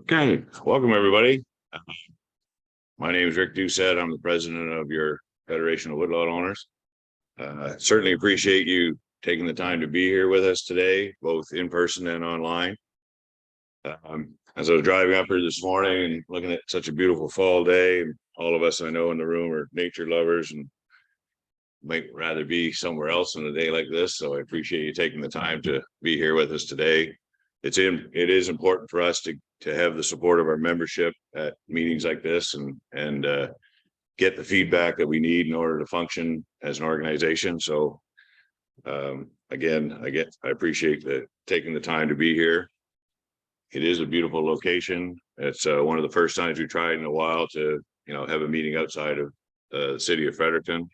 Okay, welcome everybody. My name is Rick Doucette. I'm the president of your Federation of Woodlot Owners. Certainly appreciate you taking the time to be here with us today, both in person and online. As I was driving up here this morning and looking at such a beautiful fall day, all of us I know in the room are nature lovers and might rather be somewhere else on a day like this. So I appreciate you taking the time to be here with us today. It is important for us to have the support of our membership at meetings like this and get the feedback that we need in order to function as an organization. So again, I appreciate taking the time to be here. It is a beautiful location. It's one of the first times we tried in a while to have a meeting outside of the city of Fredericton.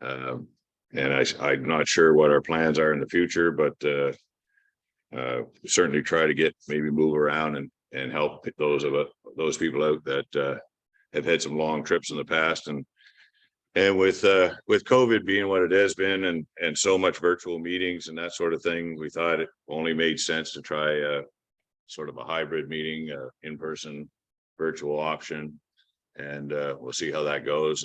And I'm not sure what our plans are in the future, but certainly try to maybe move around and help those people out that have had some long trips in the past, and with COVID being what it has been and so much virtual meetings and that sort of thing, we thought it only made sense to try sort of a hybrid meeting, in-person virtual option, and we'll see how that goes.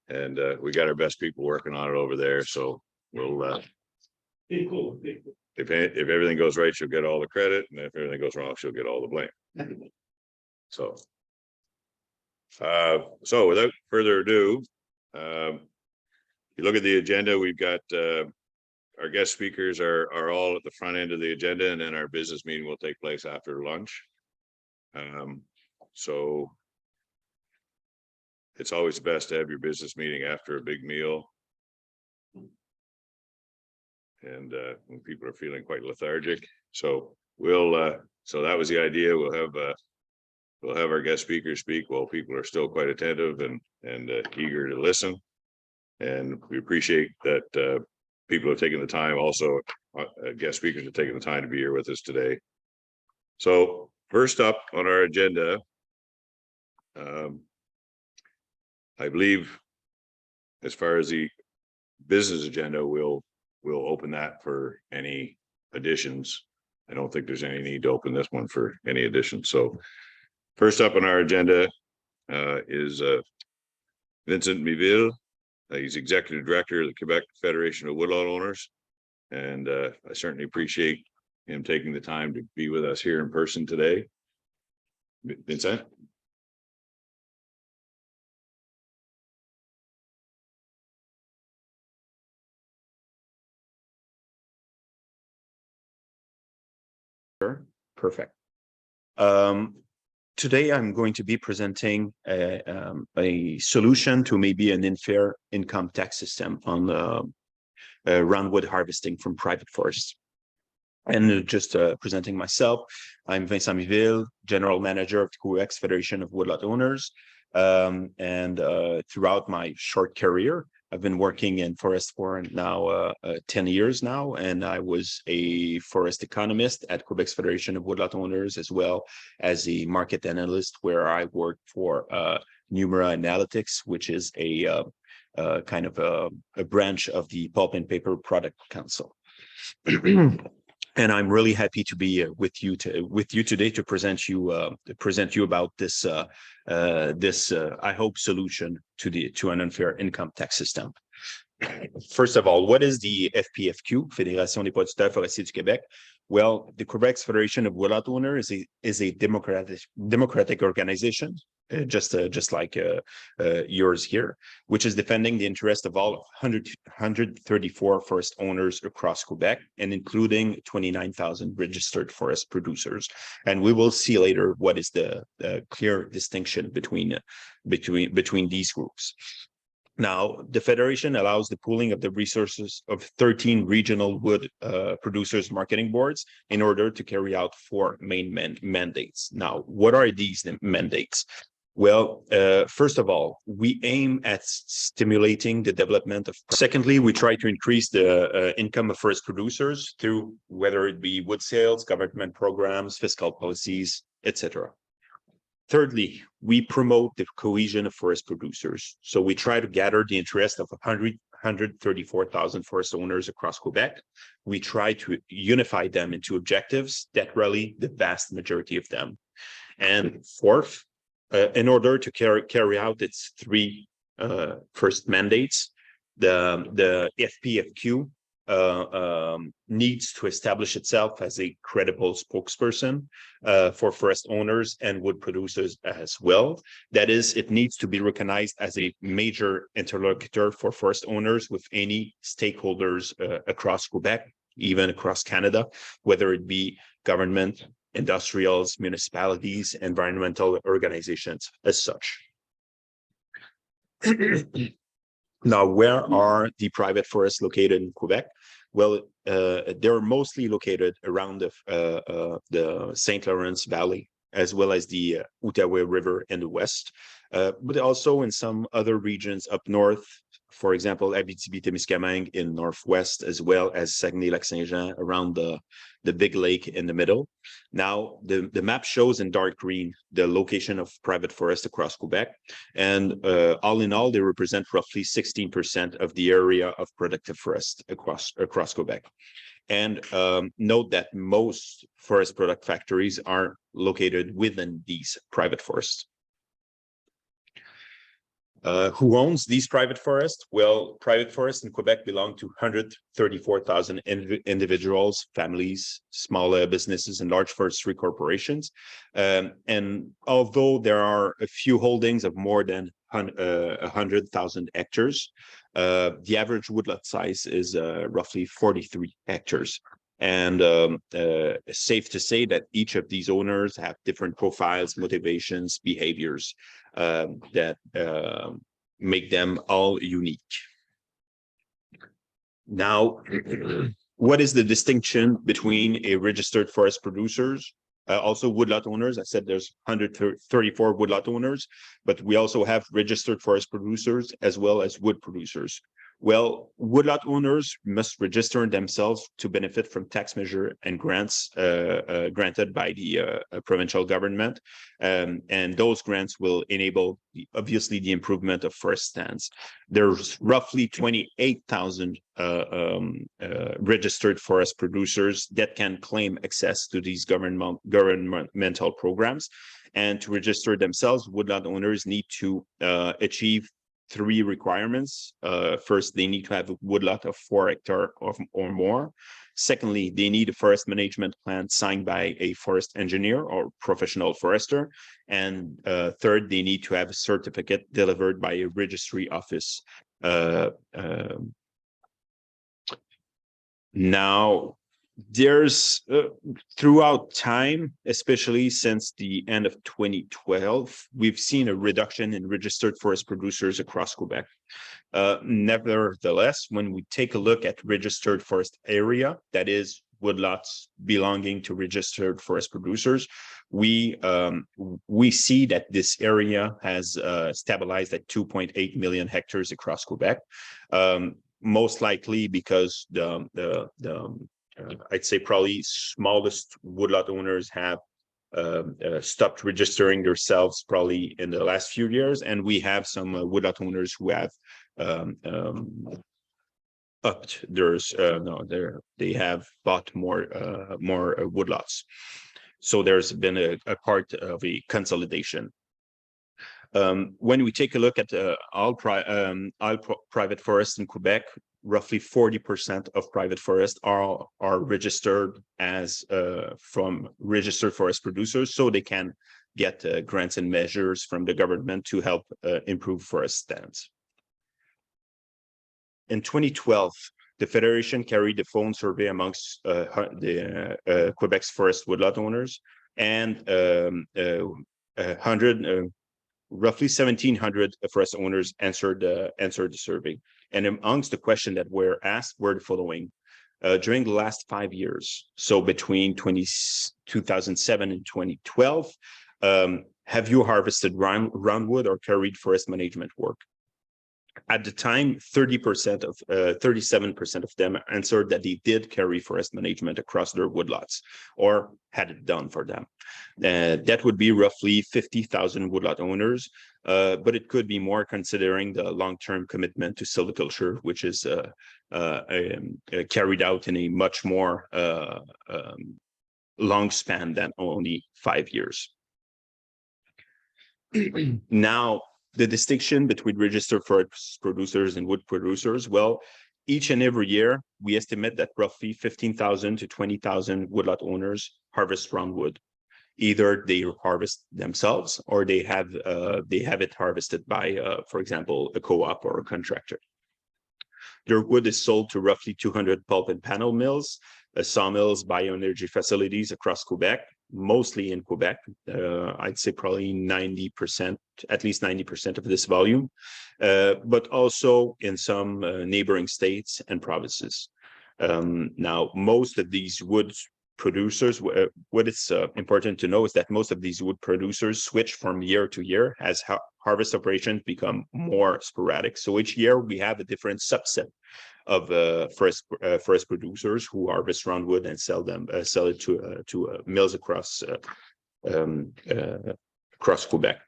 And we got our best people working on it over there, so we'll if everything goes right, she'll get all the credit, and if everything goes wrong, she'll get all the blame. So without further ado, you look at the agenda. We've got our guest speakers are all at the front end of the agenda, and then our business meeting will take place after lunch. So it's always best to have your business meeting after a big meal. And when people are feeling quite lethargic, so so that was the idea. We'll have our guest speakers speak while people are still quite attentive and eager to listen. And we appreciate that people have taken the time. Also, guest speakers have taken the time to be here with us today. So first up on our agenda, I believe, as far as the business agenda, we'll open that for any additions. I don't think there's any need to open this one for any additions. So first up on our agenda is Vincent Miville. He's executive director of the Quebec Federation of Woodlot Owners. And I certainly appreciate him taking the time to be with us here in person today. Vincent? Perfect. Today I'm going to be presenting a solution to maybe an unfair income tax system on roundwood harvesting from private forests. And just presenting myself, I'm Vincent Miville, General Manager of the Quebec Federation of Woodlot Owners. And throughout my short career, I've been working in forest for now 10 years now, and I was a forest economist at Quebec's Federation of Woodlot Owners, as well as a market analyst, where I worked for Numera Analytics, which is a kind of a branch of the Pulp and Paper Product Council. And I'm really happy to be with you today to present you about this I hope solution to an unfair income tax system. First of all, what is the FPFQ, Fédération des producteurs forestiers du Québec? Well, the Quebec's Federation of Woodlot Owners is a democratic organization, just like yours here, which is defending the interest of all 134 forest owners across Quebec, and including 29,000 registered forest producers. And we will see later what is the clear distinction between these groups. Now, the Federation allows the pooling of the resources of 13 regional wood producers marketing boards in order to carry out 4 main mandates. Now, what are these mandates? Well, first of all, we aim at stimulating the development of. Secondly, we try to increase the income of forest producers through whether it be wood sales, government programs, fiscal policies, etc. Thirdly, we promote the cohesion of forest producers. So we try to gather the interest of 134,000 forest owners across Quebec. We try to unify them into objectives that rally the vast majority of them. And fourth, in order to carry out its three first mandates, the FPFQ needs to establish itself as a credible spokesperson for forest owners and wood producers as well. That is, it needs to be recognized as a major interlocutor for forest owners with any stakeholders across Quebec, even across Canada, whether it be government, industrials, municipalities, environmental organizations as such. Now, where are the private forests located in Quebec? Well, they're mostly located around the St. Lawrence Valley, as well as the Outaouais River in the west, but also in some other regions up north, for example, Abitibi-Témiscamingue in northwest, as well as Saguenay-Lac-Saint-Jean around the big lake in the middle. Now, the map shows in dark green the location of private forests across Quebec, and all in all, they represent roughly 16% of the area of productive forest across Quebec. And note that most forest product factories are located within these private forests. Who owns these private forests? Well, private forests in Quebec belong to 134,000 individuals, families, small businesses, and large forestry corporations. And although there are a few holdings of more than 100,000 hectares, the average woodlot size is roughly 43 hectares. And safe to say that each of these owners have different profiles, motivations, behaviors that make them all unique. Now, what is the distinction between a registered forest producers, also woodlot owners? I said there's 134 woodlot owners, but we also have registered forest producers as well as wood producers. Well, woodlot owners must register themselves to benefit from tax measure and grants granted by the provincial government. And those grants will enable, obviously, the improvement of forest stands. There's roughly 28,000 registered forest producers that can claim access to these governmental programs. And to register themselves, woodlot owners need to achieve three requirements. First, they need to have a woodlot of 4 hectares or more. Secondly, they need a forest management plan signed by a forest engineer or professional forester. And third, they need to have a certificate delivered by a registry office. Now, there's throughout time, especially since the end of 2012, we've seen a reduction in registered forest producers across Quebec. Nevertheless, when we take a look at registered forest area, that is woodlots belonging to registered forest producers, we see that this area has stabilized at 2.8 million hectares across Quebec, most likely because I'd say probably smallest woodlot owners have stopped registering themselves probably in the last few years, and we have some woodlot owners who have upped theirs. They have bought more woodlots. So there's been a part of a consolidation. When we take a look at all private forests in Quebec, roughly 40% of private forests are registered as from registered forest producers, so they can get grants and measures from the government to help improve forest stands. In 2012, the Federation carried the phone survey amongst Quebec's forest woodlot owners, and roughly 1,700 forest owners answered the survey. And amongst the questions that were asked were the following. During the last 5 years, so between 2007 and 2012, have you harvested roundwood or carried forest management work? At the time, 37% of them answered that they did carry forest management across their woodlots or had it done for them. That would be roughly 50,000 woodlot owners, but it could be more considering the long-term commitment to silviculture, which is carried out in a much more long span than only 5 years. Now, the distinction between registered forest producers and wood producers, well, each and every year, we estimate that roughly 15,000 to 20,000 woodlot owners harvest roundwood. Either they harvest themselves or they have it harvested by, for example, a co-op or a contractor. Their wood is sold to roughly 200 pulp and panel mills, sawmills, bioenergy facilities across Quebec, mostly in Quebec. I'd say probably 90%, at least 90% of this volume, but also in some neighboring states and provinces. Now, most of these wood producers, what it's important to know is that most of these wood producers switch from year to year as harvest operations become more sporadic. So each year we have a different subset of forest producers who harvest roundwood and sell it to mills across Quebec.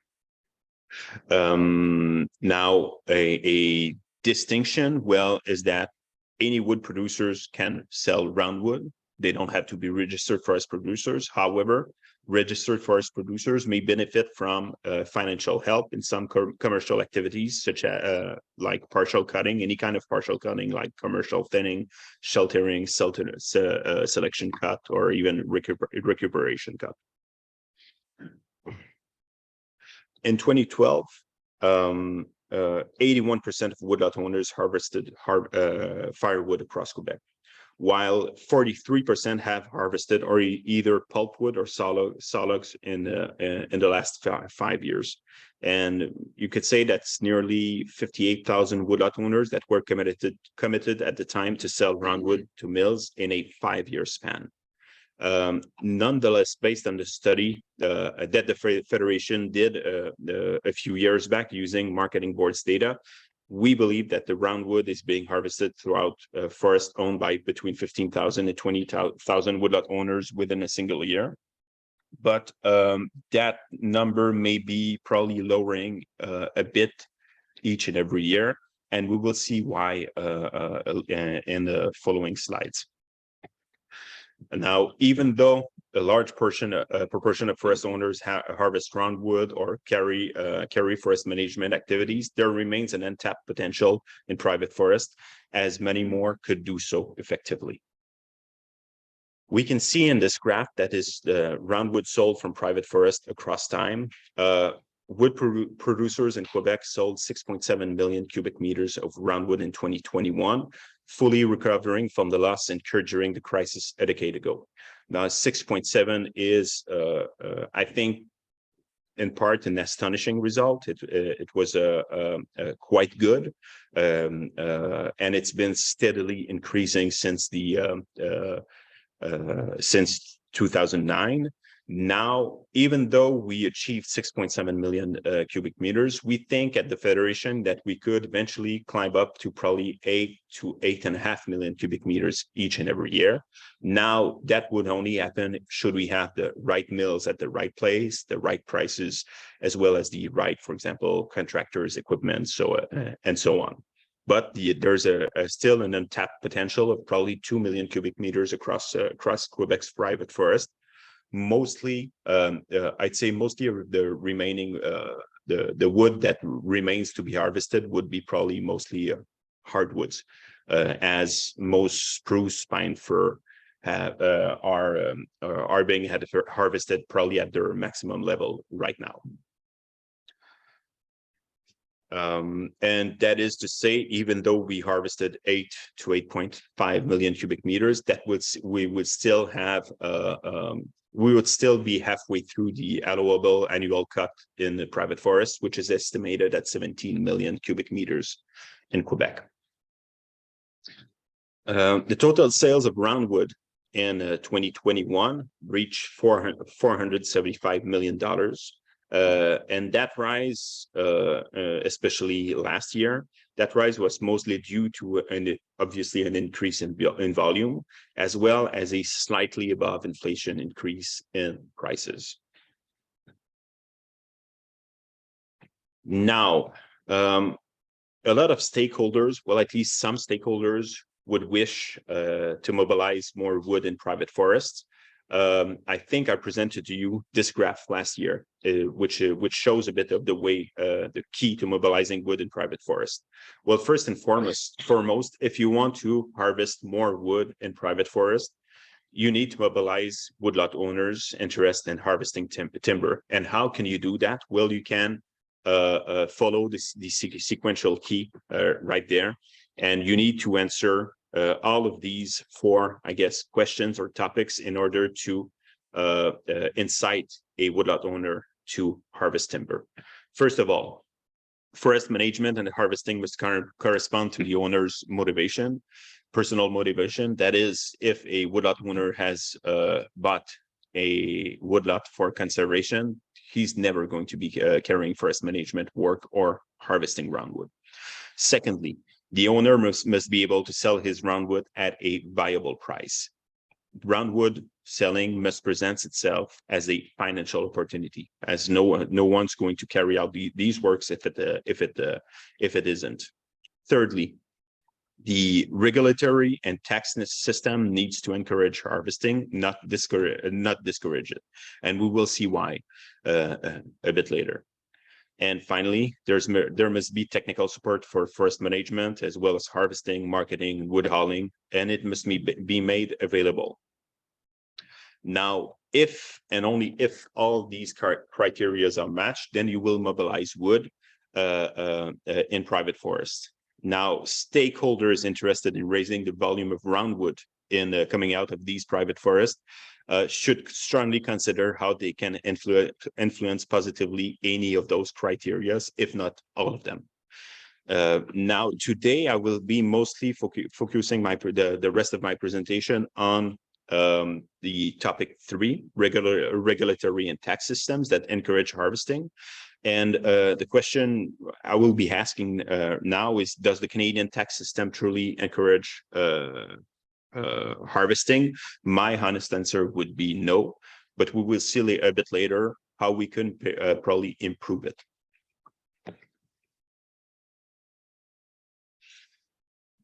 Now, a distinction, well, is that any wood producers can sell roundwood. They don't have to be registered forest producers. However, registered forest producers may benefit from financial help in some commercial activities, such as like partial cutting, any kind of partial cutting, like commercial thinning, sheltering, selection cut, or even recuperation cut. In 2012, 81% of woodlot owners harvested firewood across Quebec, while 43% have harvested or either pulpwood or sawlogs in the last 5 years. And you could say that's nearly 58,000 woodlot owners that were committed at the time to sell roundwood to mills in a 5-year span. Nonetheless, based on the study that the Federation did a few years back using Marketing Board's data, we believe that the roundwood is being harvested throughout forests owned by between 15,000 and 20,000 woodlot owners within a single year. But that number may be probably lowering a bit each and every year, and we will see why in the following slides. Now, even though a large proportion of forest owners harvest roundwood or carry forest management activities, there remains an untapped potential in private forest, as many more could do so effectively. We can see in this graph that is the roundwood sold from private forest across time. Wood producers in Quebec sold 6.7 million cubic meters of roundwood in 2021, fully recovering from the loss incurred during the crisis a decade ago. Now, 6.7 is, I think, in part an astonishing result. It was quite good, and it's been steadily increasing since since 2009. Now, even though we achieved 6.7 million cubic meters, we think at the Federation that we could eventually climb up to probably 8 to 8.5 million cubic meters each and every year. Now, that would only happen should we have the right mills at the right place, the right prices, as well as the right, for example, contractors, equipment, and so on. But there's still an untapped potential of probably 2 million cubic meters across Quebec's private forest. Mostly, I'd say mostly of the remaining, the wood that remains to be harvested would be probably mostly hardwoods, as most spruce, pine, fir are being harvested probably at their maximum level right now. And that is to say, even though we harvested 8 to 8.5 million cubic meters, we would still be halfway through the allowable annual cut in the private forest, which is estimated at 17 million cubic meters in Quebec. The total sales of roundwood in 2021 reached $475 million. And that rise, especially last year, that rise was mostly due to obviously an increase in volume, as well as a slightly above inflation increase in prices. Now, a lot of stakeholders, well, at least some stakeholders, would wish to mobilize more wood in private forests. I think I presented to you this graph last year, which shows a bit of the way, the key to mobilizing wood in private forest. Well, first and foremost, if you want to harvest more wood in private forest, you need to mobilize woodlot owners interested in harvesting timber. And how can you do that? Well, you can follow the sequential key right there, and you need to answer all of these four, I guess, questions or topics in order to incite a woodlot owner to harvest timber. First of all, forest management and harvesting must correspond to the owner's motivation, personal motivation. That is, if a woodlot owner has bought a woodlot for conservation, he's never going to be carrying forest management work or harvesting roundwood. Secondly, the owner must be able to sell his roundwood at a viable price. Roundwood selling must present itself as a financial opportunity, as no one's going to carry out these works if it isn't. Thirdly, the regulatory and tax system needs to encourage harvesting, not discourage it, and we will see why a bit later. And finally, there must be technical support for forest management, as well as harvesting, marketing, wood hauling, and it must be made available. Now, if and only if all these criteria are matched, then you will mobilize wood in private forests. Now, stakeholders interested in raising the volume of roundwood in coming out of these private forests should strongly consider how they can influence positively any of those criteria, if not all of them. Now, today I will be mostly focusing the rest of my presentation on the topic 3, regulatory and tax systems that encourage harvesting. And the question I will be asking now is, does the Canadian tax system truly encourage harvesting? My honest answer would be no, but we will see a bit later how we can probably improve it.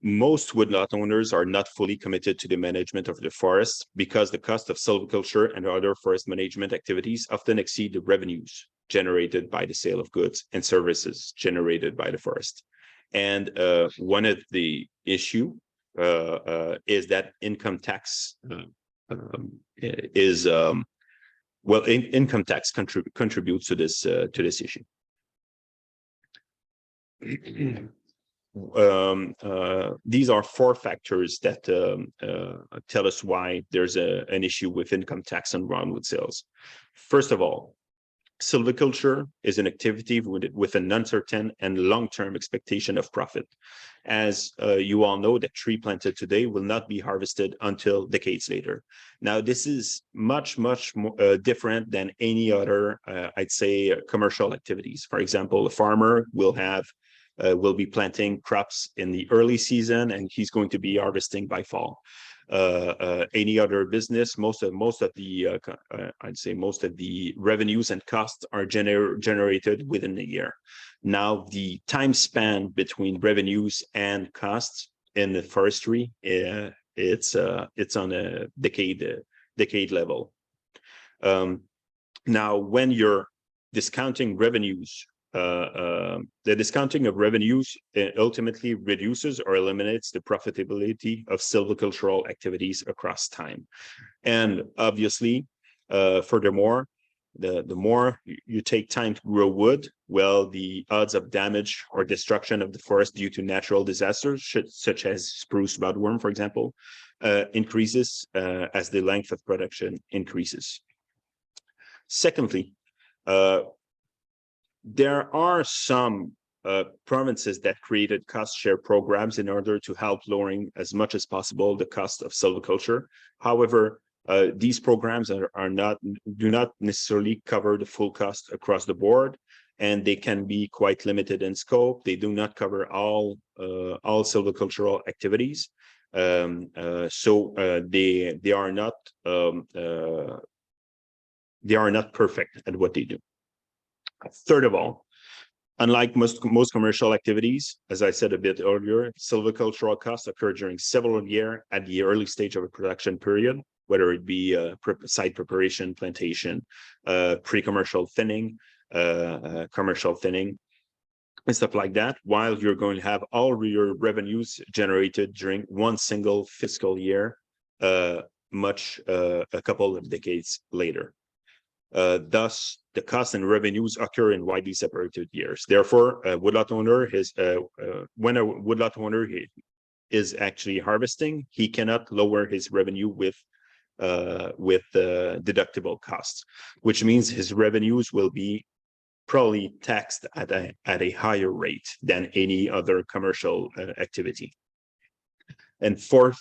Most woodlot owners are not fully committed to the management of the forest because the cost of silviculture and other forest management activities often exceed the revenues generated by the sale of goods and services generated by the forest. And one of the issue is that income tax income tax contributes to this issue. These are 4 factors that tell us why there's an issue with income tax on roundwood sales. First of all, silviculture is an activity with an uncertain and long-term expectation of profit. As you all know, that tree planted today will not be harvested until decades later. Now, this is much more different than any other, I'd say, commercial activities. For example, a farmer will be planting crops in the early season, and he's going to be harvesting by fall. Any other business, most of the I'd say most of the revenues and costs are generated within a year. Now, the time span between revenues and costs in the forestry, it's on a decade level. Now, when you're discounting revenues, the discounting of revenues ultimately reduces or eliminates the profitability of silvicultural activities across time. And obviously, furthermore, the more you take time to grow wood, well, the odds of damage or destruction of the forest due to natural disasters, such as spruce budworm, for example, increases as the length of production increases. Secondly, there are some provinces that created cost share programs in order to help lowering as much as possible the cost of silviculture. However, these programs do not necessarily cover the full cost across the board, and they can be quite limited in scope. They do not cover all silvicultural activities, so they are not perfect at what they do. Third of all, unlike most commercial activities, as I said a bit earlier, silvicultural costs occur during several years at the early stage of a production period, whether it be site preparation, plantation, pre-commercial thinning, commercial thinning, and stuff like that, while you're going to have all your revenues generated during one single fiscal year, a couple of decades later. Thus, the costs and revenues occur in widely separated years. Therefore, a woodlot owner when a woodlot owner is actually harvesting, he cannot lower his revenue with deductible costs, which means his revenues will be probably taxed at a higher rate than any other commercial activity. And fourth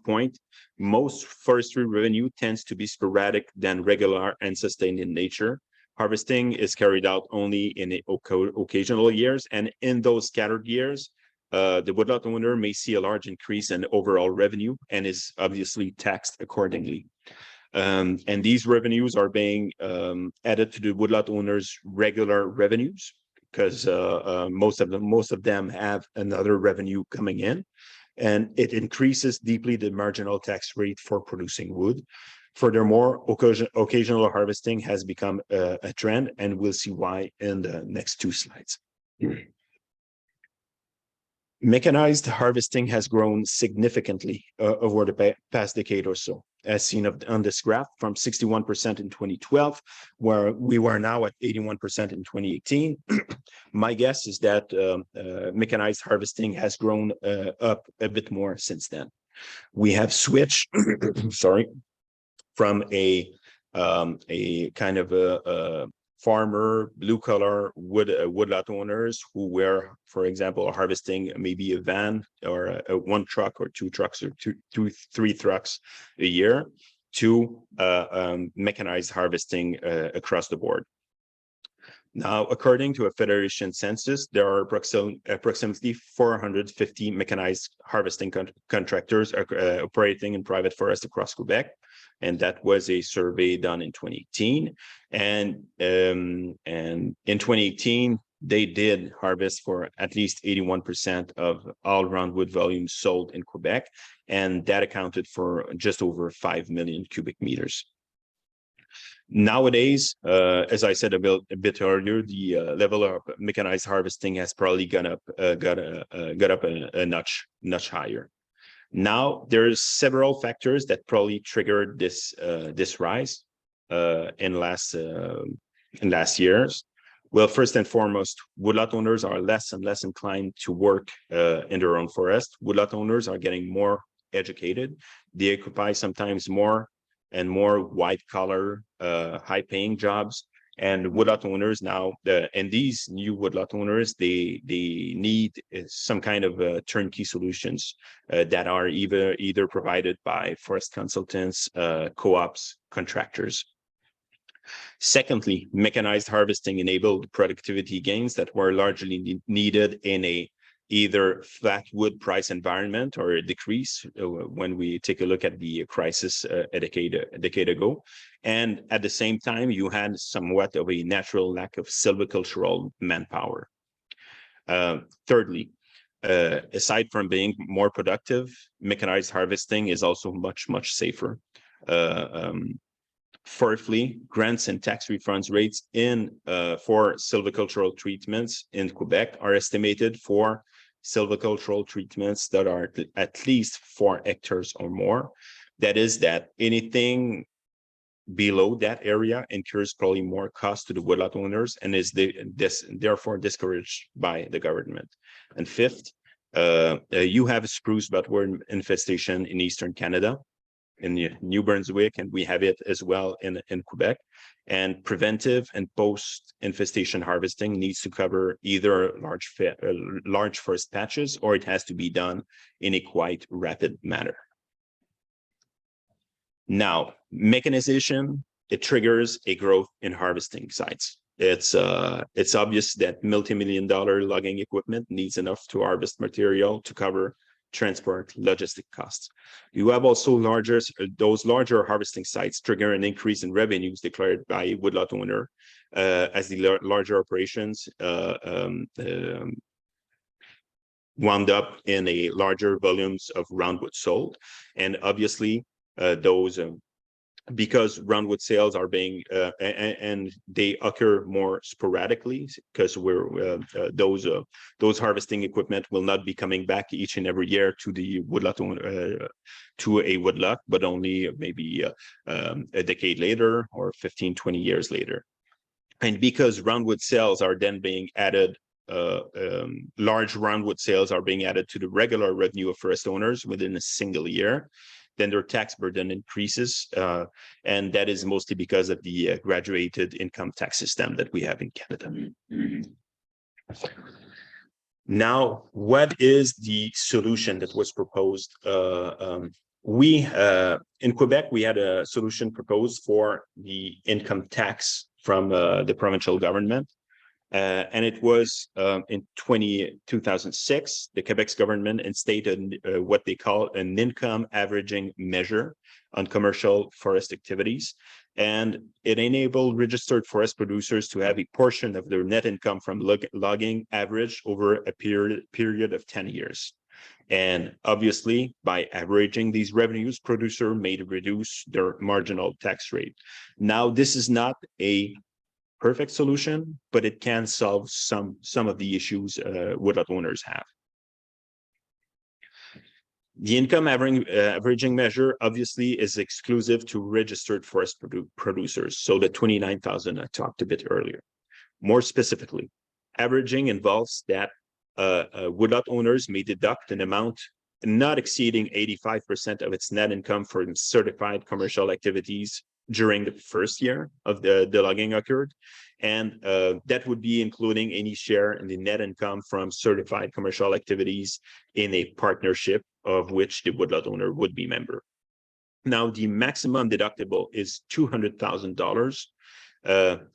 point, most forestry revenue tends to be sporadic than regular and sustained in nature. Harvesting is carried out only in occasional years, and in those scattered years, the woodlot owner may see a large increase in overall revenue and is obviously taxed accordingly. And these revenues are being added to the woodlot owner's regular revenues, because most of them have another revenue coming in, and it increases deeply the marginal tax rate for producing wood. Furthermore, occasional harvesting has become a trend, and we'll see why in the next two slides. Mechanized harvesting has grown significantly over the past decade or so, as seen on this graph, from 61% in 2012, where we were now at 81% in 2018. My guess is that mechanized harvesting has grown up a bit more since then. We have switched, sorry, from a kind of a farmer, blue-collar woodlot owners who were, for example, harvesting maybe a van or one truck or two trucks or three trucks a year, to mechanized harvesting across the board. Now, according to a Fédération census, there are approximately 450 mechanized harvesting contractors operating in private forests across Quebec. And that was a survey done in 2018. And in 2018, they did harvest for at least 81% of all roundwood volumes sold in Quebec. And that accounted for just over 5 million cubic meters. Nowadays, as I said a bit earlier, the level of mechanized harvesting has probably got up a notch higher. Now, there's several factors that probably triggered this rise in last years. Well, first and foremost, woodlot owners are less and less inclined to work in their own forest. Woodlot owners are getting more educated. They occupy sometimes more and more white-collar, high-paying jobs. And woodlot owners now, and these new woodlot owners, they need some kind of turnkey solutions that are either provided by forest consultants, co-ops, contractors. Secondly, mechanized harvesting enabled productivity gains that were largely needed in either flat wood price environment or a decrease when we take a look at the crisis a decade ago. And at the same time, you had somewhat of a natural lack of silvicultural manpower. Thirdly, aside from being more productive, mechanized harvesting is also much safer. Fourthly, grants and tax refunds rates for silvicultural treatments in Quebec are estimated for silvicultural treatments that are at least 4 hectares or more. That is, that anything below that area incurs probably more cost to the woodlot owners and is therefore discouraged by the government. And fifth, you have spruce butworm infestation in Eastern Canada, in Nouveau-Brunswick, and we have it as well in Quebec. And preventive and post-infestation harvesting needs to cover either large forest patches, or it has to be done in a quite rapid manner. Now, mechanization, it triggers a growth in harvesting sites. It's obvious that multi-million-dollar logging equipment needs enough to harvest material to cover transport logistic costs. You have also those larger harvesting sites trigger an increase in revenues declared by a woodlot owner as the larger operations wound up in a larger volumes of roundwood sold. And obviously, those because roundwood sales are being and they occur more sporadically because those harvesting equipment will not be coming back each and every year to the woodlot to a woodlot, but only maybe a decade later or 15-20 years later. And because roundwood sales are then being added, large roundwood sales are being added to the regular revenue of forest owners within a single year, then their tax burden increases. And that is mostly because of the graduated income tax system that we have in Canada. Now, what is the solution that was proposed? In Quebec, we had a solution proposed for the income tax from the provincial government. And it was in 2006, the Quebec's government instated what they call an income averaging measure on commercial forest activities. And it enabled registered forest producers to have a portion of their net income from logging average over a period of 10 years. And obviously, by averaging these revenues, producer may reduce their marginal tax rate. Now, this is not a perfect solution, but it can solve some of the issues woodlot owners have. The income averaging measure obviously is exclusive to registered forest producers, so the 29,000 I talked a bit earlier. More specifically, averaging involves that woodlot owners may deduct an amount not exceeding 85% of its net income from certified commercial activities during the first year of the logging occurred. And that would be including any share in the net income from certified commercial activities in a partnership of which the woodlot owner would be member. Now, the maximum deductible is $200,000.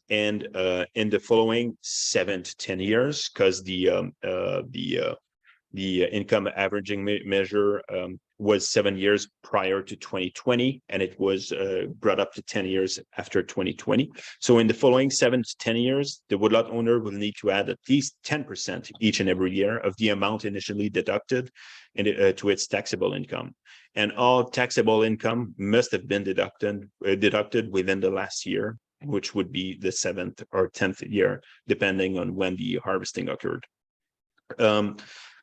And in the following 7 to 10 years, because the income averaging measure was 7 years prior to 2020, and it was brought up to 10 years after 2020. So in the following 7 to 10 years, the woodlot owner will need to add at least 10% each and every year of the amount initially deducted to its taxable income. And all taxable income must have been deducted within the last year, which would be the 7th or 10th year, depending on when the harvesting occurred.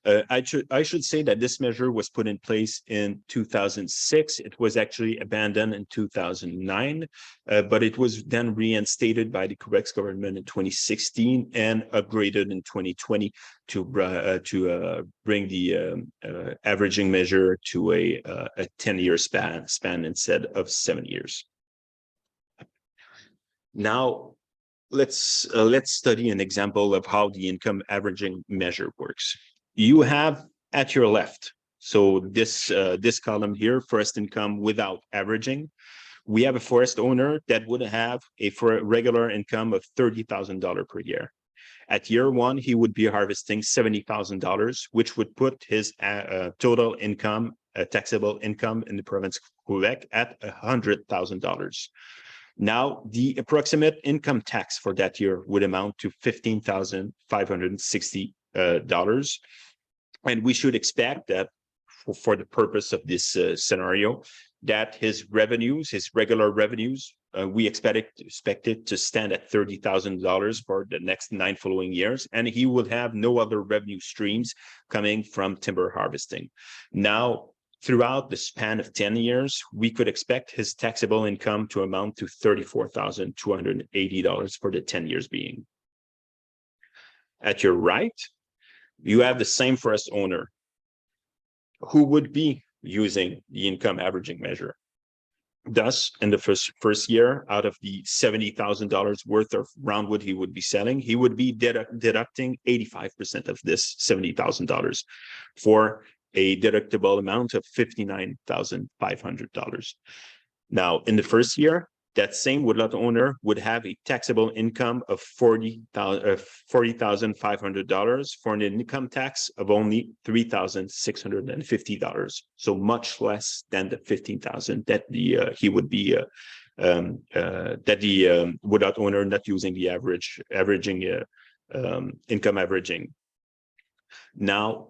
I should say that this measure was put in place in 2006. It was actually abandoned in 2009, but it was then reinstated by the Quebec's government in 2016 and upgraded in 2020 to bring the averaging measure to a 10-year span instead of 7 years. Now, let's study an example of how the income averaging measure works. You have at your left, so this column here, forest income without averaging. We have a forest owner that would have a regular income of $30,000 per year. At year one, he would be harvesting $70,000, which would put his total income, taxable income in the province of Quebec at $100,000. Now, the approximate income tax for that year would amount to $15,560. And we should expect that for the purpose of this scenario, that his revenues, his regular revenues, we expect it to stand at $30,000 for the next 9 following years, and he will have no other revenue streams coming from timber harvesting. Now, throughout the span of 10 years, we could expect his taxable income to amount to $34,280 for the 10 years being. At your right, you have the same forest owner who would be using the income averaging measure. Thus, in the first year, out of the $70,000 worth of roundwood he would be selling, he would be deducting 85% of this $70,000 for a deductible amount of $59,500. Now, in the first year, that same woodlot owner would have a taxable income of $40,500 for an income tax of only $3,650. So much less than the $15,000 that he would be that the woodlot owner not using the income averaging. Now,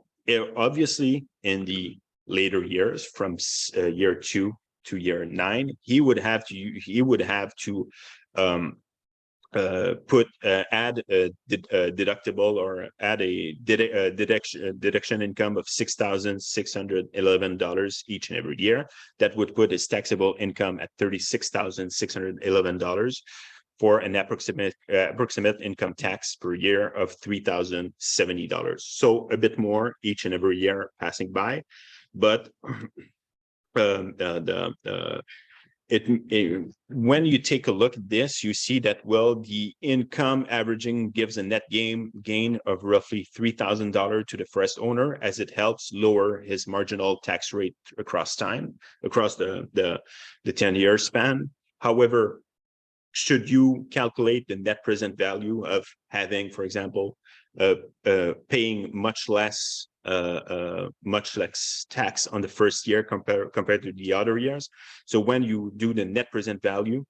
obviously, in the later years, from year 2 to year 9, he would have to add a deductible or add a deduction income of $6,611 each and every year. That would put his taxable income at $36,611 for an approximate income tax per year of $3,070. So a bit more each and every year passing by, but when you take a look at this, you see that, well, the income averaging gives a net gain of roughly $3,000 to the forest owner, as it helps lower his marginal tax rate across time, across the 10-year span. However, should you calculate the net present value of having, for example, paying much less tax on the first year compared to the other years. So when you do the net present value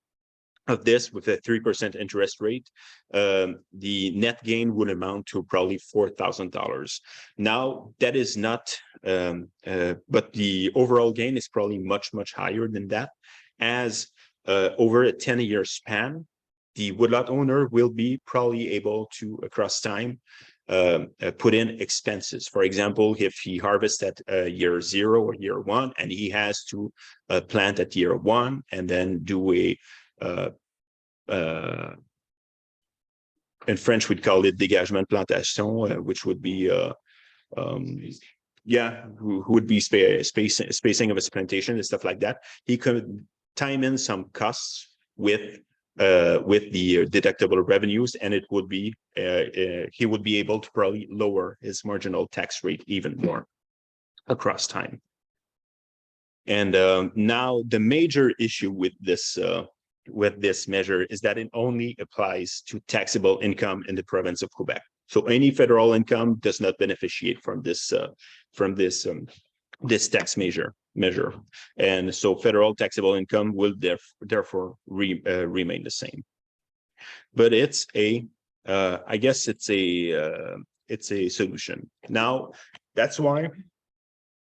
of this with a 3% interest rate, the net gain would amount to probably $4,000. Now that is not, but the overall gain is probably much higher than that, as over a 10-year span, the woodlot owner will be probably able to, across time, put in expenses. For example, if he harvests at year 0 or year 1, and he has to plant at year 1 and then do a in French we'd call it dégagement plantation, which would be who would be spacing of his plantation and stuff like that. He could time in some costs with the deductible revenues, and it would be he would be able to probably lower his marginal tax rate even more across time. And now the major issue with this measure is that it only applies to taxable income in the province of Quebec. So any federal income does not beneficiate from this tax measure. And so federal taxable income will therefore remain the same. But it's I guess it's a solution. Now, that's why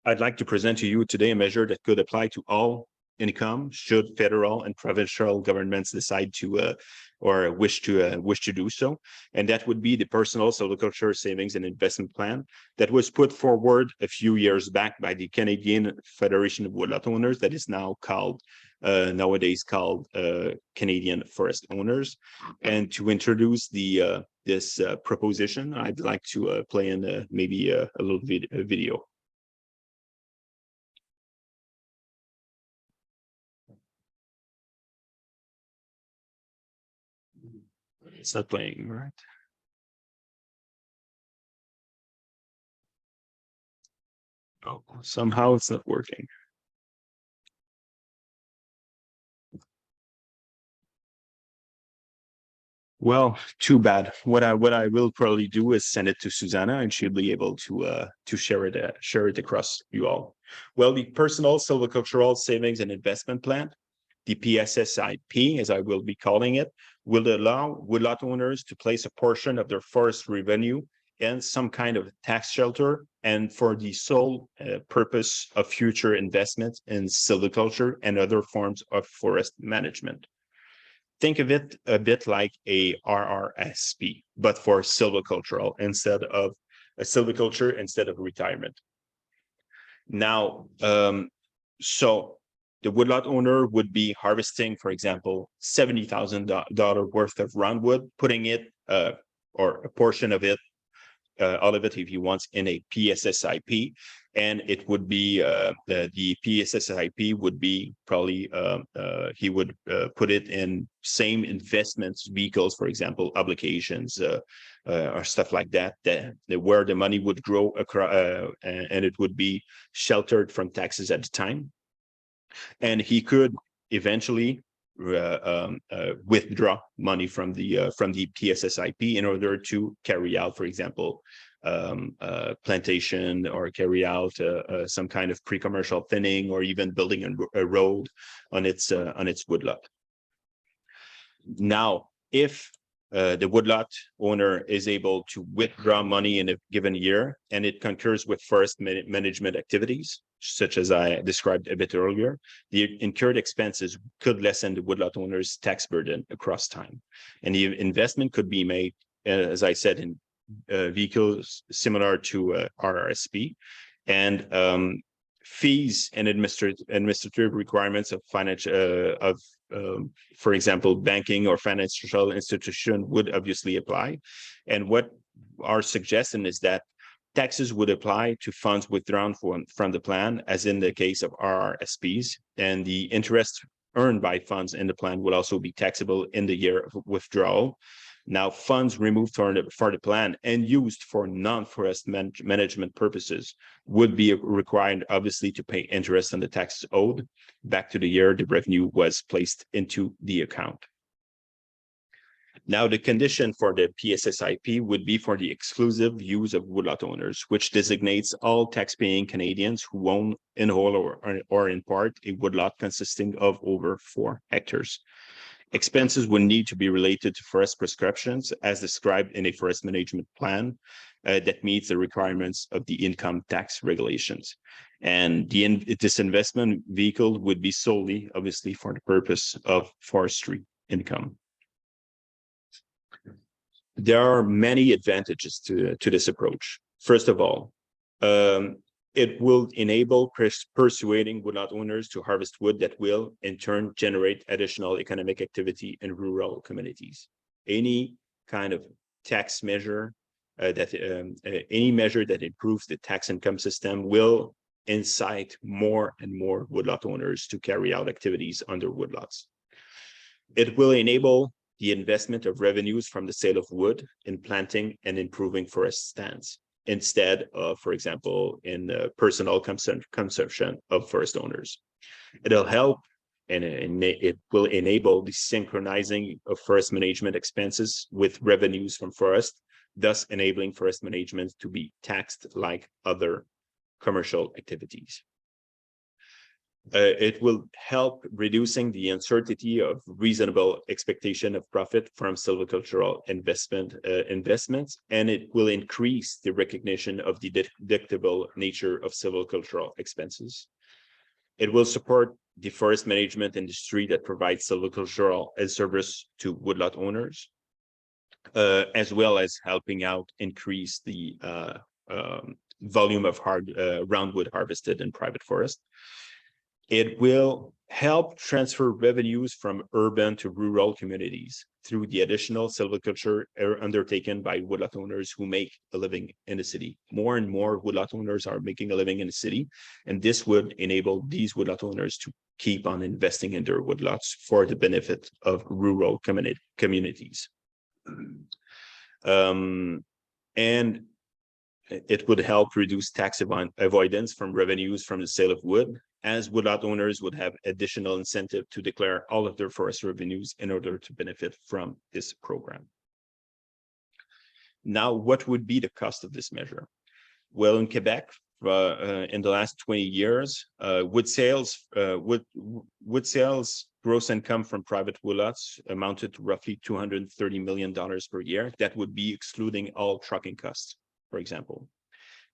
I'd like to present to you today a measure that could apply to all income should federal and provincial governments decide to or wish to do so, and that would be the personal silviculture savings and investment plan that was put forward a few years back by the Canadian Fédération of Woodlot Owners, that is now called nowadays called Canadian Forest Owners. And to introduce this proposition, I'd like to play in maybe a little video. It's not playing, right? Oh, somehow it's not working. Well, too bad. What I will probably do is send it to Susanna, and she'll be able to share it across you all. Well, the personal silvicultural savings and investment plan, the PSSIP, as I will be calling it, will allow woodlot owners to place a portion of their forest revenue in some kind of tax shelter, and for the sole purpose of future investments in silviculture and other forms of forest management. Think of it a bit like a RRSP, but for silviculture instead of retirement. Now, so the woodlot owner would be harvesting, for example, $70,000 worth of roundwood, putting it or a portion of it, all of it if he wants, in a PSSIP, and it would be the PSSIP would be probably he would put it in same investments vehicles, for example, obligations or stuff like that, where the money would grow across, and it would be sheltered from taxes at the time. And he could eventually withdraw money from the PSSIP in order to carry out, for example, plantation, or carry out some kind of pre-commercial thinning, or even building a road on its woodlot. Now, if the woodlot owner is able to withdraw money in a given year, and it concurs with forest management activities, such as I described a bit earlier, the incurred expenses could lessen the woodlot owner's tax burden across time. And the investment could be made, as I said, in vehicles similar to RRSP, and fees and administrative requirements of for example, banking or financial institution would obviously apply. And what our suggestion is that taxes would apply to funds withdrawn from the plan, as in the case of RRSPs, and the interest earned by funds in the plan will also be taxable in the year of withdrawal. Now, funds removed for the plan and used for non-forest management purposes would be required, obviously, to pay interest on the taxes owed back to the year the revenue was placed into the account. Now, the condition for the PSSIP would be for the exclusive use of woodlot owners, which designates all tax-paying Canadians who own in whole or in part a woodlot consisting of over 4 hectares. Expenses would need to be related to forest prescriptions as described in a forest management plan that meets the requirements of the income tax regulations. And this investment vehicle would be solely, obviously, for the purpose of forestry income. There are many advantages to this approach. First of all, it will enable persuading woodlot owners to harvest wood that will, in turn, generate additional economic activity in rural communities. Any kind of tax measure any measure that improves the tax income system will incite more and more woodlot owners to carry out activities under woodlots. It will enable the investment of revenues from the sale of wood in planting and improving forest stands, instead of, for example, in personal consumption of forest owners. It'll help and it will enable the synchronizing of forest management expenses with revenues from forest, thus enabling forest management to be taxed like other commercial activities. It will help reducing the uncertainty of reasonable expectation of profit from silvicultural investments, and it will increase the recognition of the deductible nature of silvicultural expenses. It will support the forest management industry that provides silvicultural service to woodlot owners, as well as helping out increase the volume of roundwood harvested in private forest. It will help transfer revenues from urban to rural communities through the additional silviculture undertaken by woodlot owners who make a living in the city. More and more woodlot owners are making a living in the city, and this would enable these woodlot owners to keep on investing in their woodlots for the benefit of rural communities. And it would help reduce tax avoidance from revenues from the sale of wood, as woodlot owners would have additional incentive to declare all of their forest revenues in order to benefit from this program. Now, what would be the cost of this measure? Well, in Quebec, in the last 20 years, wood sales gross income from private woodlots amounted to roughly $230 million per year. That would be excluding all trucking costs, for example.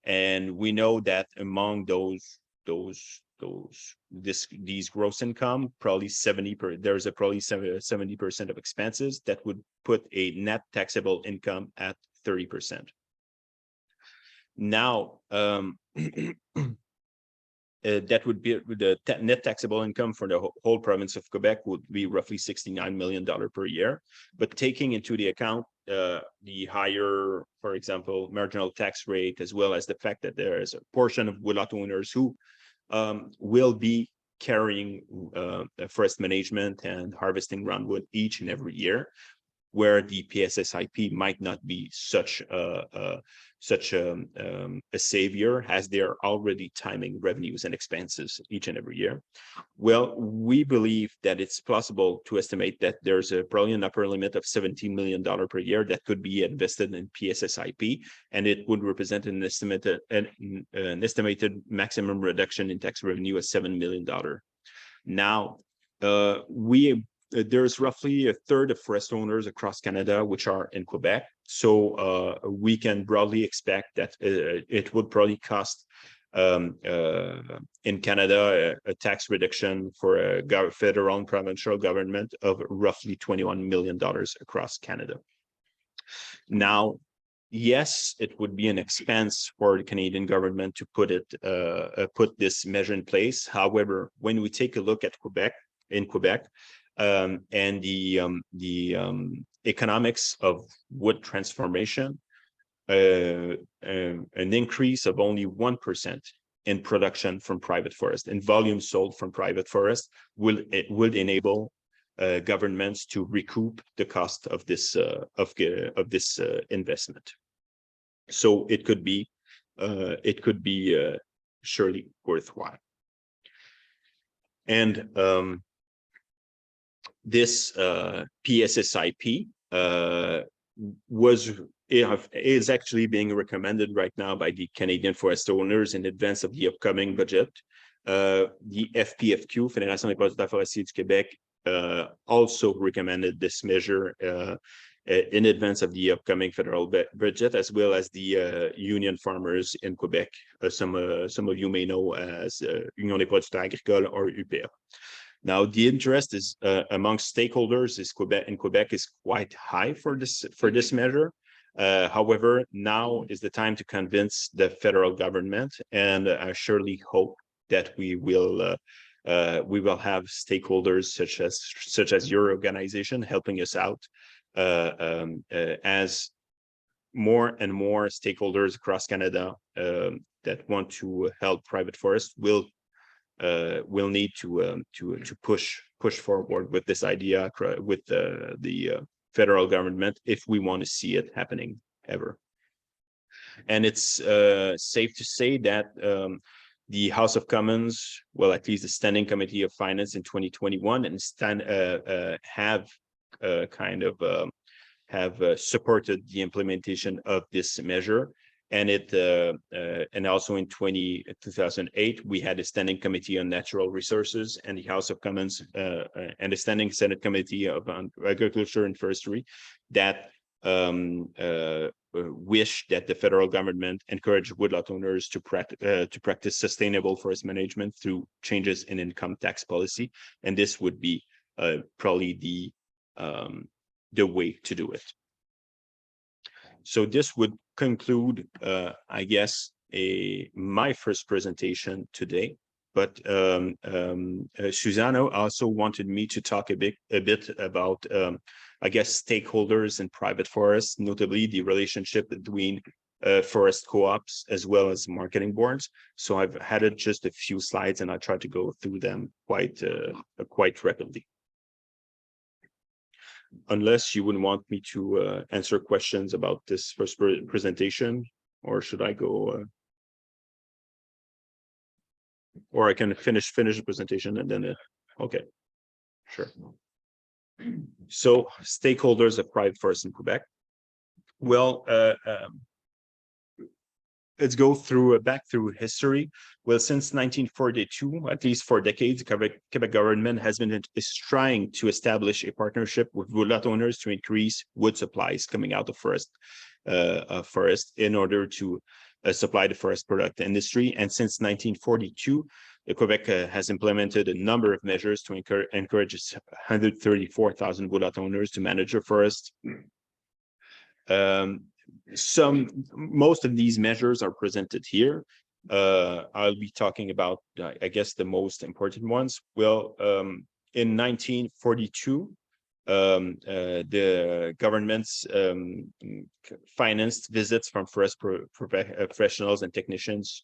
And we know that among these gross income, probably 70% of expenses that would put a net taxable income at 30%. Now, that would be the net taxable income for the whole province of Quebec would be roughly $69 million per year. But taking into the account the higher, for example, marginal tax rate, as well as the fact that there is a portion of woodlot owners who will be carrying forest management and harvesting roundwood each and every year, where the PSSIP might not be such a savior, as they are already timing revenues and expenses each and every year. Well, we believe that it's possible to estimate that there's probably an upper limit of $17 million per year that could be invested in PSSIP, and it would represent an estimated maximum reduction in tax revenue of $7 million. Now, there's roughly a third of forest owners across Canada which are in Quebec. So we can broadly expect that it would probably cost in Canada, a tax reduction for a federal and provincial government of roughly $21 million across Canada. Now, yes, it would be an expense for the Canadian government to put this measure in place. However, when we take a look at Quebec, and the economics of wood transformation, an increase of only 1% in production from private forest and volume sold from private forest would enable governments to recoup the cost of this investment. So it could be surely worthwhile. And this PSSIP is actually being recommended right now by the Canadian forest owners in advance of the upcoming budget. The FPFQ, Fédération des producteurs forestiers du Québec, also recommended this measure in advance of the upcoming federal budget, as well as the union farmers in Quebec. Some of you may know as Union des producteurs agricoles or UPA. Now, the interest is amongst stakeholders in Quebec is quite high for this measure. However, now is the time to convince the federal government, and I surely hope that we will have stakeholders such as your organization helping us out, as more and more stakeholders across Canada that want to help private forests will need to push forward with this idea with the federal government if we want to see it happening ever. And it's safe to say that the House of Commons, well, at least the Standing Committee of Finance in 2021, and have supported the implementation of this measure. And and also in 2008, we had a Standing Committee on Natural Resources, and the House of Commons and the Standing Senate Committee of Agriculture and Forestry that wish that the federal government encourage woodlot owners to practice sustainable forest management through changes in income tax policy, and this would be probably the way to do it. So this would conclude, I guess, my first presentation today. But Susanna also wanted me to talk a bit about, I guess, stakeholders in private forests, notably the relationship between forest co-ops as well as marketing boards. So I've added just a few slides, and I'll try to go through them quite rapidly. Unless you wouldn't want me to answer questions about this first presentation, or should I go? Or I can finish the presentation and then okay, sure. So stakeholders of private forests in Quebec. Well, let's go back through history. Well, since 1942, at least 4 decades, Quebec government has been trying to establish a partnership with woodlot owners to increase wood supplies coming out of forest in order to supply the forest product industry. And since 1942, Quebec has implemented a number of measures to encourage 134,000 woodlot owners to manage their forest. Most of these measures are presented here. I'll be talking about, I guess, the most important ones. Well, in 1942, the government's financed visits from forest professionals and technicians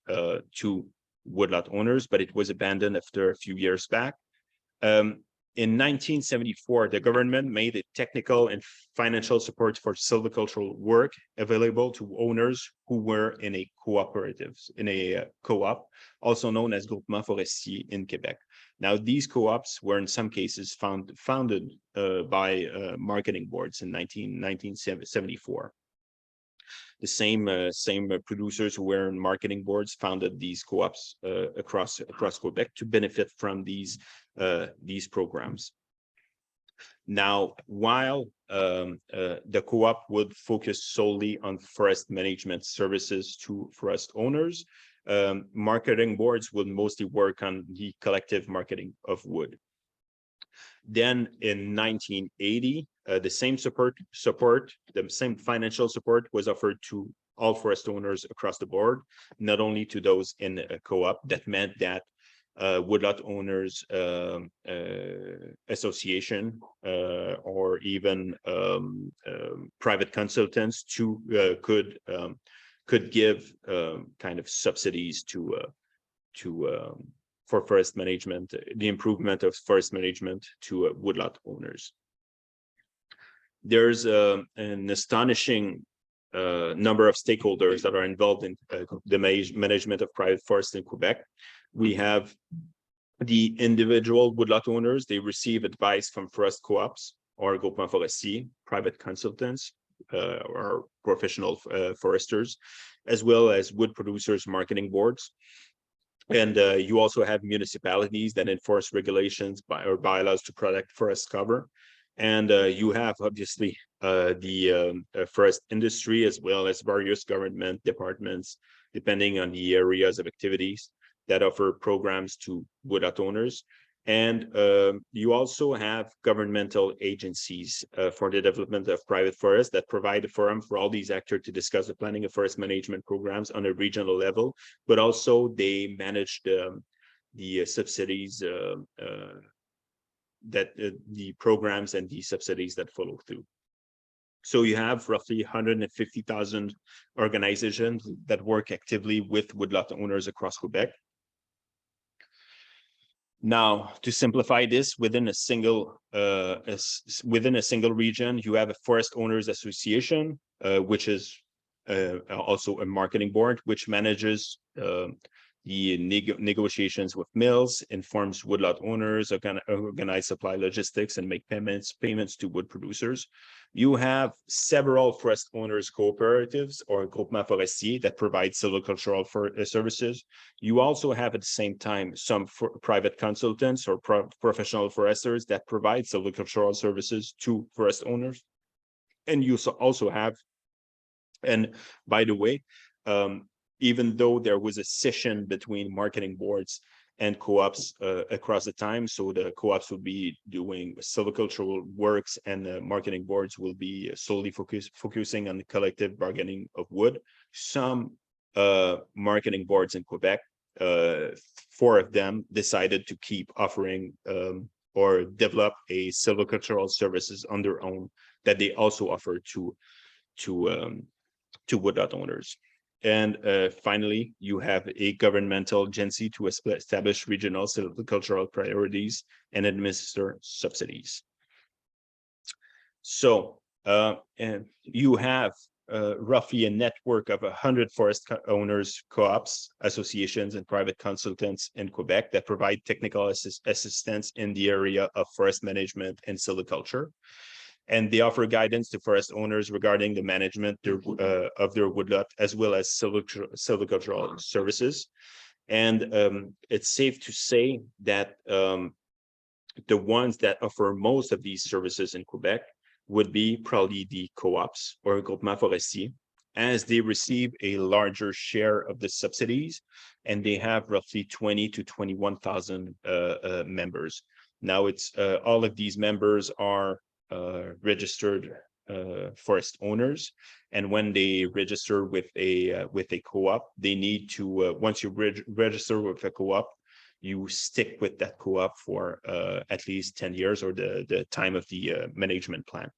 to woodlot owners, but it was abandoned after a few years back. In 1974, the government made a technical and financial support for silvicultural work available to owners who were in a co-op, also known as Groupement Forestier in Quebec. Now, these co-ops were in some cases founded by marketing boards in 1974. The same producers who were in marketing boards founded these co-ops across Quebec to benefit from these programs. Now, while the co-op would focus solely on forest management services to forest owners, Marketing boards will mostly work on the collective marketing of wood. Then in 1980, the same the same financial support was offered to all forest owners across the board, not only to those in a co-op. That meant that woodlot owners association or even private consultants could give kind of subsidies for forest management, the improvement of forest management to woodlot owners. There's an astonishing number of stakeholders that are involved in the management of private forests in Quebec. We have the individual woodlot owners. They receive advice from forest co-ops or groupements forestiers, private consultants, or professional foresters, as well as wood producers marketing boards. And you also have municipalities that enforce regulations or bylaws to protect forest cover. And you have obviously the forest industry, as well as various government departments, depending on the areas of activities that offer programs to woodlot owners. And you also have governmental agencies for the development of private forests that provide a forum for all these actors to discuss the planning of forest management programs on a regional level, but also they manage the subsidies that the programs and the subsidies that follow through. So you have roughly 150,000 organizations that work actively with woodlot owners across Quebec. Now, to simplify this, within a single region, you have a forest owners association, which is also a marketing board, which manages the negotiations with mills, informs woodlot owners, organize supply logistics, and make payments to wood producers. You have several forest owners cooperatives or groupements forestiers that provide silvicultural services. You also have at the same time some private consultants or professional foresters that provide silvicultural services to forest owners. And you also have, and by the way, even though there was a scission between marketing boards and co-ops across the time, so the co-ops will be doing silvicultural works and the marketing boards will be solely focusing on the collective bargaining of wood. Some marketing boards in Quebec, 4 of them decided to keep offering or develop a silvicultural services on their own that they also offer to woodlot owners. And finally, you have a governmental agency to establish regional silvicultural priorities and administer subsidies. So and you have roughly a network of 100 forest owners, co-ops, associations, and private consultants in Quebec that provide technical assistance in the area of forest management and silviculture. And they offer guidance to forest owners regarding the management of their woodlot, as well as silvicultural services. And it's safe to say that the ones that offer most of these services in Quebec would be probably the co-ops or groupements forestiers, as they receive a larger share of the subsidies, and they have roughly 20 to 21,000 members. Now, it's all of these members are registered forest owners, and when they register with a co-op, they need to once you register with a co-op, you stick with that co-op for at least 10 years or the time of the management plan.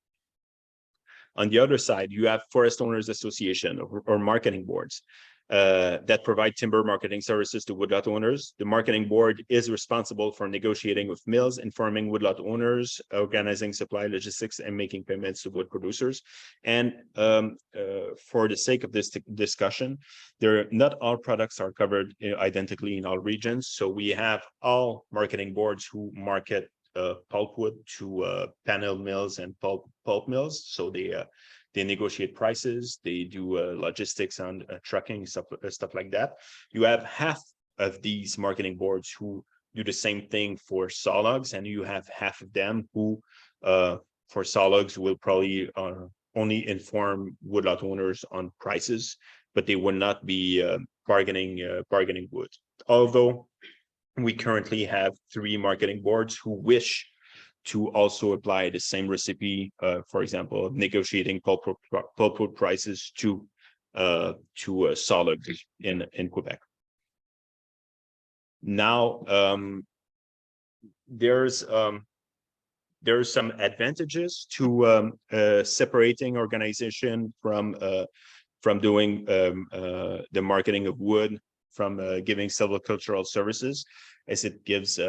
On the other side, you have forest owners association or marketing boards that provide timber marketing services to woodlot owners. The marketing board is responsible for negotiating with mills, informing woodlot owners, organizing supply logistics, and making payments to wood producers. And for the sake of this discussion, not all products are covered identically in all regions. So we have all marketing boards who market pulpwood to panel mills and pulp mills. So they negotiate prices, they do logistics on trucking, stuff like that. You have half of these marketing boards who do the same thing for sawlogs, and you have half of them who, for sawlogs, will probably only inform woodlot owners on prices, but they will not be bargaining wood. Although we currently have 3 marketing boards who wish to also apply the same recipe, for example, negotiating pulpwood prices to solid in Quebec. Now, there's some advantages to separating organization from doing the marketing of wood, from giving silvicultural services, as it gives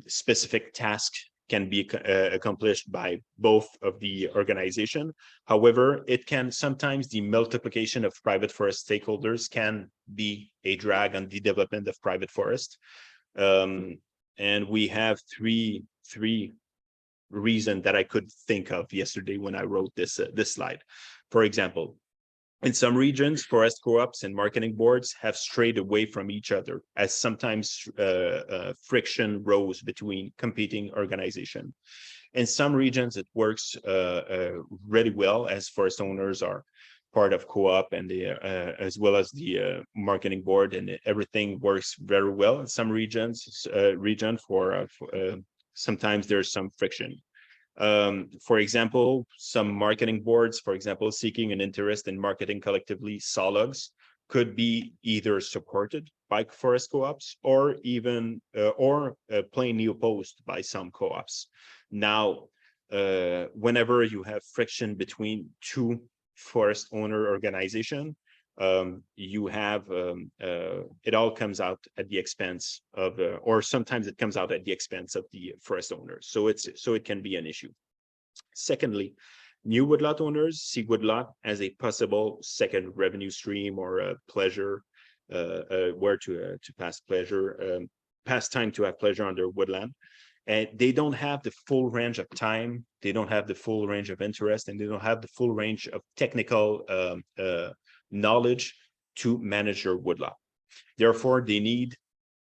specific tasks can be accomplished by both of the organization. However, it can sometimes the multiplication of private forest stakeholders can be a drag on the development of private forest. And we have three reasons that I could think of yesterday when I wrote this slide. For example, in some regions, forest co-ops and marketing boards have strayed away from each other, as sometimes friction rose between competing organizations. In some regions, it works really well, as forest owners are part of co-op and as well as the marketing board, and everything works very well. In some regions, sometimes there's some friction. For example, some marketing boards, for example, seeking an interest in marketing collectively sawlogs, could be either supported by forest co-ops or even plainly opposed by some co-ops. Now, whenever you have friction between 2 forest owner organization, you have it all comes out at the expense of, or sometimes it comes out at the expense of the forest owners. So it can be an issue. Secondly, new woodlot owners see woodlot as a possible second revenue stream or a pleasure, where to pass time to have pleasure on their woodland. And they don't have the full range of time, they don't have the full range of interest, and they don't have the full range of technical knowledge to manage your woodlot. Therefore, they need,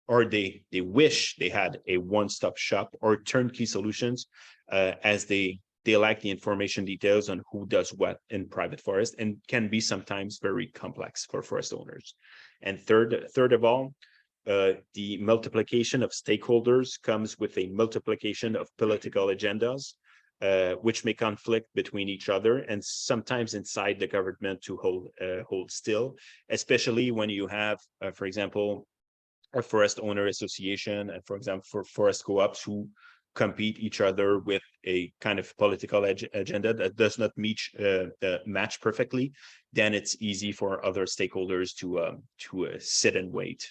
or they wish they had a one-stop shop or turnkey solutions, as they lack the information details on who does what in private forest, and can be sometimes very complex for forest owners. And third of all, the multiplication of stakeholders comes with a multiplication of political agendas, which may conflict between each other and sometimes inside the government to hold still, especially when you have, for example, a forest owner association and, for example, for forest co-ops who compete each other with a kind of political agenda that does not match perfectly. Then it's easy for other stakeholders to sit and wait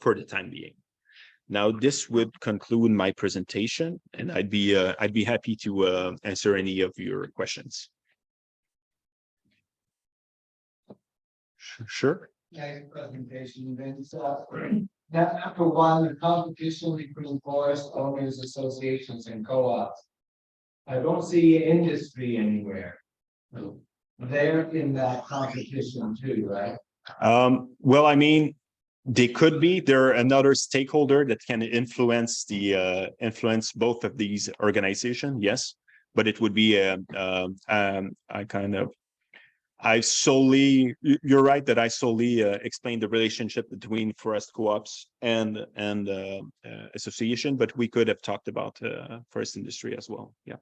for the time being. Now, this would conclude my presentation, and I'd be happy to answer any of your questions. Sure. Nice presentation, Vince. After one, the competition between forest owners associations and co-ops. I don't see industry anywhere. They're in that competition too, right? Well, I mean, they could be. They're another stakeholder that can influence influence both of these organizations. Yes, but it would be you're right that I solely explained the relationship between forest co-ops and association, but we could have talked about forest industry as well. Yeah.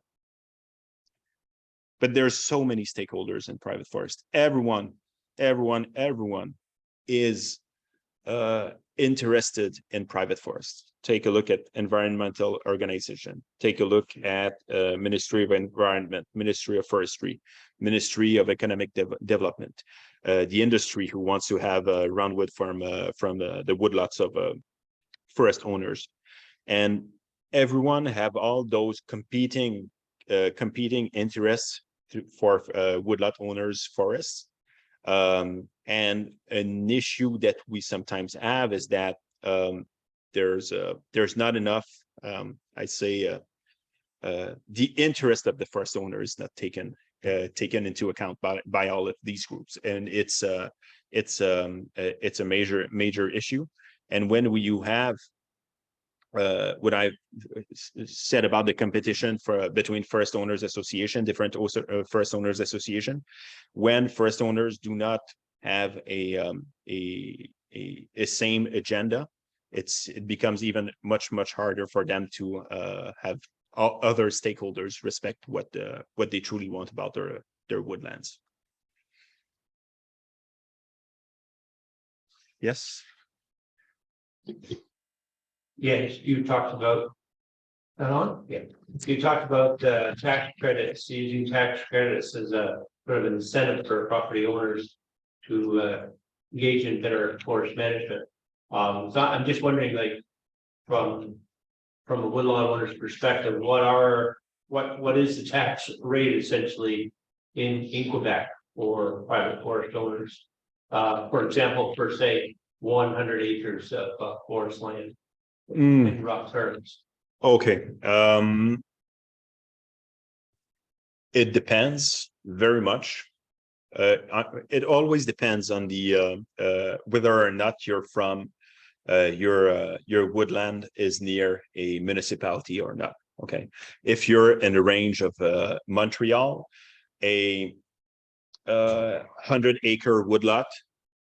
But there's so many stakeholders in private forest. Everyone is interested in private forests. Take a look at environmental organization. Take a look at Ministry of Environment, Ministry of Forestry, Ministry of Economic Development, the industry who wants to have a roundwood from the woodlots of forest owners, and everyone have all those competing interests for woodlot owners' forests. And an issue that we sometimes have is that there's not enough, the interest of the forest owner is not taken into account by all of these groups, and it's a major issue. And when you have what I said about the competition between forest owners association, different forest owners association, when forest owners do not have a same agenda, it becomes even much harder for them to have all other stakeholders respect what they truly want about their woodlands. Yes. Yes, you talked about. Yeah, you talked about tax credits, using tax credits as a sort of incentive for property owners to engage in better forest management. So I'm just wondering, like, from a woodlot owner's perspective, what is the tax rate essentially in Quebec for private forest owners? For example, for say 100 acres of forest land in rough terms. Okay. It depends very much. It always depends on the whether or not you're from your woodland is near a municipality or not. Okay, if you're in the range of Montreal, a 100-acre woodlot,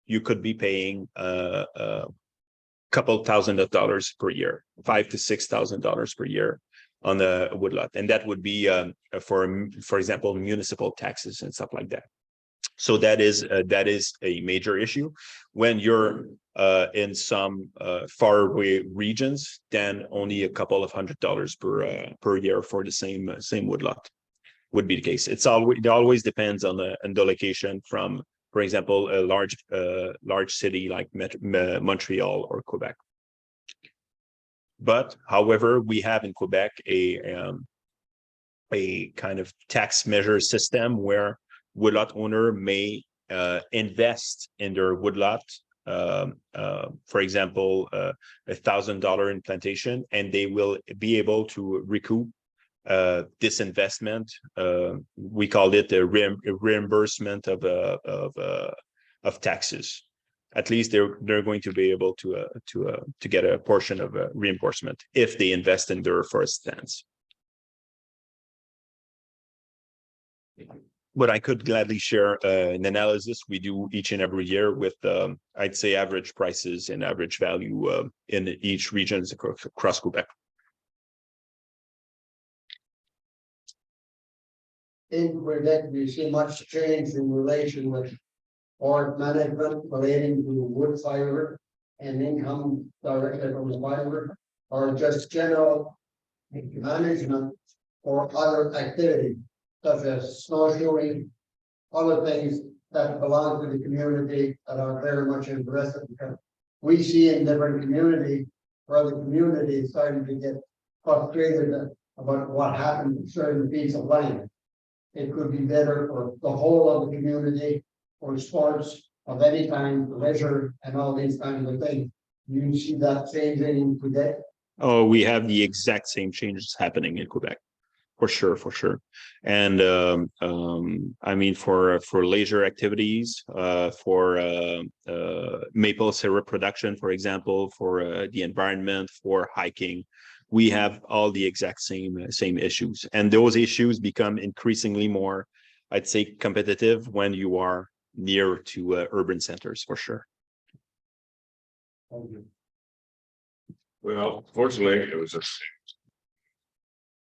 you could be paying couple $1,000s per year, $5,000 to $6,000 per year on a woodlot, and that would be for example municipal taxes and stuff like that. So that is a major issue. When you're in some faraway regions, then only a couple of $100s per year for the same woodlot would be the case. It always depends on the location. From, for example, a large city like Montreal or Quebec. But however, we have in Quebec a kind of tax measure system where woodlot owner may invest in their woodlot, for example, $1,000 in plantation, and they will be able to recoup this investment. We call it a reimbursement of taxes. At least they're going to be able to get a portion of reimbursement if they invest in their forest lands. But I could gladly share an analysis we do each and every year with, I'd say, average prices and average value in each region across Quebec. In Quebec, do you see much change in relation with forest management relating to wood fiber and income directly from the fiber, or just general management or other activities such as snowshoeing, other things that belong to the community that are very much interested? Because we see in different communities where the community is starting to get frustrated about what happened to certain piece of land. It could be better for the whole of the community, for sports of any kind, leisure, and all these kinds of things. You see that changing in Quebec? Oh, we have the exact same changes happening in Quebec, for sure. And I mean, for leisure activities, for maple syrup production, for example, for the environment, for hiking, we have all the exact same issues, and those issues become increasingly more, I'd say, competitive when you are near to urban centers, for sure. Well, fortunately, it was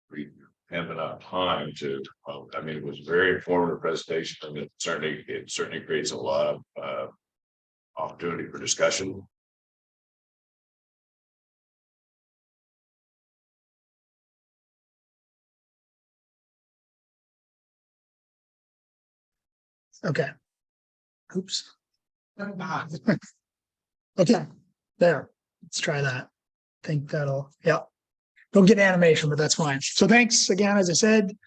we have enough time to. I mean, it was a very informative presentation, and it certainly creates a lot of opportunity for discussion. Okay. Oops. Okay, there. Let's try that. I think that'll, yeah. Don't get animation, but that's fine. So thanks again, as I said.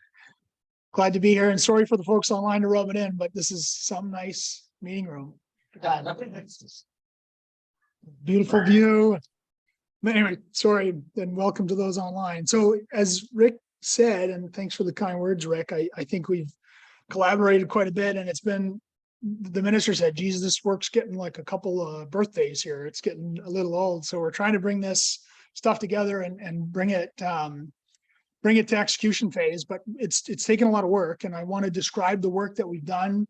Glad to be here, and sorry for the folks online to rub it in, but this is some nice meeting room. Beautiful view. But anyway, sorry, and welcome to those online. So as Rick said, and thanks for the kind words, Rick, I think we've collaborated quite a bit, and it's been, the minister said, Jesus, this work's getting like a couple of birthdays here. It's getting a little old. So we're trying to bring this stuff together and bring it to execution phase, but it's taken a lot of work, and I want to describe the work that we've done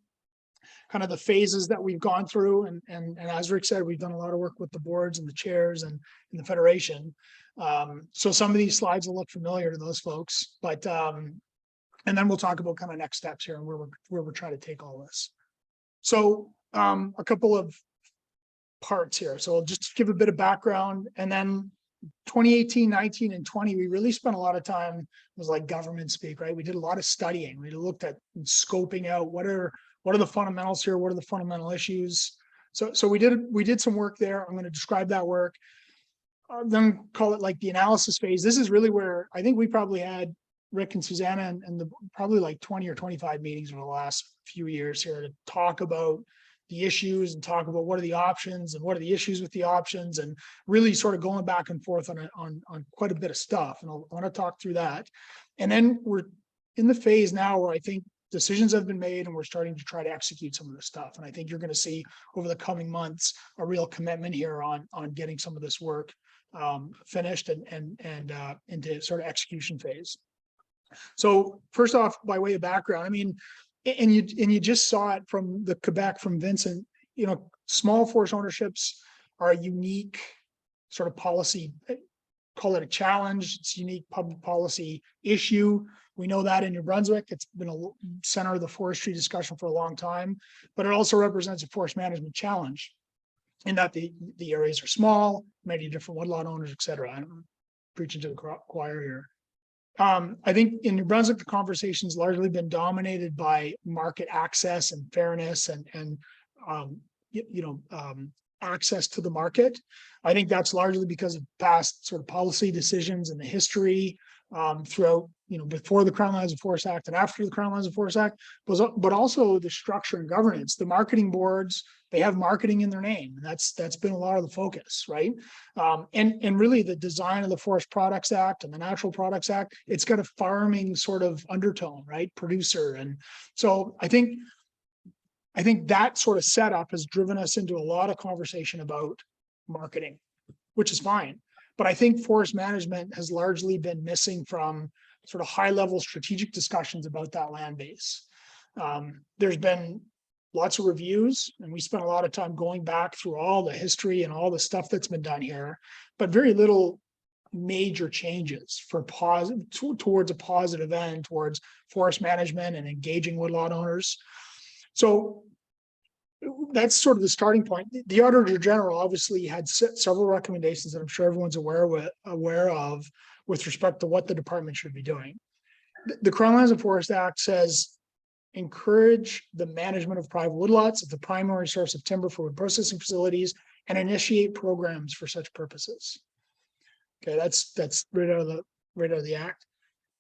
kind of the phases that we've gone through. And as Rick said, we've done a lot of work with the boards and the chairs and the Federation. So some of these slides will look familiar to those folks, but and then we'll talk about kind of next steps here and where we're trying to take all this. So a couple of parts here. So I'll just give a bit of background, and then 2018, 19, and 20, we really spent a lot of time, it was like government speak, right? We did a lot of studying. We looked at scoping out what are the fundamentals here, what are the fundamental issues. So we did some work there. I'm going to describe that work. Then call it like the analysis phase. This is really where I think we probably had Rick and Susanna and the probably like 20 or 25 meetings over the last few years here to talk about the issues and talk about what are the options and what are the issues with the options, and really sort of going back and forth on quite a bit of stuff. And I want to talk through that. And then we're in the phase now where I think decisions have been made and we're starting to try to execute some of this stuff. And I think you're going to see over the coming months a real commitment here on getting some of this work finished and into sort of execution phase. So first off, by way of background, I mean, and you just saw it from the Quebec, from Vincent, you know, small forest ownerships are a unique sort of policy, call it a challenge. It's a unique public policy issue. We know that in New-Brunswick, it's been a center of the forestry discussion for a long time, but it also represents a forest management challenge in that the areas are small, many different woodlot owners, et cetera. I'm preaching to the choir here. I think in New Brunswick, the conversation's largely been dominated by market access and fairness and access to the market. I think that's largely because of past sort of policy decisions and the history throughout, you know, before the Crown Lands and Forest Act and after the Crown Lands and Forest Act, but also the structure and governance. The marketing boards, they have marketing in their name. And that's been a lot of the focus, right? And really the design of the Forest Products Act and the Natural Products Act, it's got a farming sort of undertone, right? Producer. And so I think that sort of setup has driven us into a lot of conversation about marketing, which is fine. But I think forest management has largely been missing from sort of high-level strategic discussions about that land base. There's been lots of reviews, and we spent a lot of time going back through all the history and all the stuff that's been done here, but very little major changes for towards a positive end towards forest management and engaging woodlot owners. So that's sort of the starting point. The Auditor General obviously had several recommendations that I'm sure everyone's aware of with respect to what the department should be doing. The Crown Lands and Forest Act says encourage the management of private woodlots as the primary source of timber for wood processing facilities and initiate programs for such purposes. Okay, that's right out of the act.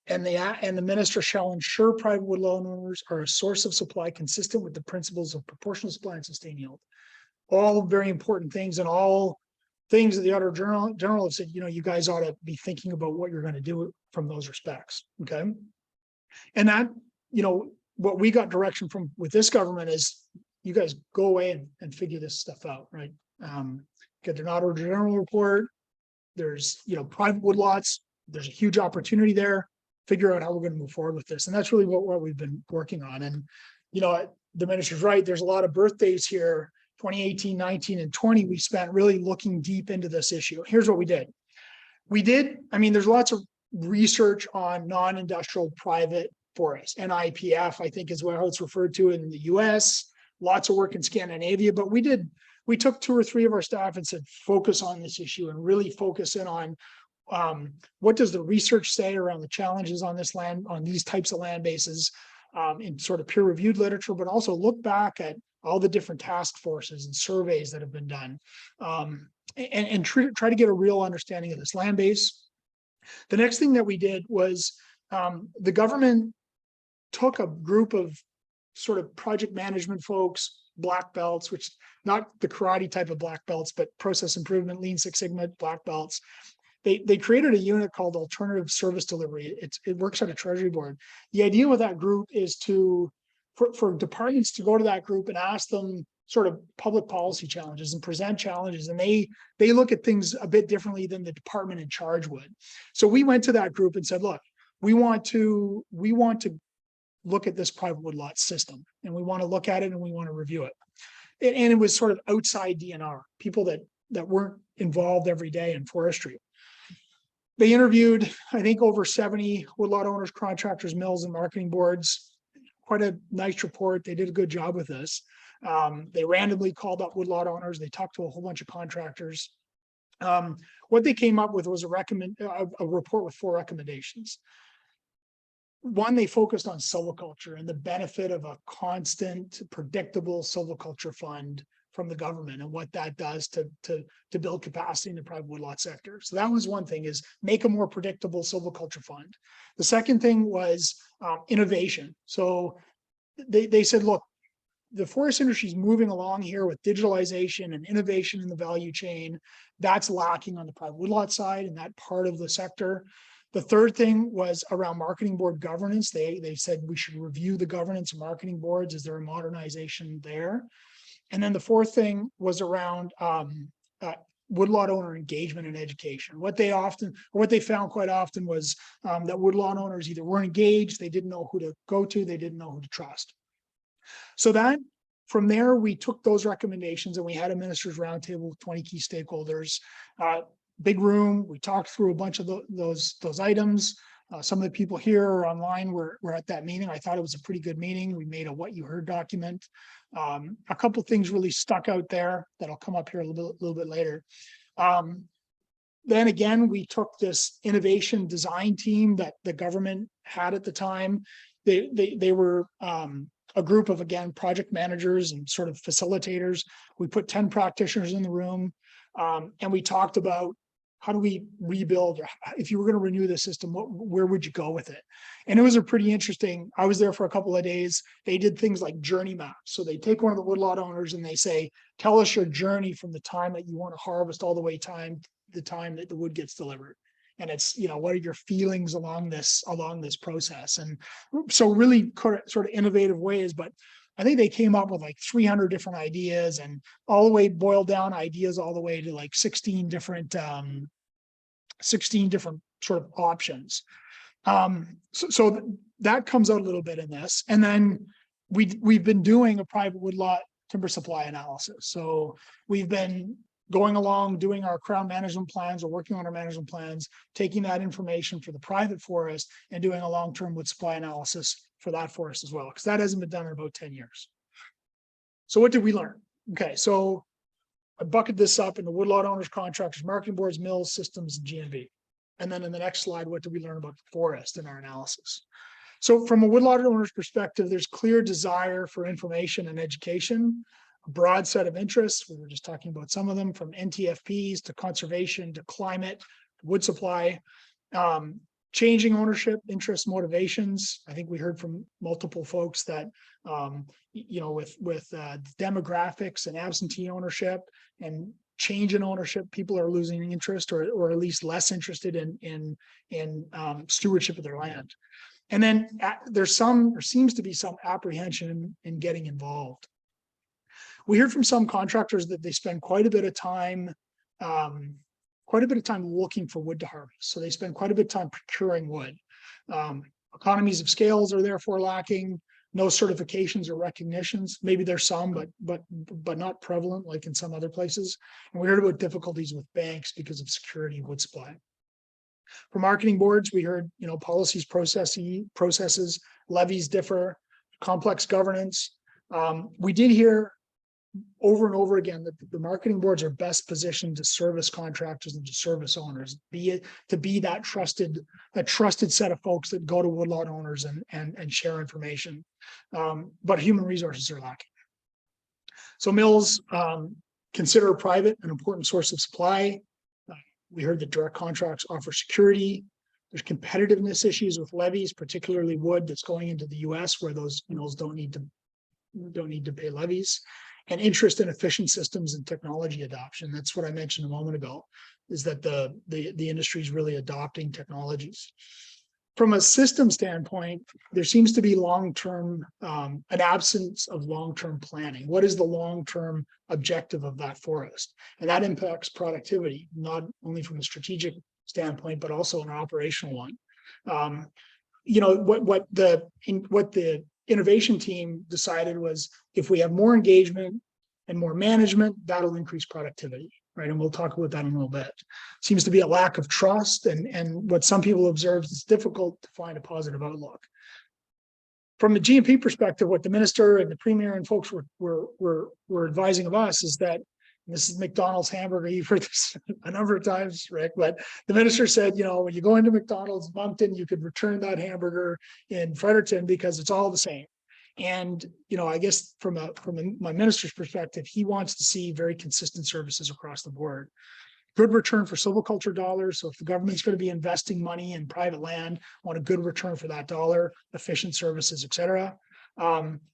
And the minister shall ensure private woodlot owners are a source of supply consistent with the principles of proportional supply and sustained yield. All very important things, and all things that the Auditor General have said, you know, you guys ought to be thinking about what you're going to do from those respects. Okay. And that, you know, what we got direction from with this government is you guys go away and figure this stuff out, right? Get an Auditor General report. There's, you know, private woodlots. There's a huge opportunity there. Figure out how we're going to move forward with this. And that's really what we've been working on. And, you know, the minister's right. There's a lot of birthdays here. 2018, 19, and 20, we spent really looking deep into this issue. Here's what we did. I mean, there's lots of research on non-industrial private forests. NIPF, I think is how it's referred to in the US. Lots of work in Scandinavia, but we took 2 or 3 of our staff and said, focus on this issue and really focus in on what does the research say around the challenges on this land, on these types of land bases, in sort of peer-reviewed literature, but also look back at all the different task forces and surveys that have been done, and try to get a real understanding of this land base. The next thing that we did was the government took a group of sort of project management folks, black belts, which not the karate type of black belts, but process improvement, Lean Six Sigma black belts. They created a unit called Alternative Service Delivery. It works at a Treasury board. The idea with that group is for departments to go to that group and ask them sort of public policy challenges and present challenges. And they look at things a bit differently than the department in charge would. So we went to that group and said, look, we want to look at this private woodlot system, and we want to look at it and we want to review it. And it was sort of outside DNR, people that weren't involved every day in forestry. They interviewed, I think, over 70 woodlot owners, contractors, mills, and marketing boards. Quite a nice report. They did a good job with this. They randomly called up woodlot owners. They talked to a whole bunch of contractors. What they came up with was a report with 4 recommendations. One, they focused on silviculture and the benefit of a constant, predictable silviculture fund from the government and what that does to build capacity in the private woodlot sector. So that was one thing, is make a more predictable silviculture fund. The second thing was innovation. So they said, look, the forest industry is moving along here with digitalization and innovation in the value chain. That's lacking on the private woodlot side and that part of the sector. The third thing was around marketing board governance. They said we should review the governance of marketing boards. Is there a modernization there? And then the fourth thing was around woodlot owner engagement and education. What they found quite often was that woodlot owners either weren't engaged, they didn't know who to go to, they didn't know who to trust. So that from there, we took those recommendations and we had a ministers roundtable with 20 key stakeholders. Big room. We talked through a bunch of those items. Some of the people here or online were at that meeting. I thought it was a pretty good meeting. We made a what you heard document. A couple of things really stuck out there that'll come up here a little bit later. Then again, we took this innovation design team that the government had at the time. They were a group of, again, project managers and sort of facilitators. We put 10 practitioners in the room, and we talked about how do we rebuild, or if you were going to renew the system, where would you go with it? And it was a pretty interesting, I was there for a couple of days. They did things like journey maps. So they take one of the woodlot owners and they say, tell us your journey from the time that you want to harvest all the way the time that the wood gets delivered. And it's, what are your feelings along this process? And so really sort of innovative ways, but I think they came up with like 300 different ideas, and all the way boiled down ideas all the way to like 16 different sort of options. So that comes out a little bit in this. And then we've been doing a private woodlot timber supply analysis. So we've been going along, doing our crown management plans, or working on our management plans, taking that information for the private forest and doing a long-term wood supply analysis for that forest as well, because that hasn't been done in about 10 years. So what did we learn? Okay, so I bucketed this up into woodlot owners, contractors, marketing boards, mills, systems, and GNV. And then in the next slide, what did we learn about the forest in our analysis? So from a woodlot owner's perspective, there's clear desire for information and education, a broad set of interests. We were just talking about some of them, from NTFPs to conservation to climate, wood supply, changing ownership, interests, motivations. I think we heard from multiple folks that, with demographics and absentee ownership and change in ownership, people are losing interest or at least less interested in stewardship of their land. And then there seems to be some apprehension in getting involved. We heard from some contractors that they spend quite a bit of time looking for wood to harvest. So they spend quite a bit of time procuring wood. Economies of scales are therefore lacking. No certifications or recognitions. Maybe there's some, but not prevalent like in some other places. And we heard about difficulties with banks because of security of wood supply. For marketing boards, we heard, policies, processes, levies differ, complex governance. We did hear over and over again that the marketing boards are best positioned to service contractors and to service owners, to be that trusted set of folks that go to woodlot owners and share information. But human resources are lacking. So mills consider private an important source of supply. We heard that direct contracts offer security. There's competitiveness issues with levies, particularly wood that's going into the US, where those mills don't need to pay levies. And interest in efficient systems and technology adoption. That's what I mentioned a moment ago, is that the industry is really adopting technologies. From a system standpoint, there seems to be an absence of long-term planning. What is the long-term objective of that forest? And that impacts productivity, not only from a strategic standpoint, but also an operational one. what the innovation team decided was if we have more engagement and more management, that'll increase productivity, right? And we'll talk about that in a little bit. Seems to be a lack of trust, and what some people observe is it's difficult to find a positive outlook. From a GMP perspective, what the minister and the premier and folks were advising of us is that, this is McDonald's hamburger. You've heard this a number of times, Rick, but the minister said, when you go into McDonald's Moncton, you could return that hamburger in Fredericton because it's all the same. And, I guess from my minister's perspective, he wants to see very consistent services across the board. Good return for silviculture dollars. So if the government's going to be investing money in private land, want a good return for that dollar, efficient services, et cetera.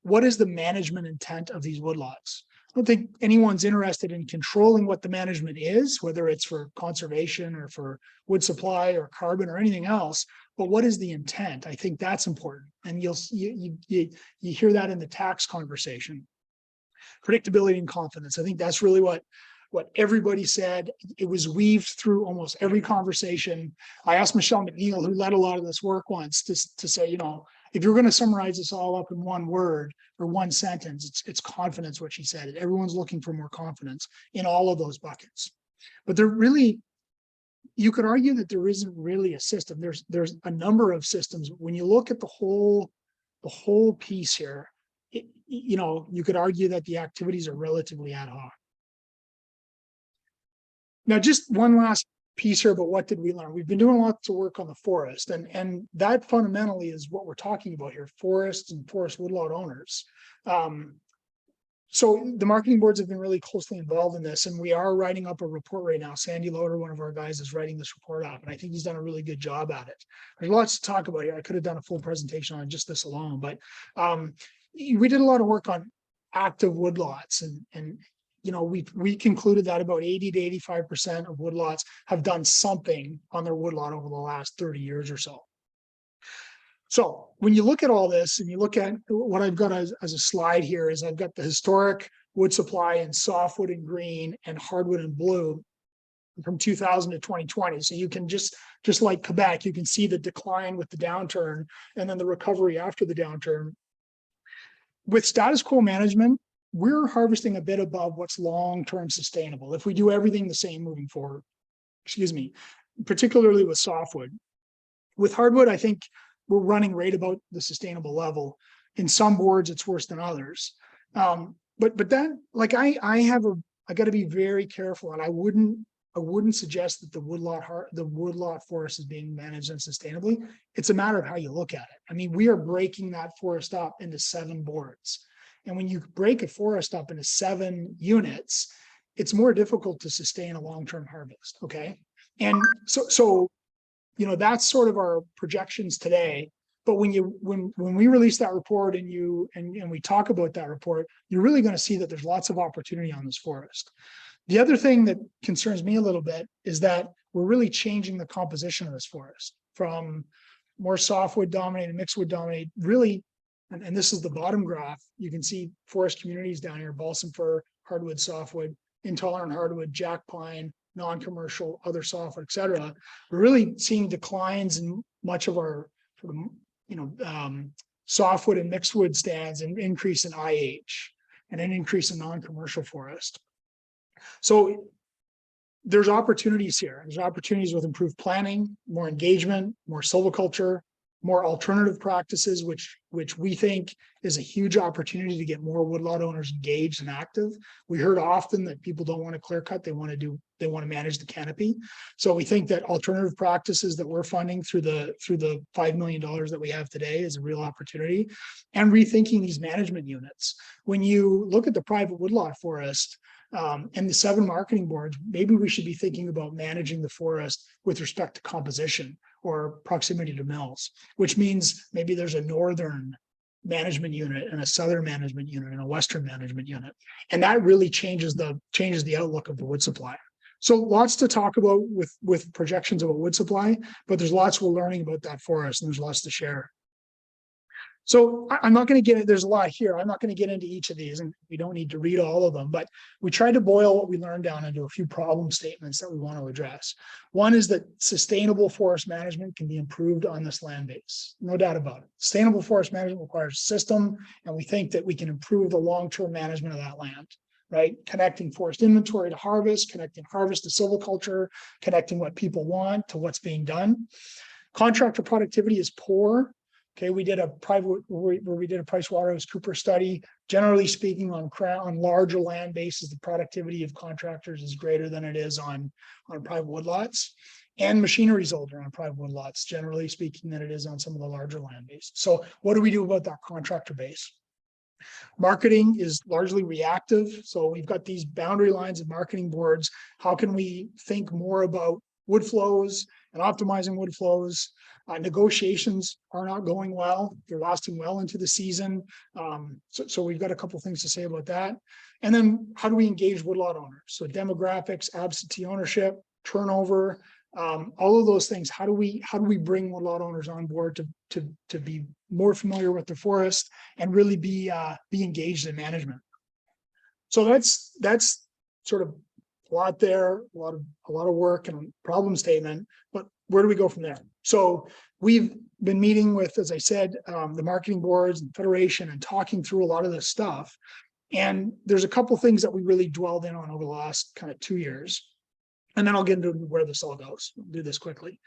What is the management intent of these woodlots? I don't think anyone's interested in controlling what the management is, whether it's for conservation or for wood supply or carbon or anything else, but what is the intent? I think that's important. And you hear that in the tax conversation. Predictability and confidence. I think that's really what everybody said. It was weaved through almost every conversation. I asked Michelle McNeil, who led a lot of this work once, to say, if you're going to summarize this all up in one word or one sentence, it's confidence, what she said. Everyone's looking for more confidence in all of those buckets. But you could argue that there isn't really a system. There's a number of systems. When you look at the whole piece here, you could argue that the activities are relatively ad hoc. Now, just one last piece here, but what did we learn? We've been doing lots of work on the forest, and that fundamentally is what we're talking about here: forests and forest woodlot owners. So the marketing boards have been really closely involved in this, and we are writing up a report right now. Sandy Loader, one of our guys, is writing this report up, and I think he's done a really good job at it. There's lots to talk about here. I could have done a full presentation on just this alone, but we did a lot of work on active woodlots, and we concluded that about 80 to 85% of woodlots have done something on their woodlot over the last 30 years or so. So when you look at all this and you look at what I've got as a slide here, is I've got the historic wood supply in softwood in green and hardwood in blue from 2000 to 2020. So you can just like Quebec, you can see the decline with the downturn and then the recovery after the downturn. With status quo management, we're harvesting a bit above what's long-term sustainable if we do everything the same moving forward, particularly with softwood. With hardwood, I think we're running right about the sustainable level. In some boards, it's worse than others. But that, like, I got to be very careful, and I wouldn't suggest that the woodlot forest is being managed unsustainably. It's a matter of how you look at it. I mean, we are breaking that forest up into 7 boards. And when you break a forest up into 7 units, it's more difficult to sustain a long-term harvest. Okay. And so that's sort of our projections today. But when we release that report and we talk about that report, you're really going to see that there's lots of opportunity on this forest. The other thing that concerns me a little bit is that we're really changing the composition of this forest from more softwood dominated, mixed wood dominated, really. And this is the bottom graph. You can see forest communities down here: balsam fir, hardwood, softwood, intolerant hardwood, jack pine, non-commercial, other softwood, et cetera. We're really seeing declines in much of our softwood and mixed wood stands, and increase in IH and an increase in non-commercial forest. So there's opportunities here. There's opportunities with improved planning, more engagement, more silviculture, more alternative practices, which we think is a huge opportunity to get more woodlot owners engaged and active. We heard often that people don't want to clear cut, they want to manage the canopy. So we think that alternative practices that we're funding through the $5 million that we have today is a real opportunity, and rethinking these management units. When you look at the private woodlot forest, and the 7 marketing boards, maybe we should be thinking about managing the forest with respect to composition or proximity to mills, which means maybe there's a northern management unit and a southern management unit and a western management unit. And that really changes the outlook of the wood supply. So lots to talk about with projections about wood supply, but there's lots we're learning about that forest, and there's lots to share. So I'm not going to get, there's a lot here. I'm not going to get into each of these, and we don't need to read all of them, but we tried to boil what we learned down into a few problem statements that we want to address. One is that sustainable forest management can be improved on this land base. No doubt about it. Sustainable forest management requires a system, and we think that we can improve the long-term management of that land, right? Connecting forest inventory to harvest, connecting harvest to silviculture, connecting what people want to what's being done. Contractor productivity is poor. Okay, we did a PricewaterhouseCoopers study. Generally speaking, on larger land bases, the productivity of contractors is greater than it is on private woodlots, and machinery is older on private woodlots, generally speaking, than it is on some of the larger land bases. So what do we do about that contractor base? Marketing is largely reactive. So we've got these boundary lines of marketing boards. How can we think more about wood flows and optimizing wood flows? Negotiations are not going well. They're lasting well into the season. So we've got a couple of things to say about that. And then how do we engage woodlot owners? So demographics, absentee ownership, turnover, all of those things. How do we bring woodlot owners on board to be more familiar with the forest and really be engaged in management? So that's sort of a lot there, a lot of work and problem statement, but where do we go from there? So we've been meeting with, as I said, the marketing boards and Federation and talking through a lot of this stuff. And there's a couple of things that we really dwelled in on over the last kind of 2 years. And then I'll get into where this all goes. I'll do this quickly.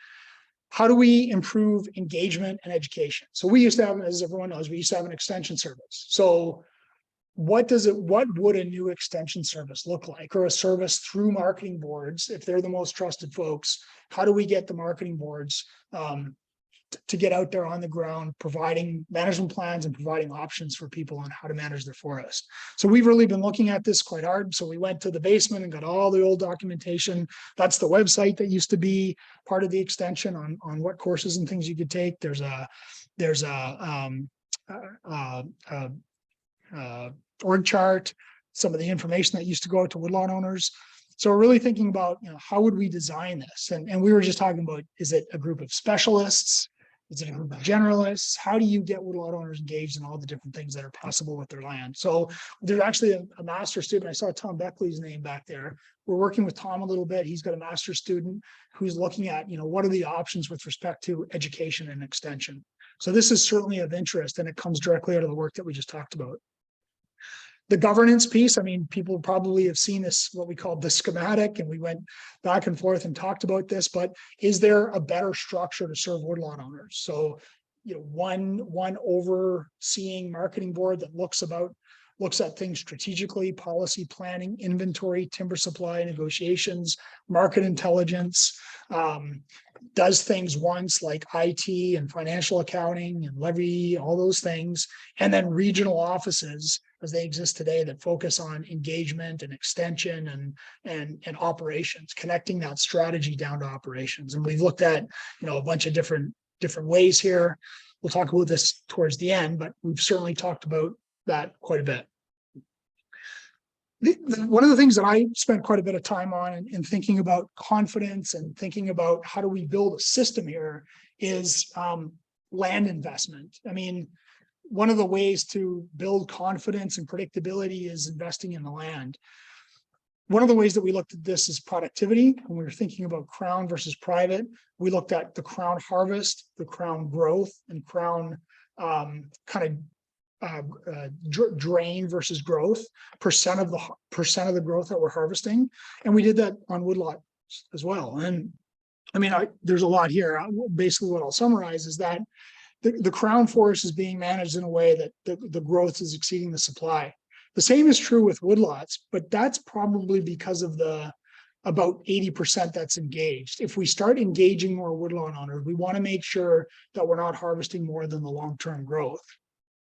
How do we improve engagement and education? So we used to have, as everyone knows, we used to have an extension service. So what would a new extension service look like, or a service through marketing boards? If they're the most trusted folks, how do we get the marketing boards to get out there on the ground, providing management plans and providing options for people on how to manage their forest? So we've really been looking at this quite hard. So we went to the basement and got all the old documentation. That's the website that used to be part of the extension on what courses and things you could take. There's a org chart, some of the information that used to go out to woodlot owners. So we're really thinking about, how would we design this? And we were just talking about, is it a group of specialists? Is it a group of generalists? How do you get woodlot owners engaged in all the different things that are possible with their land? So there's actually a master's student. I saw Tom Beckley's name back there. We're working with Tom a little bit. He's got a master's student who's looking at, what are the options with respect to education and extension. So this is certainly of interest, and it comes directly out of the work that we just talked about. The governance piece, people probably have seen this, what we call the schematic, and we went back and forth and talked about this, but is there a better structure to serve woodlot owners? So, one overseeing marketing board that looks at things strategically, policy planning, inventory, timber supply, negotiations, market intelligence, does things once like IT and financial accounting and levy, all those things, and then regional offices as they exist today that focus on engagement and extension and operations, connecting that strategy down to operations. And we've looked at, a bunch of different ways here. We'll talk about this towards the end, but we've certainly talked about that quite a bit. One of the things that I spent quite a bit of time on in thinking about confidence and thinking about how do we build a system here is land investment. One of the ways to build confidence and predictability is investing in the land. One of the ways that we looked at this is productivity. When we were thinking about crown versus private, we looked at the crown harvest, the crown growth, and crown drain versus growth, percent of the growth that we're harvesting. And we did that on woodlot as well. And there's a lot here. Basically what I'll summarize is that the crown forest is being managed in a way that the growth is exceeding the supply. The same is true with woodlots, but that's probably because of the about 80% that's engaged. If we start engaging more woodlot owners, we want to make sure that we're not harvesting more than the long-term growth.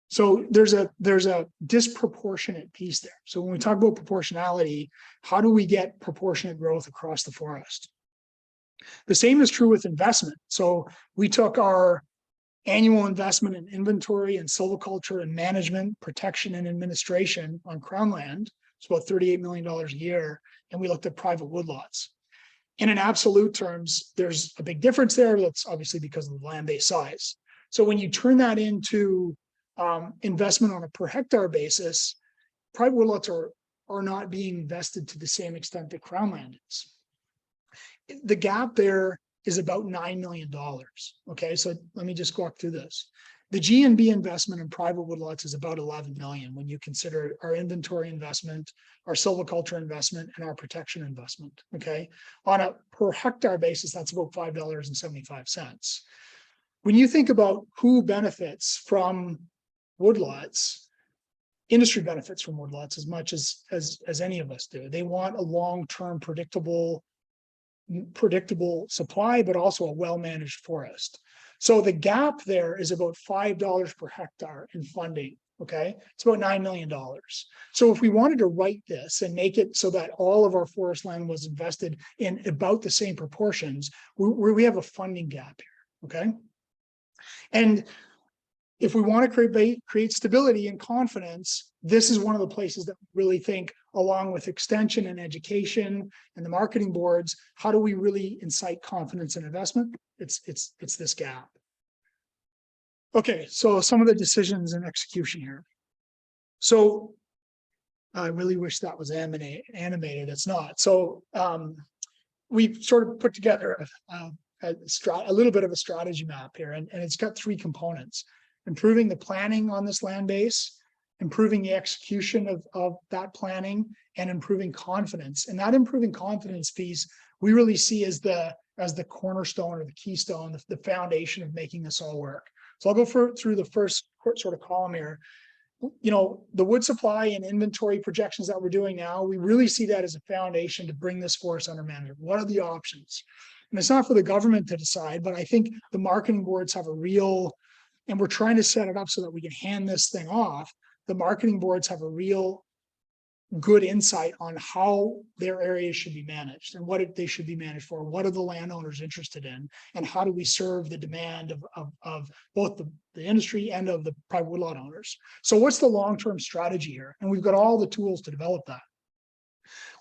So there's a disproportionate piece there. So when we talk about proportionality, how do we get proportionate growth across the forest? The same is true with investment. So we took our annual investment in inventory and silviculture and management, protection and administration on crown land. It's about $38 million a year. And we looked at private woodlots. And in absolute terms, there's a big difference there. That's obviously because of the land-based size. So when you turn that into investment on a per hectare basis, private woodlots are not being invested to the same extent that Crown land is. The gap there is about $9 million. Okay, so let me just walk through this. The G&B investment in private woodlots is about 11 million when you consider our inventory investment, our silviculture investment, and our protection investment. Okay, on a per hectare basis, that's about $5.75. When you think about who benefits from woodlots, industry benefits from woodlots as much as any of us do. They want a long-term predictable supply, but also a well-managed forest. So the gap there is about $5 per hectare in funding. Okay, it's about $9 million. So if we wanted to write this and make it so that all of our forest land was invested in about the same proportions, we have a funding gap here. Okay, and if we want to create stability and confidence, this is one of the places that we really think, along with extension and education and the marketing boards, how do we really incite confidence in investment? It's this gap. Okay, so some of the decisions and execution here. So I really wish that was animated. It's not. So we've sort of put together a little bit of a strategy map here, and it's got 3 components: improving the planning on this land base, improving the execution of that planning, and improving confidence. And that improving confidence piece we really see as the cornerstone or the keystone, the foundation of making this all work. So I'll go through the first sort of column here. You know, the wood supply and inventory projections that we're doing now, we really see that as a foundation to bring this forest under management. What are the options? And it's not for the government to decide, but I think the marketing boards have a real, and we're trying to set it up so that we can hand this thing off. The marketing boards have a real good insight on how their areas should be managed and what they should be managed for. What are the landowners interested in, and how do we serve the demand of both the industry and of the private woodlot owners? So what's the long-term strategy here? And we've got all the tools to develop that.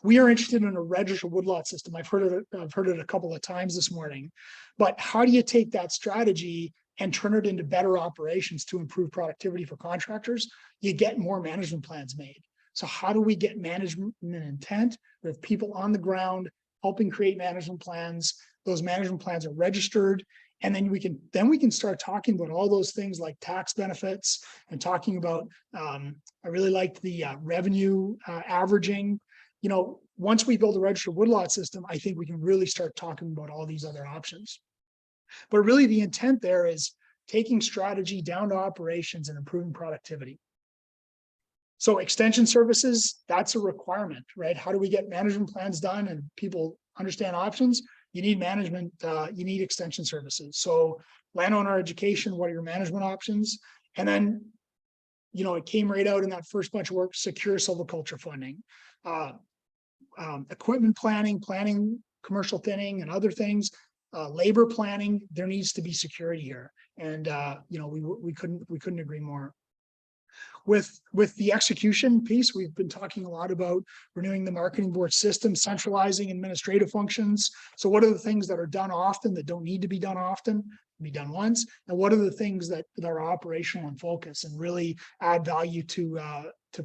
We are interested in a registered woodlot system. I've heard it a couple of times this morning, but how do you take that strategy and turn it into better operations to improve productivity for contractors? You get more management plans made. So how do we get management intent with people on the ground helping create management plans? Those management plans are registered, and then we can start talking about all those things like tax benefits and talking about. I really liked the revenue averaging. You know, once we build a registered woodlot system, I think we can really start talking about all these other options. But really, the intent there is taking strategy down to operations and improving productivity. So extension services, that's a requirement, right? How do we get management plans done and people understand options? You need management, you need extension services. So landowner education, what are your management options? And then, you know, it came right out in that first bunch of work, secure silviculture funding, equipment planning, commercial thinning and other things, labor planning. There needs to be security here. And, you know, we couldn't agree more. With the execution piece, we've been talking a lot about renewing the marketing board system, centralizing administrative functions. So what are the things that are done often that don't need to be done often, be done once? And what are the things that are operational and focus and really add value to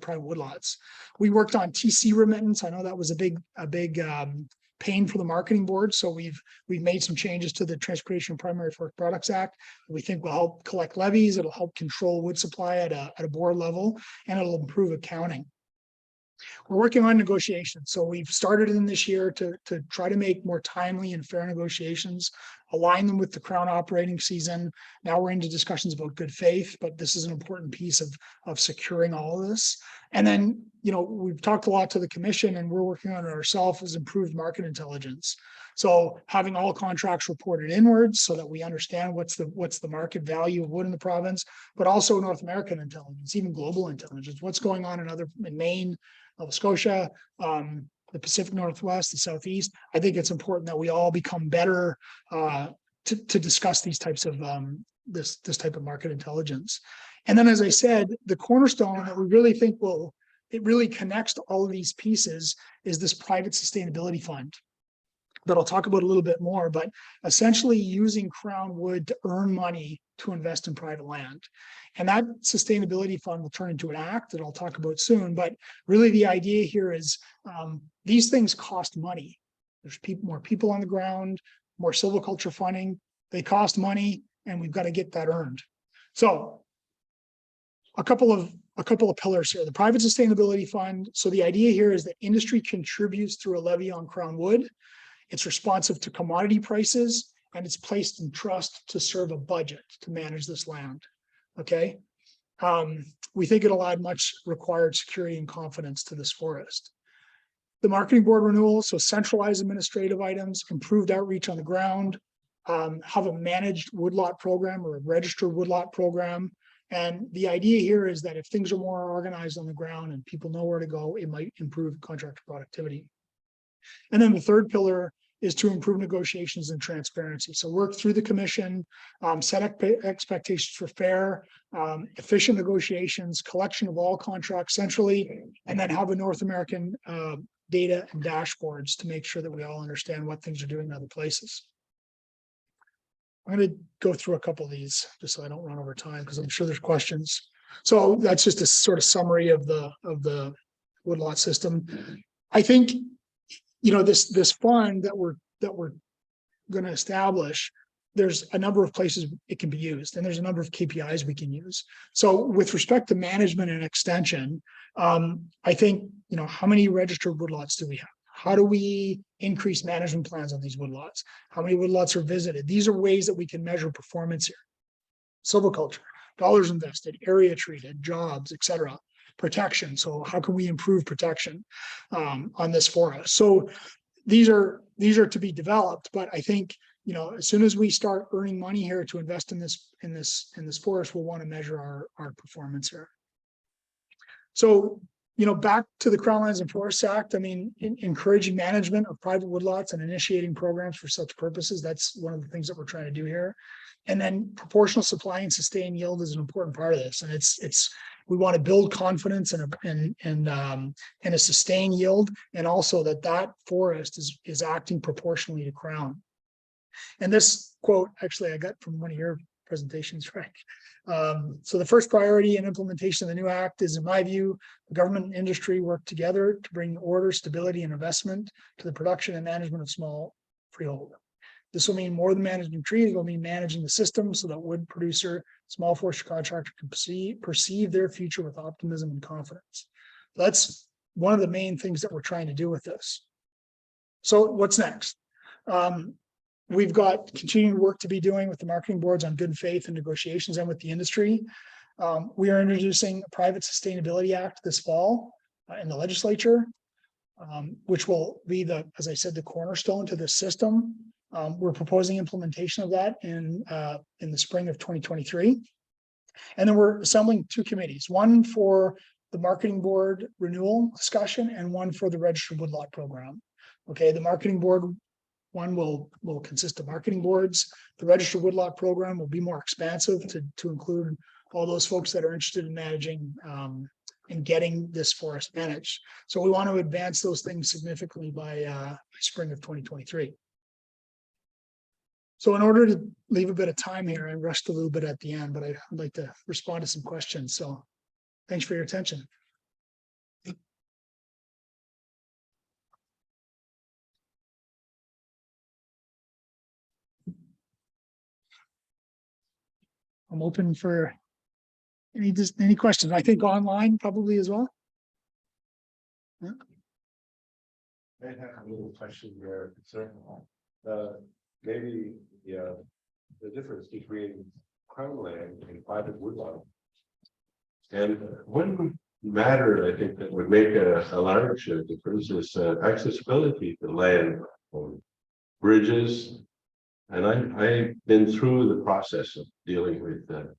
private woodlots? We worked on TC remittance. I know that was a big pain for the marketing board. So we've made some changes to the Transportation of Primary Forest Products Act. We think will help collect levies. It'll help control wood supply at a board level, and it'll improve accounting. We're working on negotiations. So we've started in this year to try to make more timely and fair negotiations, align them with the Crown operating season. Now we're into discussions about good faith, but this is an important piece of securing all of this. And then, you know, we've talked a lot to the commission, and we're working on it ourselves, as improved market intelligence. So having all contracts reported inwards so that we understand what's the market value of wood in the province, but also North American intelligence, even global intelligence, what's going on in Maine, Nova Scotia, the Pacific Northwest, the Southeast. I think it's important that we all become better to discuss these types of this type of market intelligence. And then, as I said, the cornerstone that we really think it really connects to all of these pieces is this private sustainability fund. that I'll talk about a little bit more, but essentially using Crown Wood to earn money to invest in private land. And that sustainability fund will turn into an act that I'll talk about soon. But really the idea here is these things cost money. There's more people on the ground, more silviculture funding, they cost money, and we've got to get that earned. So a couple of pillars here. The private sustainability fund. So the idea here is that industry contributes through a levy on Crown Wood. It's responsive to commodity prices, and it's placed in trust to serve a budget to manage this land. Okay. We think it'll add much required security and confidence to this forest. The marketing board renewal, so centralized administrative items, improved outreach on the ground, have a managed woodlot program or a registered woodlot program. And the idea here is that if things are more organized on the ground and people know where to go, it might improve contractor productivity. And then the third pillar is to improve negotiations and transparency. So work through the commission, set expectations for fair, efficient negotiations, collection of all contracts centrally, and then have a North American data and dashboards to make sure that we all understand what things are doing in other places. I'm going to go through a couple of these just so I don't run over time because I'm sure there's questions. So that's just a sort of summary of the woodlot system. I think, you know, this fund that we're going to establish, there's a number of places it can be used, and there's a number of KPIs we can use. So with respect to management and extension, I think, you know, how many registered woodlots do we have? How do we increase management plans on these woodlots? How many woodlots are visited? These are ways that we can measure performance here. Silviculture, dollars invested, area treated, jobs, etc. Protection. So how can we improve protection on this forest? So these are to be developed, but I think, you know, as soon as we start earning money here to invest in this forest, we'll want to measure our performance here. So, you know, back to the Crown Lands and Forests Act, I mean, encouraging management of private woodlots and initiating programs for such purposes. That's one of the things that we're trying to do here. And then proportional supply and sustained yield is an important part of this. And we want to build confidence in a sustained yield, and also that forest is acting proportionally to Crown. And this quote, actually, I got from one of your presentations, right? So the first priority in implementation of the new act is, in my view, the government and industry work together to bring order, stability, and investment to the production and management of small freehold. This will mean more than managing trees. It will mean managing the system so that wood producer, small forestry contractor can perceive their future with optimism and confidence. That's one of the main things that we're trying to do with this. So what's next? We've got continuing work to be doing with the marketing boards on good faith and negotiations and with the industry. We are introducing a private sustainability act this fall in the legislature, which will be as I said, the cornerstone to this system. We're proposing implementation of that in the spring of 2023. And then we're assembling two committees, one for the marketing board renewal discussion and one for the registered woodlot program. Okay, the marketing board one will consist of marketing boards. The registered woodlot program will be more expansive to include all those folks that are interested in managing and getting this forest managed. So we want to advance those things significantly by spring of 2023. So in order to leave a bit of time here, I rushed a little bit at the end, but I'd like to respond to some questions. So thanks for your attention. I'm open for any questions. I think online probably as well. Yeah. I have a little question there. Maybe the difference between crown land and private woodlot. And one matter I think that would make a large difference is accessibility to land, bridges. And I've been through the process of dealing with the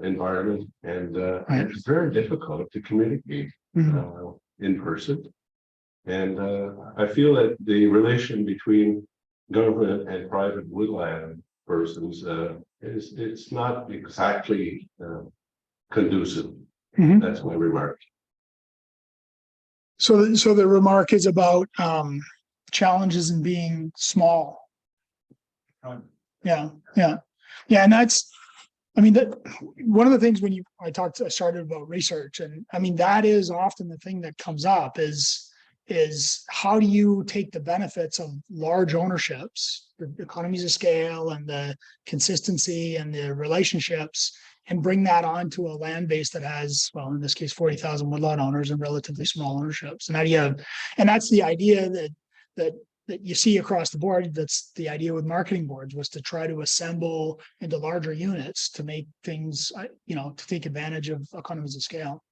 environment, and it's very difficult to communicate in person. And I feel that the relation between government and private woodland persons it's not exactly conducive. That's my remark. So the remark is about challenges in being small. Yeah, and that's, I mean, that one of the things when I started about research, and I mean, that is often the thing that comes up is how do you take the benefits of large ownerships, the economies of scale and the consistency and the relationships, and bring that onto a land base that has, well, in this case, 40,000 woodlot owners and relatively small ownerships. And how do you, and that's the idea that you see across the board. That's the idea with marketing boards, was to try to assemble into larger units to make things, to take advantage of economies of scale.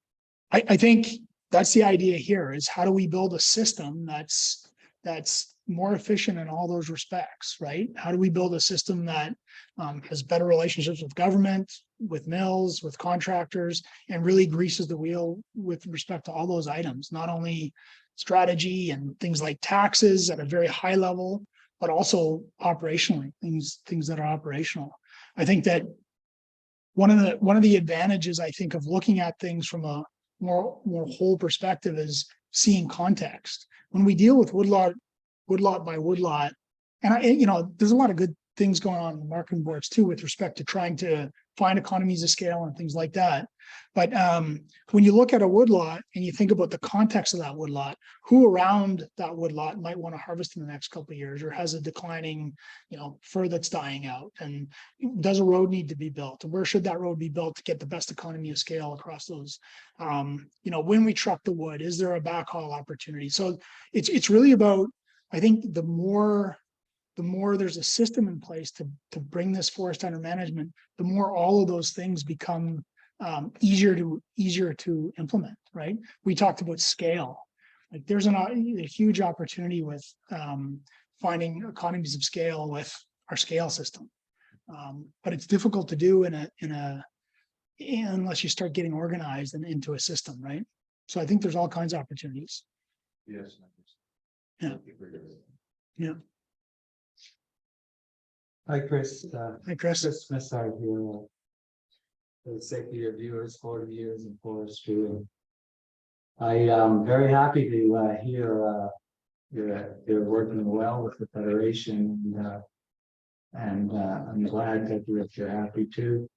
I think that's the idea here, is how do we build a system that's more efficient in all those respects, right? How do we build a system that has better relationships with government, with mills, with contractors, and really greases the wheel with respect to all those items, not only strategy and things like taxes at a very high level, but also operationally, things that are operational. I think that one of the advantages, I think, of looking at things from a more whole perspective is seeing context. When we deal with woodlot by woodlot, and there's a lot of good things going on in the marketing boards too, with respect to trying to find economies of scale and things like that. But when you look at a woodlot and you think about the context of that woodlot, who around that woodlot might want to harvest in the next couple of years, or has a declining, fir that's dying out, and does a road need to be built? And where should that road be built to get the best economy of scale across those? When we truck the wood, is there a backhaul opportunity? So it's really about, I think, the more there's a system in place to bring this forest under management, the more all of those things become easier to implement, right? We talked about scale. Like there's a huge opportunity with finding economies of scale with our scale system, but it's difficult to do unless you start getting organized and into a system, right? So I think there's all kinds of opportunities. Yes. Yeah. Hi, Chris. Hi, Chris. Chris Smith here. For the sake of your viewers, 40 years in forestry. I am very happy to hear you're working well with the Federation, and I'm glad that you're happy too.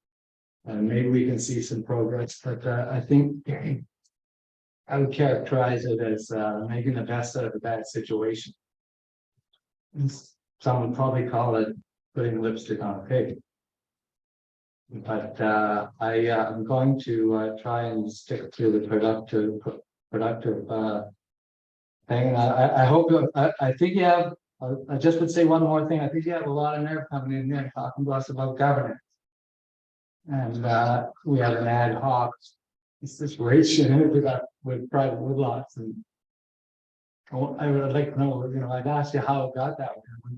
Maybe we can see some progress, but I think I would characterize it as making the best out of a bad situation. Some would probably call it putting lipstick on a pig. But I'm going to try and stick to the productive thing. I hope, I think you have, I just would say one more thing. I think you have a lot of nerve coming in here talking to us about governance. And we have an ad hoc situation with private woodlots. And I would like to know, I'd ask you how it got that way.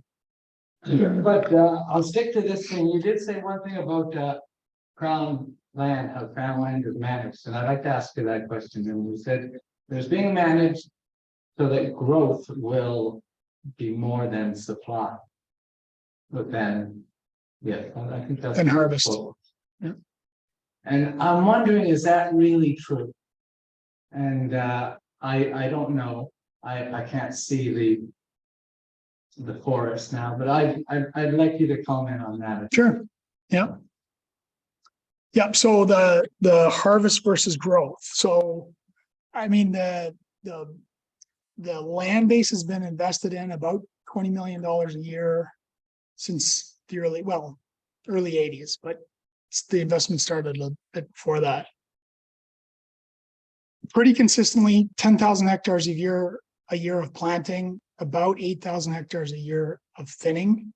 But I'll stick to this thing. You did say one thing about Crown land, how Crown land is managed, and I'd like to ask you that question. And you said there's being managed so that growth will be more than supply. But then, yeah, I think that's And harvest. Yeah. And I'm wondering, is that really true? And I don't know. I can't see the forest now, but I'd like you to comment on that. Sure. Yeah. So the harvest versus growth. So, I mean, the land base has been invested in about $20 million a year since the early 80s, but the investment started a bit before that. Pretty consistently, 10,000 hectares a year of planting, about 8,000 hectares a year of thinning.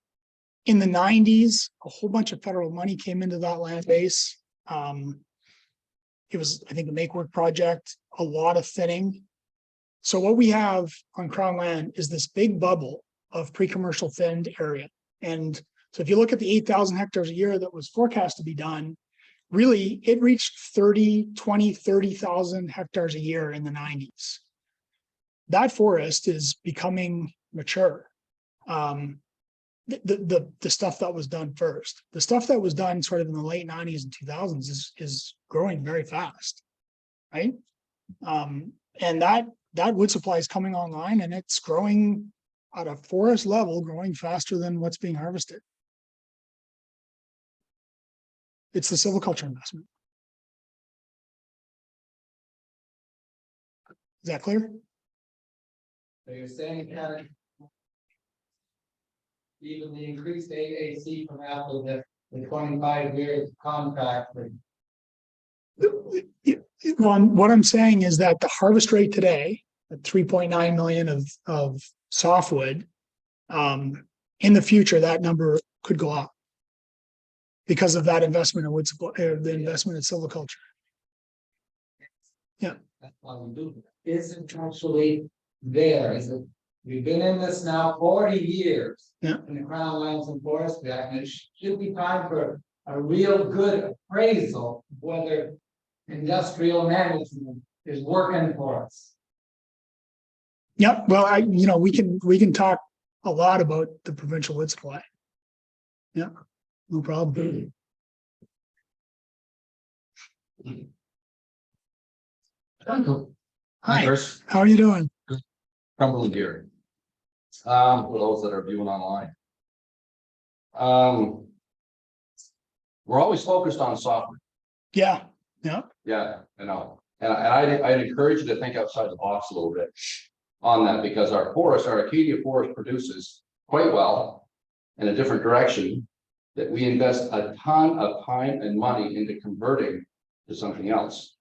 In the 90s, a whole bunch of federal money came into that land base. It was, I think, a make work project, a lot of thinning. So what we have on Crown land is this big bubble of pre-commercial thinned area. And so if you look at the 8,000 hectares a year that was forecast to be done, really it reached 30,000 hectares a year in the 90s. That forest is becoming mature. The stuff that was done first, the stuff that was done sort of in the late 90s and 2000s is growing very fast, right? And that wood supply is coming online, and it's growing. at a forest level growing faster than what's being harvested. It's the silviculture investment. Is that clear? So you're saying kind of. Even the increased AAC from Apple, the 25 years contract. What I'm saying is that the harvest rate today, at 3.9 million of softwood, in the future, that number could go up because of that investment in wood supply, the investment in silviculture. Yeah. That's why we do. Is it actually there? Is it? We've been in this now 40 years. Yeah. In the Crown Lands and Forestry Act, and it should be time for a real good appraisal of whether industrial management is working for us. Yep. Well, we can talk a lot about the provincial wood supply. Yeah, no problem. Hi, Chris, how are you doing? Cumberland here. For those that are viewing online. We're always focused on software. Yeah, yeah, Yeah, I know. And I'd encourage you to think outside the box a little bit on that, because our Acadia forest produces quite well in a different direction, that we invest a ton of time and money into converting to something else.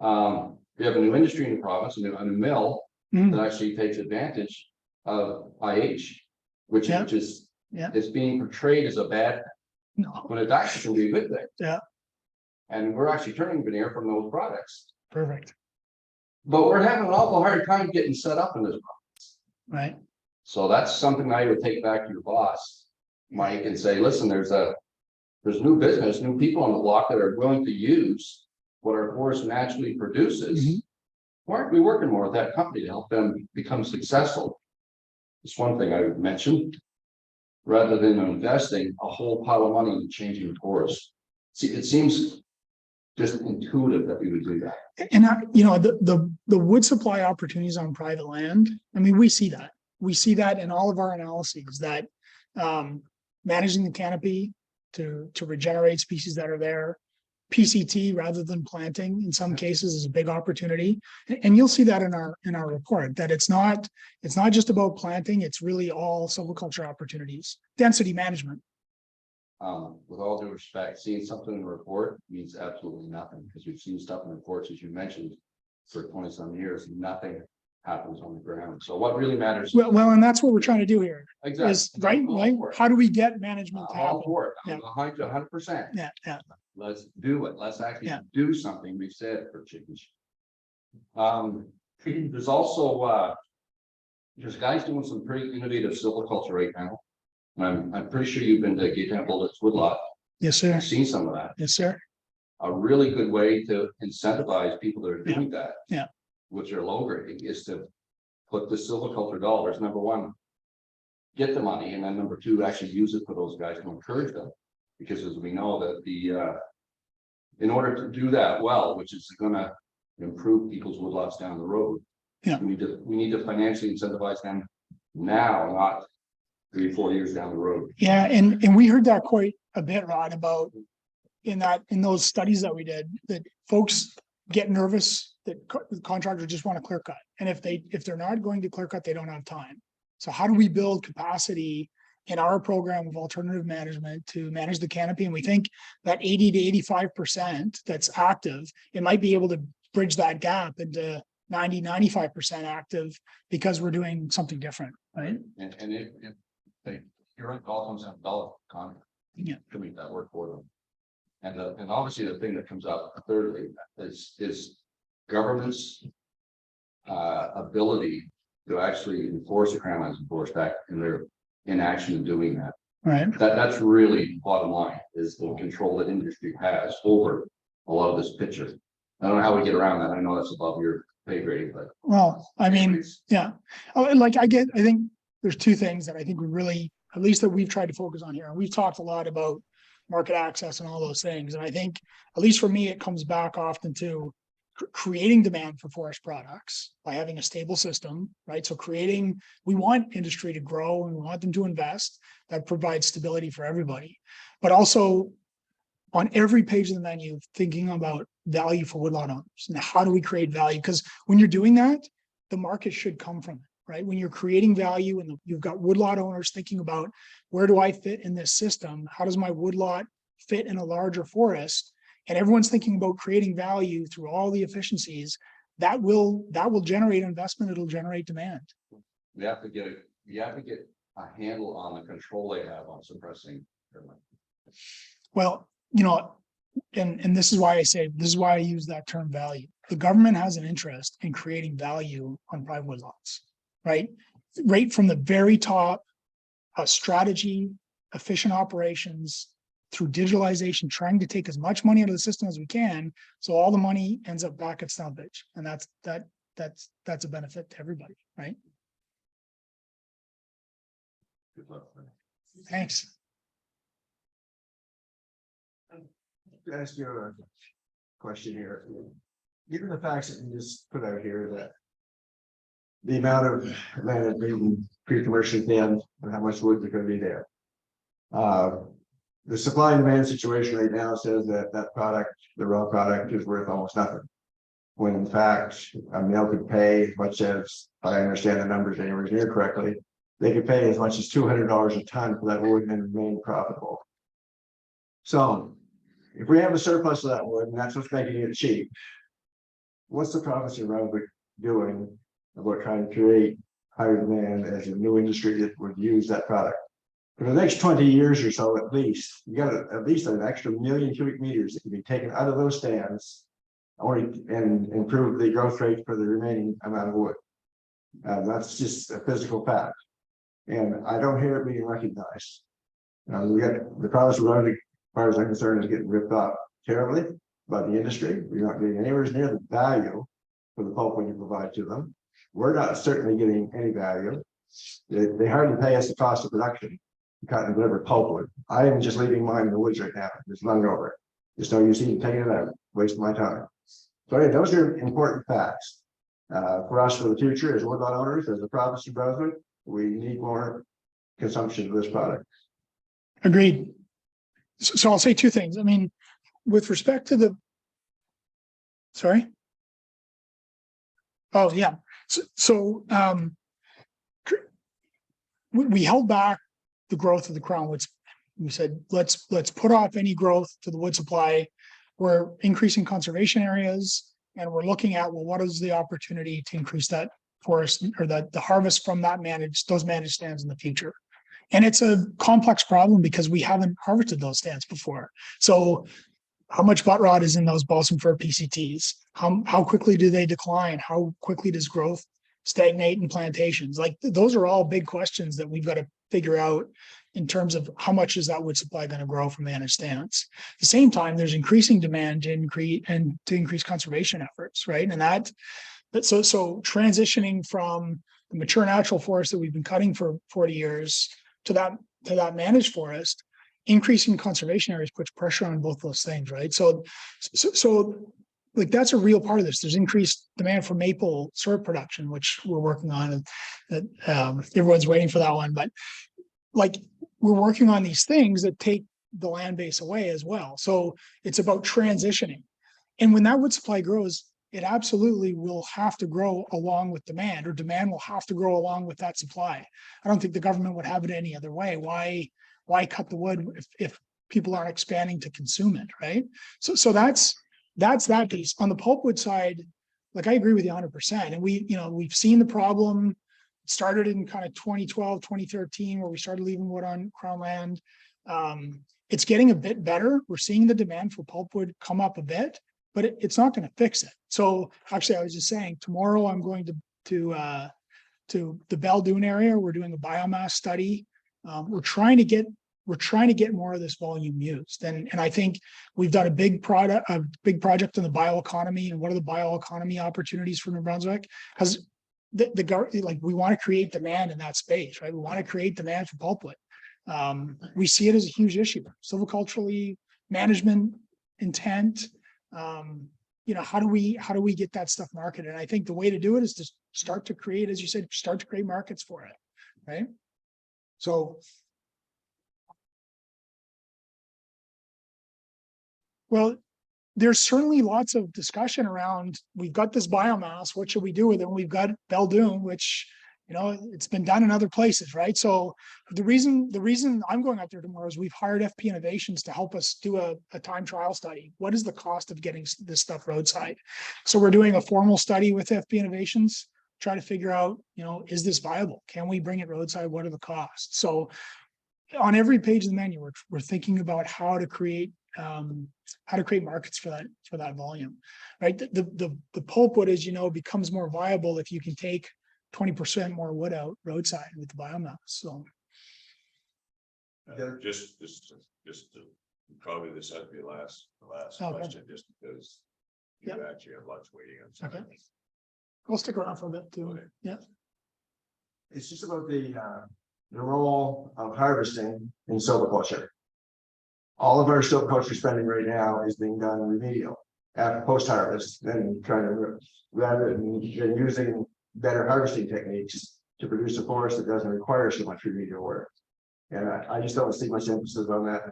We have a new industry in the province, a new mill that actually takes advantage of IH, which is being portrayed as a bad thing, when it actually can be a good thing. Yeah. And we're actually turning veneer from those products. Perfect. But we're having an awful hard time getting set up in this province. Right. So that's something I would take back to your boss, Mike, and say, listen, there's new business, new people on the block that are willing to use what our forest naturally produces. Why aren't we working more with that company to help them become successful? It's one thing I would mention, rather than investing a whole pile of money in changing the forest. See, it seems just intuitive that we would do that. And the wood supply opportunities on private land, I mean, we see that. We see that in all of our analyses, that managing the canopy to regenerate species that are there, PCT rather than planting in some cases is a big opportunity. And you'll see that in our report, that it's not just about planting, it's really all silviculture opportunities, density management. With all due respect, seeing something in the report means absolutely nothing, because we've seen stuff in reports, as you mentioned, for 20-some years, nothing happens on the ground. So what really matters? Well, and that's what we're trying to do here. Exactly. Is right? How do we get management to happen? All for it. Yeah. 100%. Yeah, yeah. Let's do it. Let's actually do something. We've said for chickens. There's also there's guys doing some pretty innovative silviculture right now. I'm pretty sure you've been to Gay Temple, it's Woodlot. Yes, sir. I've seen some of that. Yes, sir. A really good way to incentivize people that are doing that, Yeah. which are low grading, is to put the silviculture dollars, number one, get the money, and then number two, actually use it for those guys to encourage them. Because as we know that in order to do that well, which is gonna improve people's woodlots down the road, we need to financially incentivize them now, not 3-4 years down the road. Yeah, and we heard that quite a bit, Rod, about in those studies that we did, that folks get nervous that contractors just want to clear cut, and if they're not going to clear cut, they don't have time. So how do we build capacity in our program of alternative management to manage the canopy? And we think that 80 to 85% that's active, it might be able to bridge that gap into 90-95% active, because we're doing something different, right? And if you're right, it all comes down to dollar contract to make that work for them. And obviously the thing that comes up thirdly is government's ability to actually enforce the Crown Lands and Forest Act, and their inaction in doing that. Right. That's really bottom line, is the control that industry has over a lot of this picture. I don't know how we get around that. I know that's above your pay grade, but Well, I mean, yeah. I think there's two things that I think we really, at least that we've tried to focus on here. And we've talked a lot about market access and all those things. And I think, at least for me, it comes back often to creating demand for forest products by having a stable system, right? So we want industry to grow and we want them to invest. That provides stability for everybody. But also on every page of the menu, thinking about value for woodlot owners and how do we create value? Because when you're doing that, the market should come from it, right? When you're creating value and you've got woodlot owners thinking about where do I fit in this system? How does my woodlot fit in a larger forest? And everyone's thinking about creating value through all the efficiencies that will generate investment. It'll generate demand. You have to get a handle on the control they have on suppressing. Well, you know, and this is why I use that term value. The government has an interest in creating value on private woodlots, right? Right from the very top, strategy, efficient operations, through digitalization, trying to take as much money out of the system as we can, so all the money ends up back at Stumpage, and that's a benefit to everybody, right? Good luck. Thanks. To ask you a question here. Given the facts that you just put out here, that the amount of land being pre-commercially thinned and how much wood is going to be there. The supply and demand situation right now says that product, the raw product, is worth almost nothing. When in fact, a mill could pay as much as, if I understand the numbers they engineered correctly, they could pay as much as $200 a ton for that wood and remain profitable. So if we have a surplus of that wood and that's what's making it cheap, what's the province of Brunswick doing about trying to create higher demand as a new industry that would use that product? For the next 20 years or so, at least, you got at least an extra 1 million cubic meters that can be taken out of those stands and improve the growth rate for the remaining amount of wood. That's just a physical fact. And I don't hear it being recognized. We got the province of Brunswick, as far as I'm concerned, is getting ripped off terribly by the industry. We're not getting anywhere near the value for the pulp we can provide to them. We're not certainly getting any value. They hardly pay us the cost of production. Cut and deliver pulpwood. I am just leaving mine in the woods right now. It's lung over. There's no use even taking it out. Wasting my time. So anyway, those are important facts for us for the future as woodlot owners, as the province of Brunswick. We need more consumption of this product. Agreed. So I'll say two things. I mean, with respect to sorry. Oh yeah. So we held back the growth of the crown woods. We said, let's put off any growth to the wood supply. We're increasing conservation areas and we're looking at, well, what is the opportunity to increase that forest or the harvest from those managed stands in the future? And it's a complex problem because we haven't harvested those stands before. So how much butt rot is in those balsam fir PCTs? How quickly do they decline? How quickly does growth stagnate in plantations? Like those are all big questions that we've got to figure out in terms of how much is that wood supply going to grow from managed stands. At the same time, there's increasing demand to increase conservation efforts, right? And so transitioning from the mature natural forest that we've been cutting for 40 years to that managed forest, increasing conservation areas puts pressure on both those things, right? So like that's a real part of this. There's increased demand for maple syrup production, which we're working on, and everyone's waiting for that one. But like we're working on these things that take the land base away as well. So it's about transitioning. And when that wood supply grows, it absolutely will have to grow along with demand, or demand will have to grow along with that supply. I don't think the government would have it any other way. Why cut the wood if people aren't expanding to consume it, right? So that's that piece. On the pulpwood side, like I agree with you 100%. And we've seen the problem. It started in kind of 2012, 2013, where we started leaving wood on crown land. It's getting a bit better. We're seeing the demand for pulpwood come up a bit, but it's not going to fix it. So actually, I was just saying, tomorrow I'm going to the Belle Dune area. We're doing a biomass study. We're trying to get more of this volume used, and I think we've done a big project on the bioeconomy and what are the bioeconomy opportunities for New Brunswick? Because we want to create demand in that space, right? We want to create demand for pulpwood. We see it as a huge issue, silviculturally, management intent. you know, how do we get that stuff marketed? And I think the way to do it is to start to create, as you said, start to create markets for it, right? So, well, there's certainly lots of discussion around, we've got this biomass, what should we do with it? We've got Beldoon, which, you know, it's been done in other places, right? So the reason I'm going out there tomorrow is we've hired FP Innovations to help us do a time trial study. What is the cost of getting this stuff roadside? So we're doing a formal study with FP Innovations, try to figure out, you know, is this viable? Can we bring it roadside? What are the costs? So on every page of the menu, we're thinking about how to create markets for that volume, right? The pulpwood, as you know, becomes more viable if you can take 20% more wood out roadside with the biomass. So Just probably this had to be the last Okay. question, just because you actually have lots waiting on. Okay. We'll stick around for a bit too. Okay. Yeah. It's just about the role of harvesting in silviculture. All of our silviculture spending right now is being done remedial after post-harvest, then trying to, rather than using better harvesting techniques to produce a forest that doesn't require so much remedial work. And I just don't see much emphasis on that.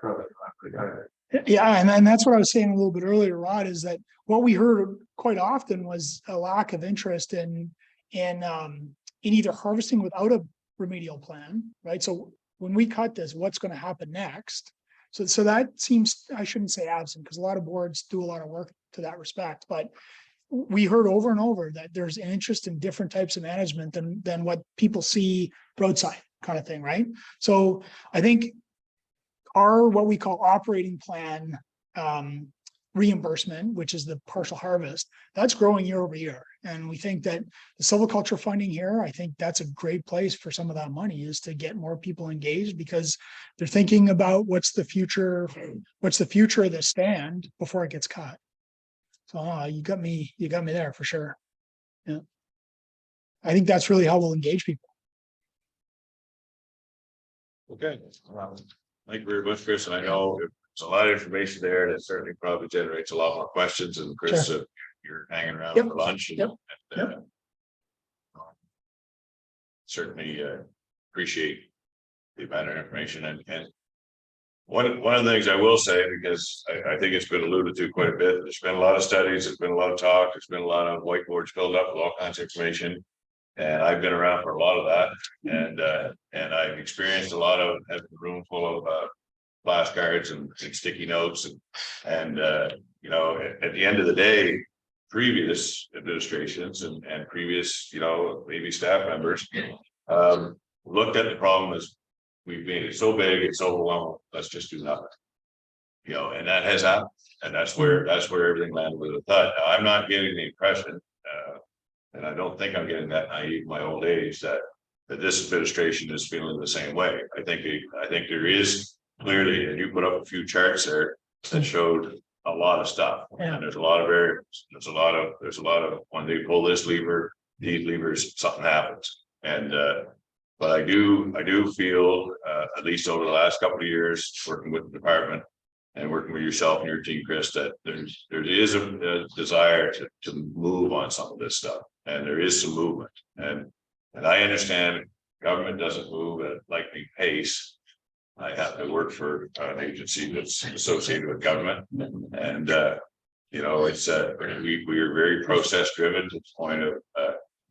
Yeah, and that's what I was saying a little bit earlier, Rod, is that what we heard quite often was a lack of interest in either harvesting without a remedial plan, right? So when we cut this, what's going to happen next? So that seems, I shouldn't say absent, because a lot of boards do a lot of work to that respect, but we heard over and over that there's an interest in different types of management than what people see roadside kind of thing, right? So I think our what we call operating plan reimbursement, which is the partial harvest, that's growing year over year. And we think that the silviculture funding here, I think that's a great place for some of that money, is to get more people engaged, because they're thinking about what's the future of the stand before it gets cut. So you got me there for sure. Yeah. I think that's really how we'll engage people. Okay. Thank you very much, Chris. And I know there's a lot of information there that certainly probably generates a lot more questions. And Chris, you're hanging around for lunch. And, certainly appreciate the amount of information. And one of the things I will say, because I think it's been alluded to quite a bit, there's been a lot of studies, there's been a lot of talk, there's been a lot of whiteboards filled up with all kinds of information. And I've been around for a lot of that, and I've experienced a lot of having a room full of flashcards and sticky notes, and you know, at the end of the day, previous administrations and previous, you know, maybe staff members looked at the problem as, we've made it so big, it's overwhelming, let's just do nothing. You know, and that has happened, and that's where everything landed with a thud. Now, I'm not getting the impression. And I don't think I'm getting that naive in my old age that this administration is feeling the same way. I think there is clearly, and you put up a few charts there that showed a lot of stuff. And there's a lot of variables. There's a lot of when they pull this lever, these levers, something happens. And but I do feel at least over the last couple of years working with the department and working with yourself and your team, Chris, that there is a desire to move on some of this stuff. And there is some movement, and I understand government doesn't move at lightning pace. I have to work for an agency that's associated with government, and you know, it's we are very process driven to the point of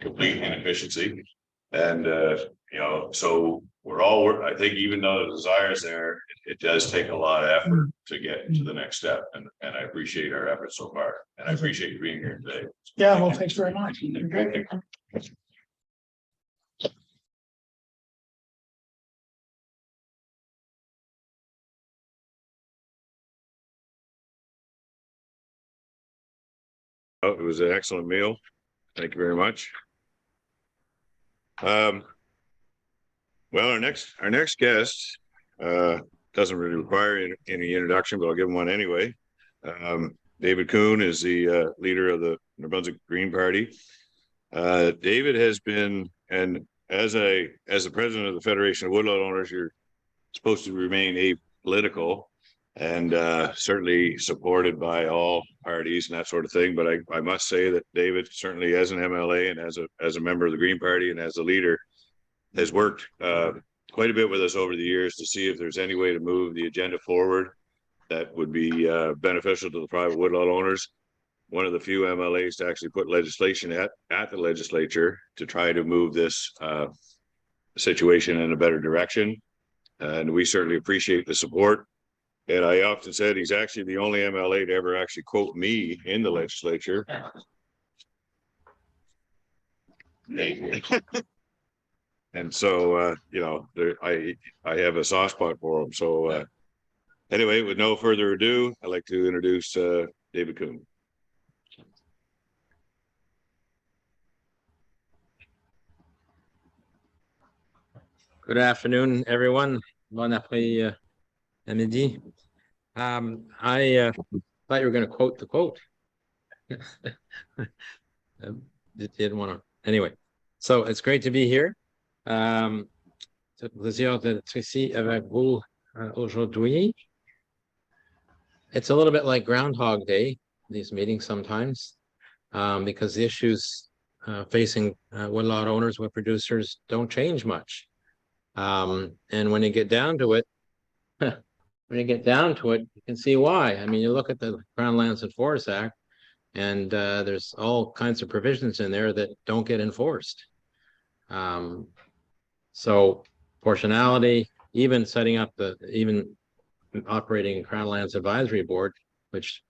complete inefficiency, and you know, so I think even though the desire is there, it does take a lot of effort to get to the next step, and I appreciate our efforts so far, and I appreciate you being here today. Yeah, well, thanks very much. Oh, it was an excellent meal. Thank you very much. Well, our next guest doesn't really require any introduction, but I'll give him one anyway. David Kuhn is the leader of the Nouveau-Brunswick Green Party. David has been, and as the president of the Fédération of Woodlot Owners, you're supposed to remain apolitical. and certainly supported by all parties and that sort of thing. But I must say that David, certainly as an MLA and as a member of the Green Party and as a leader, has worked quite a bit with us over the years to see if there's any way to move the agenda forward that would be beneficial to the private woodlot owners. One of the few MLAs to actually put legislation at the legislature to try to move this situation in a better direction. And we certainly appreciate the support. And I often said he's actually the only MLA to ever actually quote me in the legislature. And so, you know, I have a soft spot for him. So anyway, with no further ado, I'd like to introduce David Kuhn. Good afternoon, everyone. Bon après-midi. I thought you were going to quote the quote. Didn't want to. Anyway, so it's great to be here. C'est un plaisir d'être ici avec vous aujourd'hui. It's a little bit like Groundhog Day, these meetings sometimes, because the issues facing woodlot owners, wood producers don't change much. And when you get down to it, you can see why. I mean, you look at the Crown Lands and Forests Act, and there's all kinds of provisions in there that don't get enforced. So proportionality, even setting up even operating Crown Lands Advisory Board, which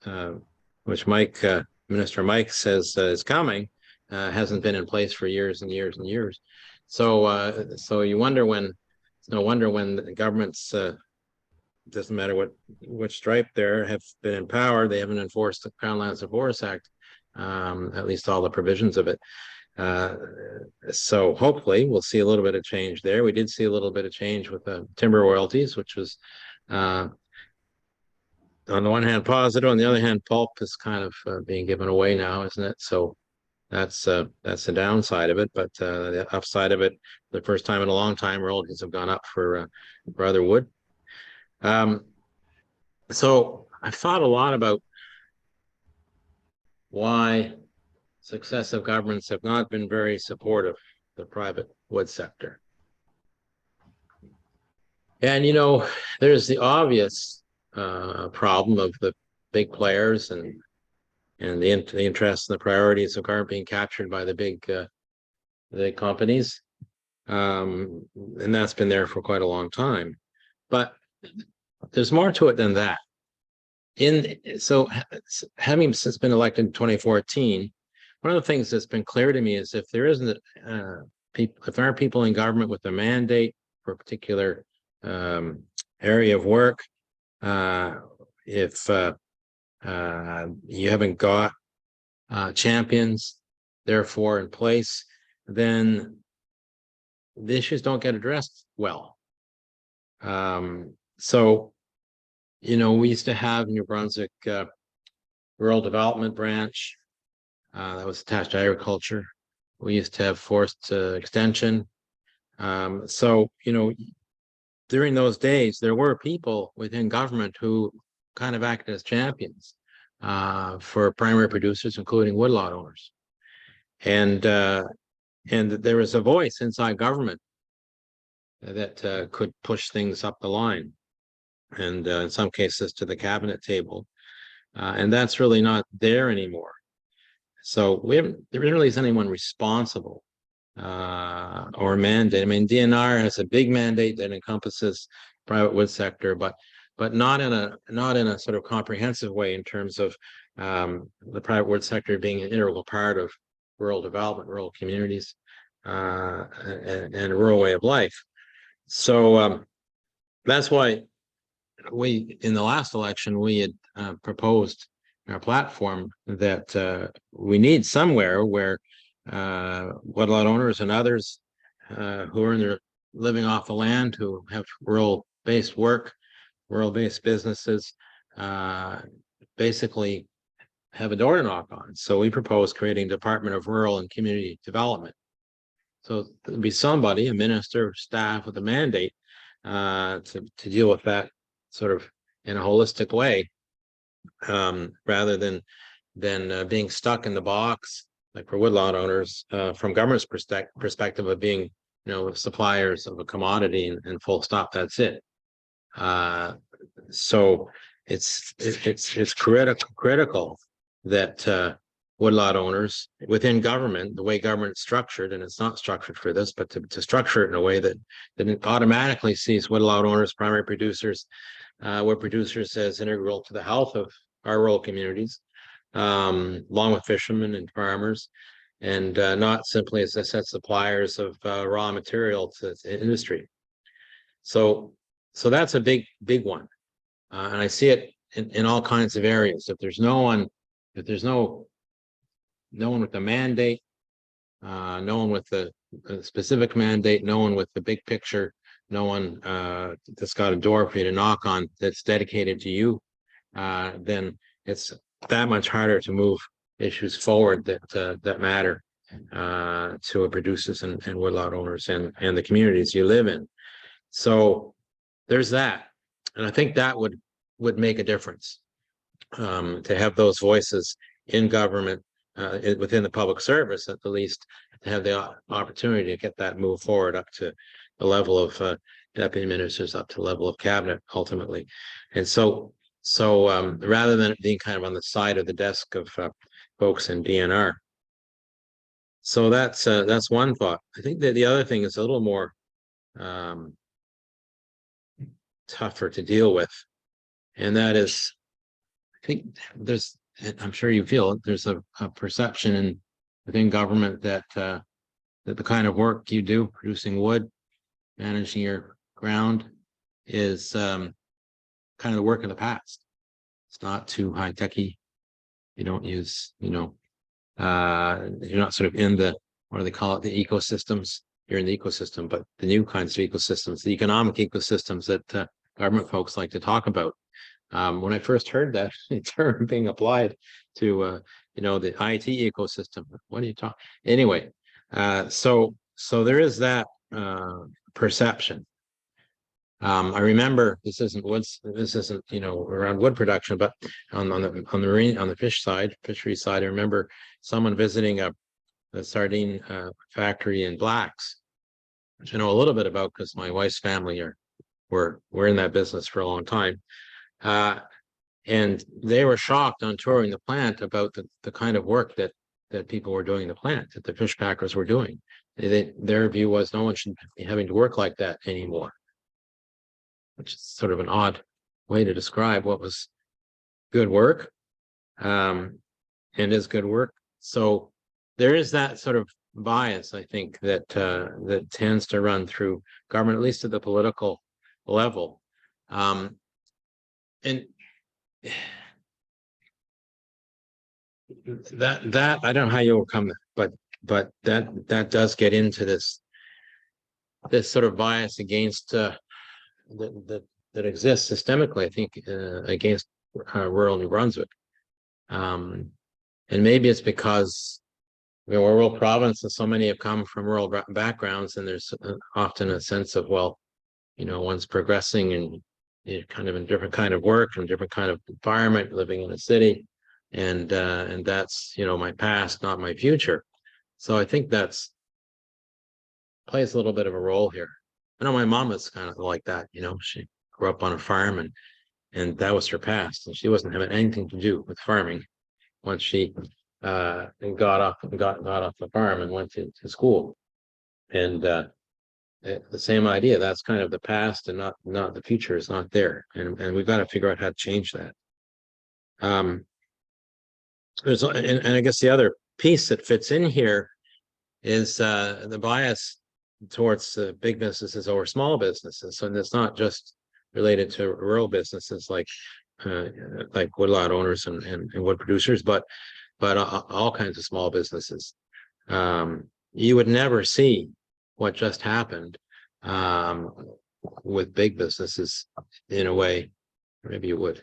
Mike, Minister Mike says is coming, hasn't been in place for years and years and years. So you wonder when, it's no wonder when the governments, doesn't matter which stripe there, have been in power, they haven't enforced the Crown Lands and Forests Act, at least all the provisions of it. So hopefully we'll see a little bit of change there. We did see a little bit of change with the timber royalties, which was on the one hand positive, on the other hand pulp is kind of being given away now, isn't it? So that's the downside of it, but the upside of it, the first time in a long time, royalties have gone up for other wood. So I've thought a lot about why successive governments have not been very supportive of the private wood sector. And, you know, there's the obvious problem of the big players and the interests and the priorities of government being captured by the big companies. And that's been there for quite a long time. But there's more to it than that. So having since been elected in 2014, one of the things that's been clear to me is if there isn't if there aren't people in government with a mandate for a particular area of work, if you haven't got champions therefore in place, then the issues don't get addressed well. So, you know, we used to have New Brunswick Rural Development Branch that was attached to agriculture. We used to have forest extension. So, you know, during those days, there were people within government who kind of acted as champions for primary producers, including woodlot owners. And there was a voice inside government that could push things up the line, and in some cases to the cabinet table. And that's really not there anymore. So there really isn't anyone responsible or mandate. I mean, DNR has a big mandate that encompasses private wood sector, but not in a sort of comprehensive way in terms of the private wood sector being an integral part of rural development, rural communities, and a rural way of life. So that's why we, in the last election, we had proposed in our platform that we need somewhere where woodlot owners and others who are living off the land, who have rural-based work, rural-based businesses, basically have a door to knock on. So we propose creating Department of Rural and Community Development. So there'll be somebody, a minister, staff with a mandate to deal with that sort of in a holistic way, rather than being stuck in the box, like for woodlot owners, from government's perspective of being, suppliers of a commodity and full stop, that's it. So it's critical that woodlot owners within government, the way government's structured, and it's not structured for this, but to structure it in a way that it automatically sees woodlot owners, primary producers, wood producers as integral to the health of our rural communities, along with fishermen and farmers, and not simply as I said, suppliers of raw material to industry. So that's a big one, and I see it in all kinds of areas. If there's no one with the mandate, no one with the specific mandate, no one with the big picture, no one that's got a door for you to knock on that's dedicated to you, then it's that much harder to move issues forward that matter to producers and woodlot owners and the communities you live in. So there's that, and I think that would make a difference, to have those voices in government, within the public service at the least, to have the opportunity to get that move forward up to the level of deputy ministers, up to the level of cabinet ultimately. And so rather than it being kind of on the side of the desk of folks in DNR. So that's one thought. I think that the other thing is a little more tougher to deal with, and that is, I think there's, I'm sure you feel it, there's a perception within government that the kind of work you do, producing wood, managing your ground, is kind of the work of the past. It's not too high-techy. You don't use, you're not sort of in the, what do they call it, the ecosystems. You're in the ecosystem, but the new kinds of ecosystems, the economic ecosystems that government folks like to talk about. When I first heard that term being applied to, the IT ecosystem, what are you talking? Anyway, so there is that perception. I remember this isn't around wood production, but on the fishery side, I remember someone visiting the sardine factory in Blacks, which I know a little bit about because my wife's family were in that business for a long time. And they were shocked on touring the plant about the kind of work that people were doing in the plant, that the fish packers were doing. Their view was no one should be having to work like that anymore, which is sort of an odd way to describe what was good work, and is good work. So there is that sort of bias, I think, that tends to run through government, at least at the political level. And that I don't know how you overcome that, but that does get into this sort of bias against that exists systemically, I think, against rural New Brunswick. And maybe it's because we're a rural province and so many have come from rural backgrounds, and there's often a sense of, well, one's progressing and kind of in different kind of work and different kind of environment, living in a city, and that's my past, not my future. So I think that's plays a little bit of a role here. I know my mom is kind of like that. She grew up on a farm, and that was her past, and she wasn't having anything to do with farming once she got off the farm and went to school. And the same idea, that's kind of the past and not the future, is not there, and we've got to figure out how to change that. And I guess the other piece that fits in here is the bias towards big businesses over small businesses. So it's not just related to rural businesses like woodlot owners and wood producers, but all kinds of small businesses. You would never see what just happened with big businesses in a way. Or maybe you would.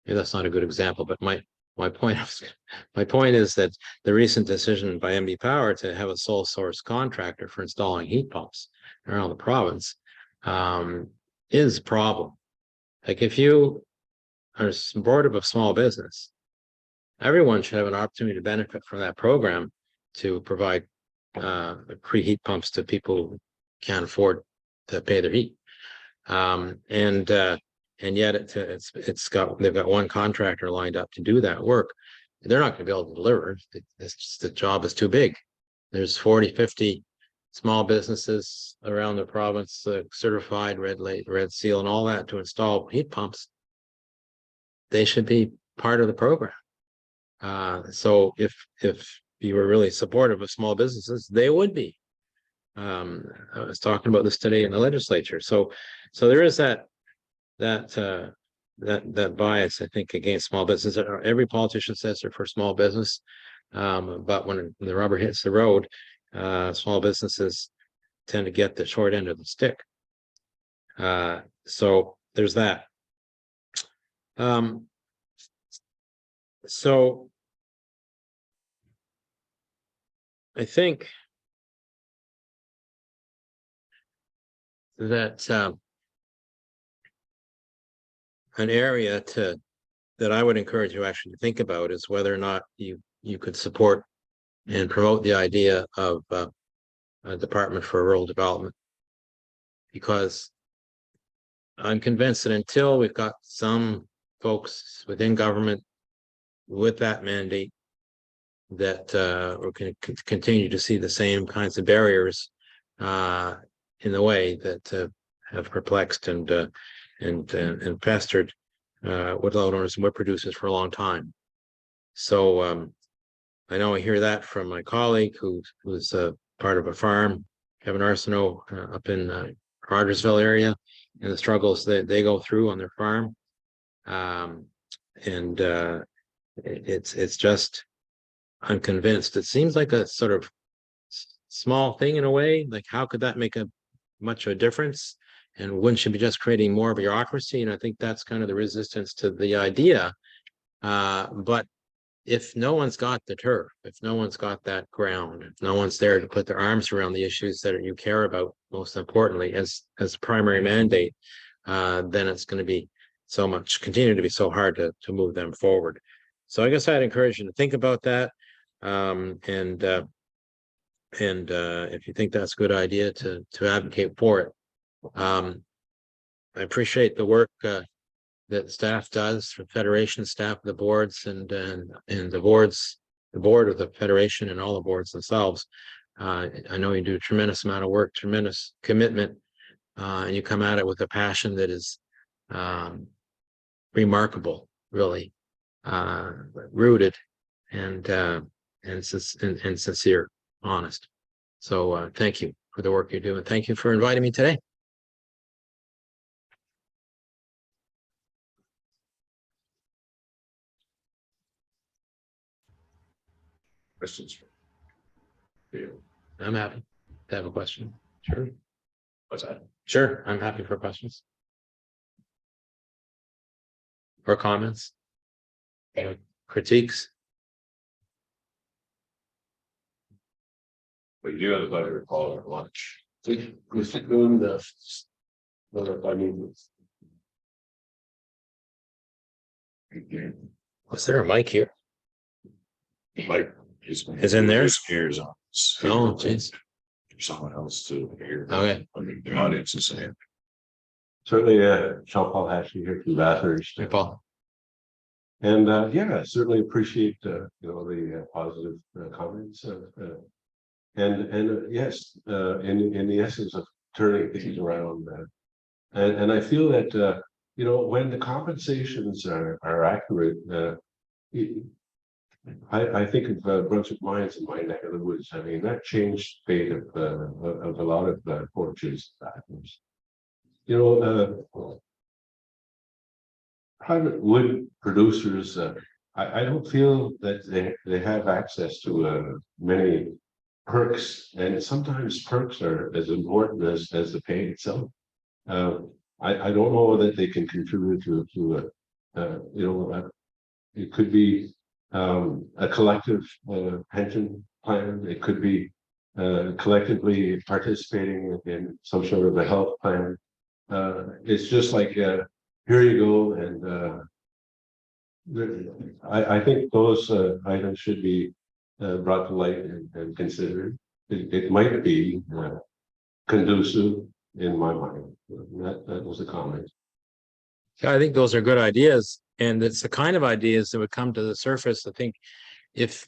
Maybe that's not a good example, but my point is that the recent decision by MD Power to have a sole source contractor for installing heat pumps around the province is a problem. Like if you are supportive of small business, everyone should have an opportunity to benefit from that program to provide pre-heat pumps to people who can't afford to pay their heat. And yet they've got one contractor lined up to do that work. They're not going to be able to deliver. The job is too big. There's 40, 50 small businesses around the province, certified, red seal and all that to install heat pumps. They should be part of the program. So if you were really supportive of small businesses, they would be. I was talking about this today in the legislature. So there is that bias, I think, against small business. Every politician says they're for small business, but when the rubber hits the road, small businesses tend to get the short end of the stick. So there's that. So I think that an area that I would encourage you actually to think about is whether or not you could support and promote the idea of a Department for Rural Development, because I'm convinced that until we've got some folks within government with that mandate, that we're going to continue to see the same kinds of barriers in the way that have perplexed and pestered woodlot owners and wood producers for a long time. So I know I hear that from my colleague who's part of a farm, Kevin Arsenault, up in Rogersville area, and the struggles that they go through on their farm. It's just, I'm convinced it seems like a sort of small thing in a way. Like, how could that make much of a difference? And wouldn't you be just creating more bureaucracy? And I think that's kind of the resistance to the idea. But if no one's got the turf, if no one's got that ground, if no one's there to put their arms around the issues that you care about, most importantly, as primary mandate, then it's going to be continue to be so hard to move them forward. So I guess I'd encourage you to think about that. And if you think that's a good idea, to advocate for it. I appreciate the work that staff does, for Federation staff, the boards, and the board of the Federation, and all the boards themselves. I know you do a tremendous amount of work, tremendous commitment, and you come at it with a passion that is remarkable, really, rooted and sincere, honest. So thank you for the work you're doing. Thank you for inviting me today. Questions? I'm happy to have a question. Sure. What's that? Sure, I'm happy for questions or comments, critiques. But you do have the pleasure of calling at lunch. Was there a mic here? Mike Is in there? Ears on. Oh, jeez. Someone else to hear. Okay. The audience is saying. Certainly, Sean Paul Hashley here from Bathurst. Hey, Paul. And yeah, certainly appreciate the positive comments. And yes, in the essence of turning things around, and I feel that when the compensations are accurate, I think of Brunswick Mines in my neck of the woods. I mean, that changed the fate of a lot of porches. Private wood producers, I don't feel that they have access to many perks, and sometimes perks are as important as the pay itself. I don't know that they can contribute to it could be a collective pension plan. It could be collectively participating in some sort of a health plan. It's just like here you go, and I think those items should be brought to light and considered. It might be conducive in my mind. That was a comment. I think those are good ideas, and it's the kind of ideas that would come to the surface. I think if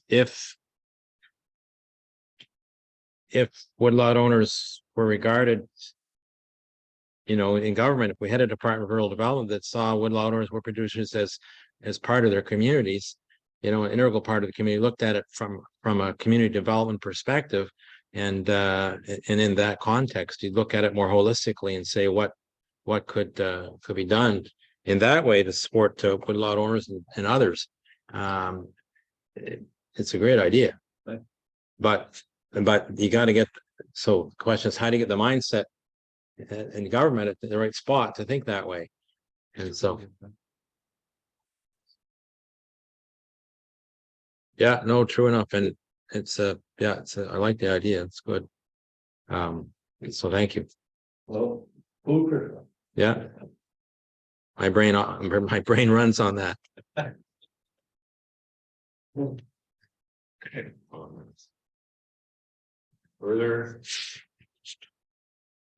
woodlot owners were regarded, in government, if we had a Department of Rural Development that saw woodlot owners, wood producers as part of their communities, an integral part of the community, looked at it from a community development perspective, and in that context, you look at it more holistically and say what could be done in that way to support woodlot owners and others. It's a great idea, but you got to get. So the question is, how do you get the mindset in government at the right spot to think that way? And so, yeah, no, true enough, and it's I like the idea. It's good. So thank you. Well, food for thought. Yeah. My brain runs on that. Okay. Further.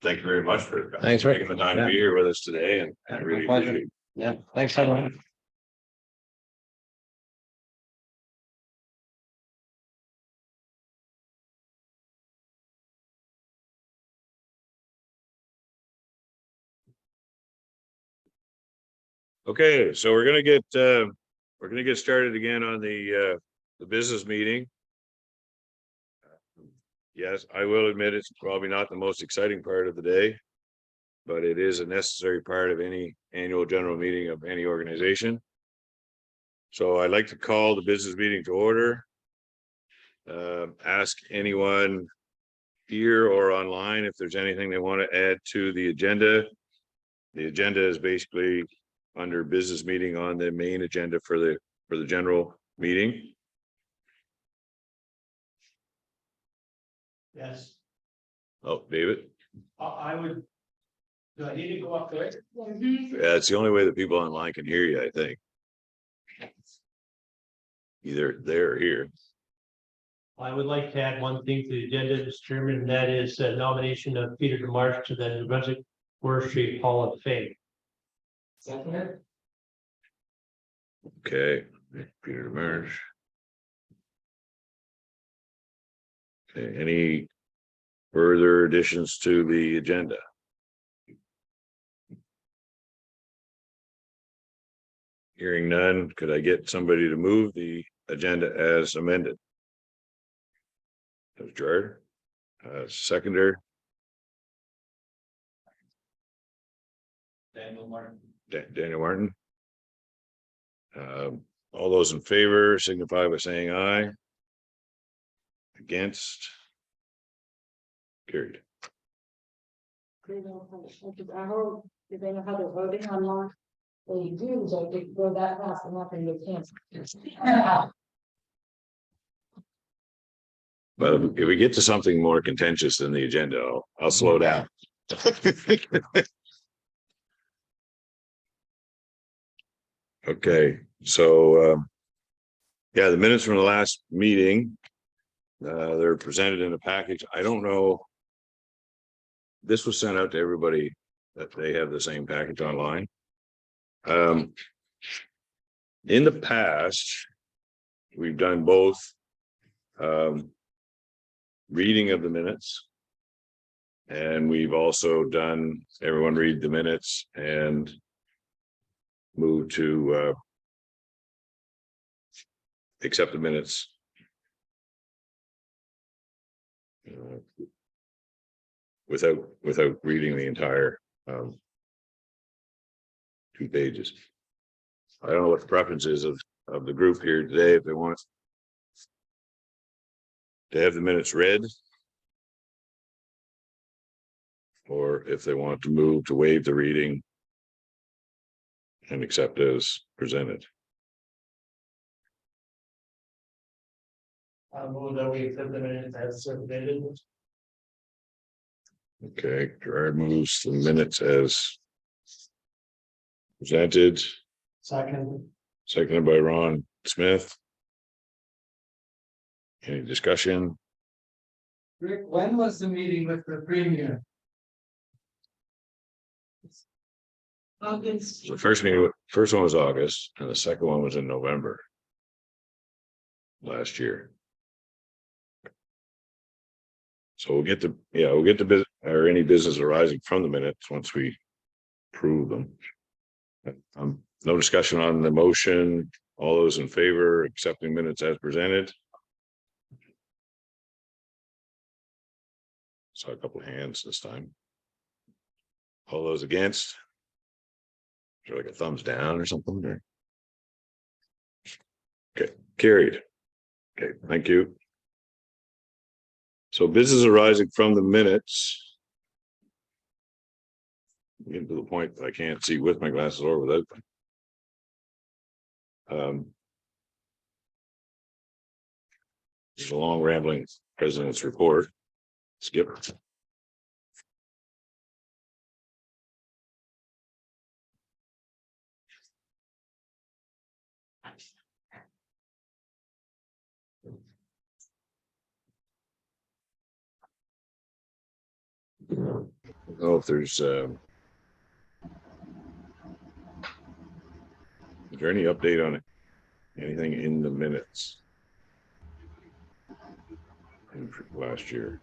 Thank you very much for Thanks, Rick. taking the time to be here with us today, and I really pleasure. appreciate it. Yeah, thanks, everyone. Okay, so we're gonna get started again on the business meeting. Yes, I will admit it's probably not the most exciting part of the day, but it is a necessary part of any annual general meeting of any organization. So I'd like to call the business meeting to order. Ask anyone here or online if there's anything they want to add to the agenda. The agenda is basically under business meeting on the main agenda for the general meeting. Yes, Oh, David? I would. Do I need to go up there? Yeah, it's the only way that people online can hear you, I think. Either there or here. I would like to add one thing to the agenda, Mr. Chairman, and that is a nomination of Peter DeMarche to the Nouveau-Brunswick Forestry Hall of Fame. Second. Okay, Peter DeMarche. Okay, any further additions to the agenda? Hearing none, could I get somebody to move the agenda as amended? That was Gerard. Seconder. Daniel Martin. Daniel Martin. All those in favor signify by saying aye. Against. Carried. They don't know how they're voting online. They do, so they go that fast and not gonna get canceled. But if we get to something more contentious than the agenda, I'll slow down. Okay, so yeah, the minutes from the last meeting, they're presented in a package. I don't know. This was sent out to everybody that they have the same package online. In the past, we've done both reading of the minutes, and we've also done everyone read the minutes and move to accept the minutes without reading the entire 2 pages. I don't know what the preference is of the group here today, if they want to have the minutes read, or if they want to move to waive the reading and accept as presented. I'll move that we accept the minutes as submitted. Okay, Gerard moves the minutes as presented. Second. seconded by Ron Smith. Any discussion? Rick, when was the meeting with the premier? August. The first one was August, and the second one was in November last year. So we'll get the business or any business arising from the minutes once we approve them. No discussion on the motion. All those in favor accepting minutes as presented. Saw a couple of hands this time. All those against? Is there like a thumbs down or something there? Okay, carried. Okay, thank you. So business arising from the minutes. Getting to the point that I can't see with my glasses or without them. There's a long rambling president's report. Skip. I don't know if there's is there any update on it? Anything in the minutes in last year?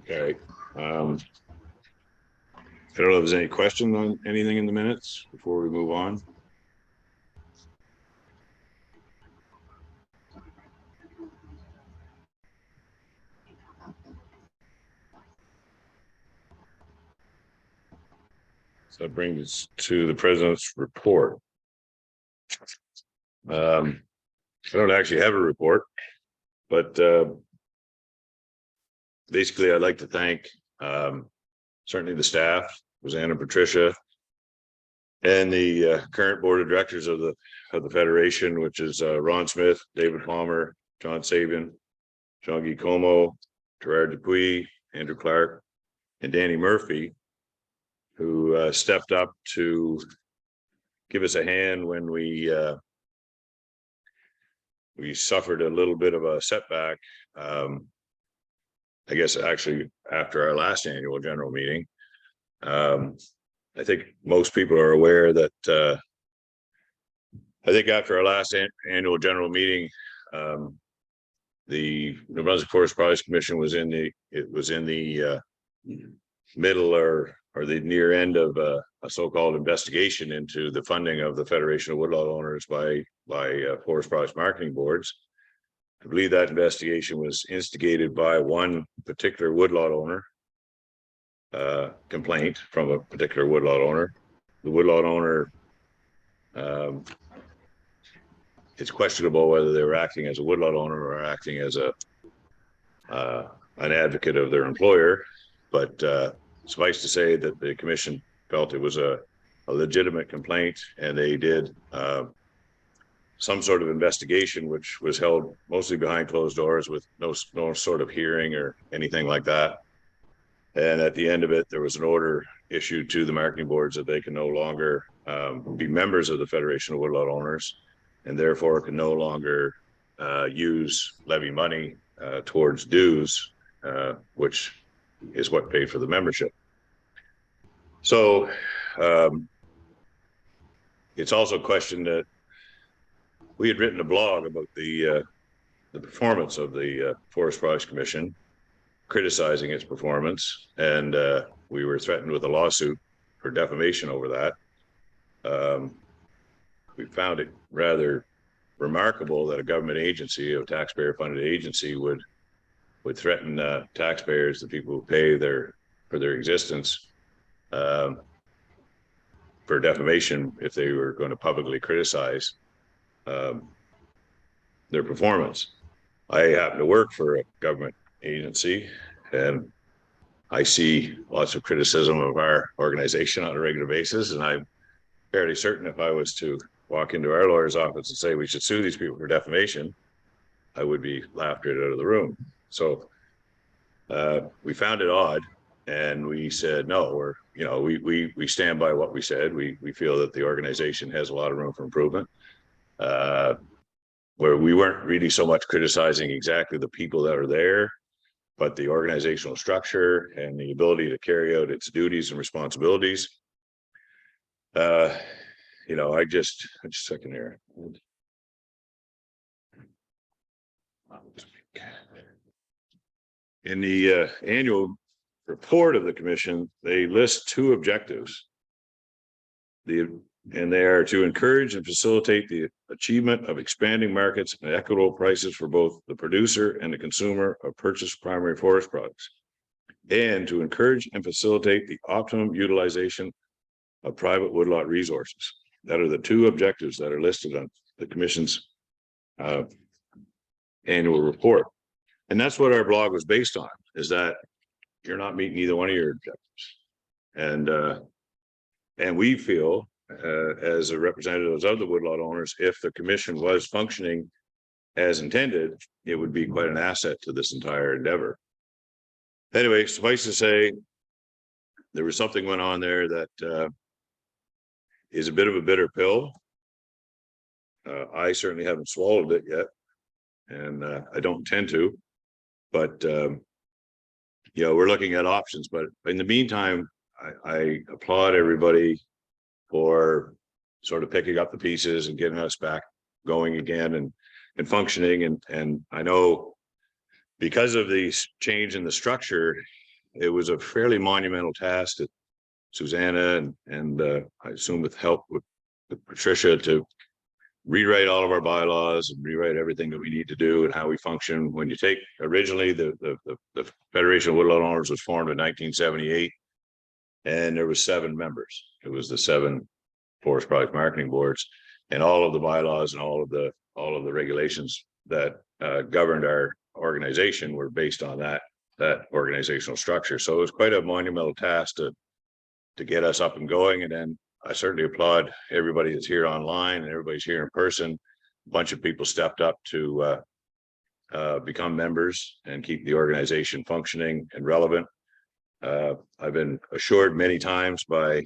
Okay. I don't know if there's any question on anything in the minutes before we move on. So that brings us to the president's report. I don't actually have a report, but basically I'd like to thank certainly the staff, Roseanne and Patricia, and the current board of directors of the Federation, which is Ron Smith, David Palmer, John Sabian, Jean Guy Como, Gerard Dupuis, Andrew Clark, and Danny Murphy, who stepped up to give us a hand when we suffered a little bit of a setback. I guess actually after our last annual general meeting. I think most people are aware that I think after our last annual general meeting, the New-Brunswick Forest Products Commission was in the middle or the near end of a so-called investigation into the funding of the Federation of Woodlot Owners by forest products marketing boards. I believe that investigation was instigated by one particular woodlot owner, complaint from a particular woodlot owner. The woodlot owner, it's questionable whether they were acting as a woodlot owner or acting as an advocate of their employer, but suffice to say that the commission felt it was a legitimate complaint, and they did some sort of investigation, which was held mostly behind closed doors with no sort of hearing or anything like that. And at the end of it, there was an order issued to the marketing boards that they can no longer be members of the Federation of Woodlot Owners, and therefore can no longer levy money towards dues, which is what paid for the membership. So it's also questioned that we had written a blog about the performance of the Forest Products Commission, criticizing its performance, and we were threatened with a lawsuit for defamation over that. We found it rather remarkable that a government agency, a taxpayer-funded agency, would threaten taxpayers, the people who pay for their existence, for defamation if they were going to publicly criticize their performance. I happen to work for a government agency, and I see lots of criticism of our organization on a regular basis, and I'm fairly certain if I was to walk into our lawyer's office and say we should sue these people for defamation, I would be laughed right out of the room. So we found it odd, and we said, no, we stand by what we said. We feel that the organization has a lot of room for improvement. Where we weren't really so much criticizing exactly the people that are there, but the organizational structure and the ability to carry out its duties and responsibilities. Just a second here. In the annual report of the commission, they list two objectives. And they are to encourage and facilitate the achievement of expanding markets and equitable prices for both the producer and the consumer of purchased primary forest products, and to encourage and facilitate the optimum utilization of private woodlot resources. That are the two objectives that are listed on the commission's annual report. And that's what our blog was based on, is that you're not meeting either one of your objectives. And we feel, as a representatives of the woodlot owners, if the commission was functioning as intended, it would be quite an asset to this entire endeavor. Anyway, suffice to say, there was something went on there that is a bit of a bitter pill. I certainly haven't swallowed it yet, and I don't intend to, but we're looking at options. But in the meantime, I applaud everybody for sort of picking up the pieces and getting us back going again and functioning. And I know because of the change in the structure, it was a fairly monumental task that Susanna and I assume with help with Patricia to rewrite all of our bylaws and rewrite everything that we need to do and how we function. When you take originally the Federation of Woodlot Owners was formed in 1978, and there was 7 members. It was the 7 forest product marketing boards, and all of the bylaws and all of the regulations that governed our organization were based on that organizational structure. So it was quite a monumental task to get us up and going. And then I certainly applaud everybody that's here online and everybody's here in person. A bunch of people stepped up to become members and keep the organization functioning and relevant. I've been assured many times by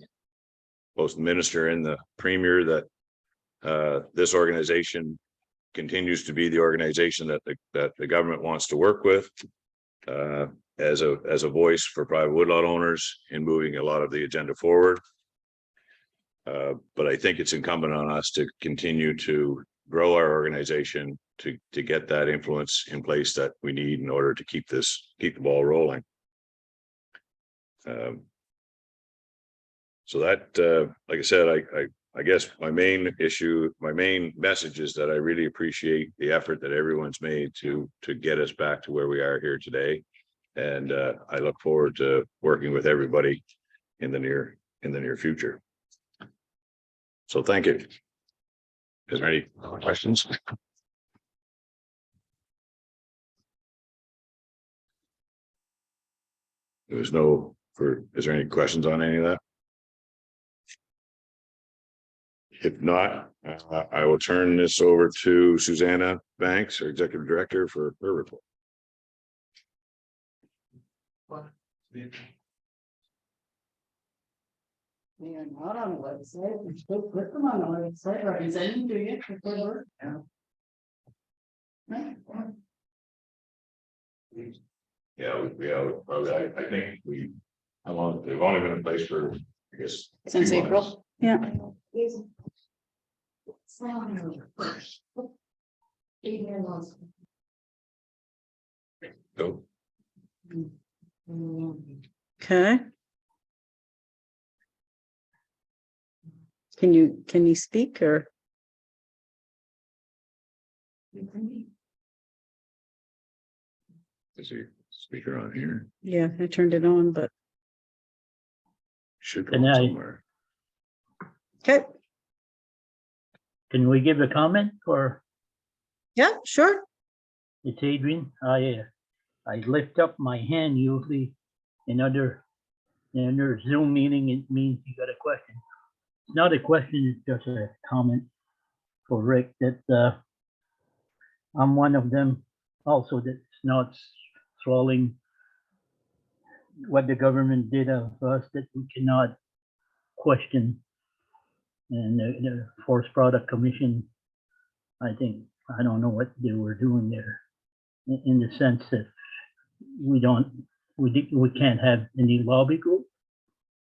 both the minister and the premier that this organization continues to be the organization that the government wants to work with as a voice for private woodlot owners in moving a lot of the agenda forward. But I think it's incumbent on us to continue to grow our organization to get that influence in place that we need in order to keep the ball rolling. So that, like I said, I guess my main message is that I really appreciate the effort that everyone's made to get us back to where we are here today. And I look forward to working with everybody in the near future. So thank you. Is there any questions? Is there any questions on any of that? If not, I will turn this over to Susanna Banks, our Executive Director, for her report. They are not on the website. You should put them on the website, or is anyone doing it before? Yeah, I think how long they've only been in place for, I guess, Since April. Yeah. So, Okay. Can you speak or? is the speaker on here? Yeah, I turned it on, but. Should go somewhere. Okay. Can we give a comment or Yeah, sure. it's Adrian? I lift up my hand usually another Zoom meeting, it means you got a question. It's not a question, it's just a comment for Rick that I'm one of them also that's not swallowing what the government did of us that we cannot question. And the Forest Product Commission, I think, I don't know what they were doing there in the sense that we can't have any lobby group.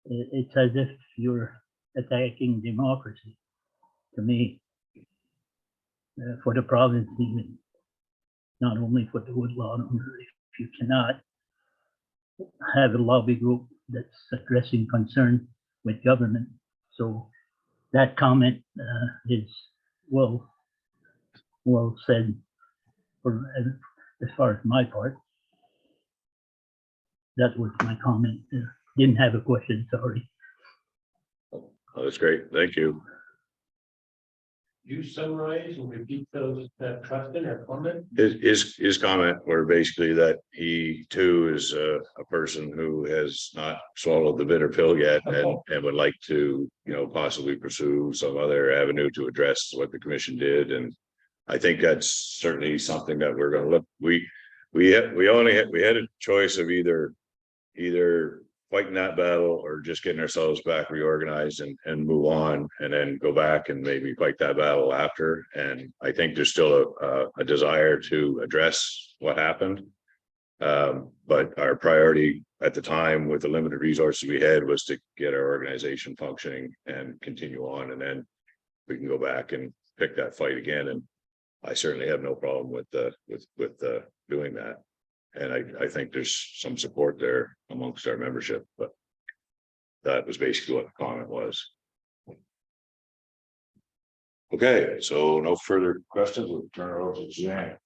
It's as if you're attacking democracy to me, for the province even, not only for the Woodlot owner. If you cannot have a lobby group that's addressing concern with government. So that comment is well said for as far as my part. That was my comment. Didn't have a question, sorry. Oh, that's great. Thank you. You summarize and repeat those trust in or comment? His comment were basically that he too is a person who has not swallowed the bitter pill yet and would like to, possibly pursue some other avenue to address what the commission did. And I think that's certainly something that we're going to look. We had a choice of either fighting that battle or just getting ourselves back reorganized and move on and then go back and maybe fight that battle after. And I think there's still a desire to address what happened. But our priority at the time with the limited resources we had was to get our organization functioning and continue on. And then we can go back and pick that fight again. And I certainly have no problem with doing that. And I think there's some support there amongst our membership, but that was basically what the comment was. Okay, so no further questions. We'll turn it over to Jan.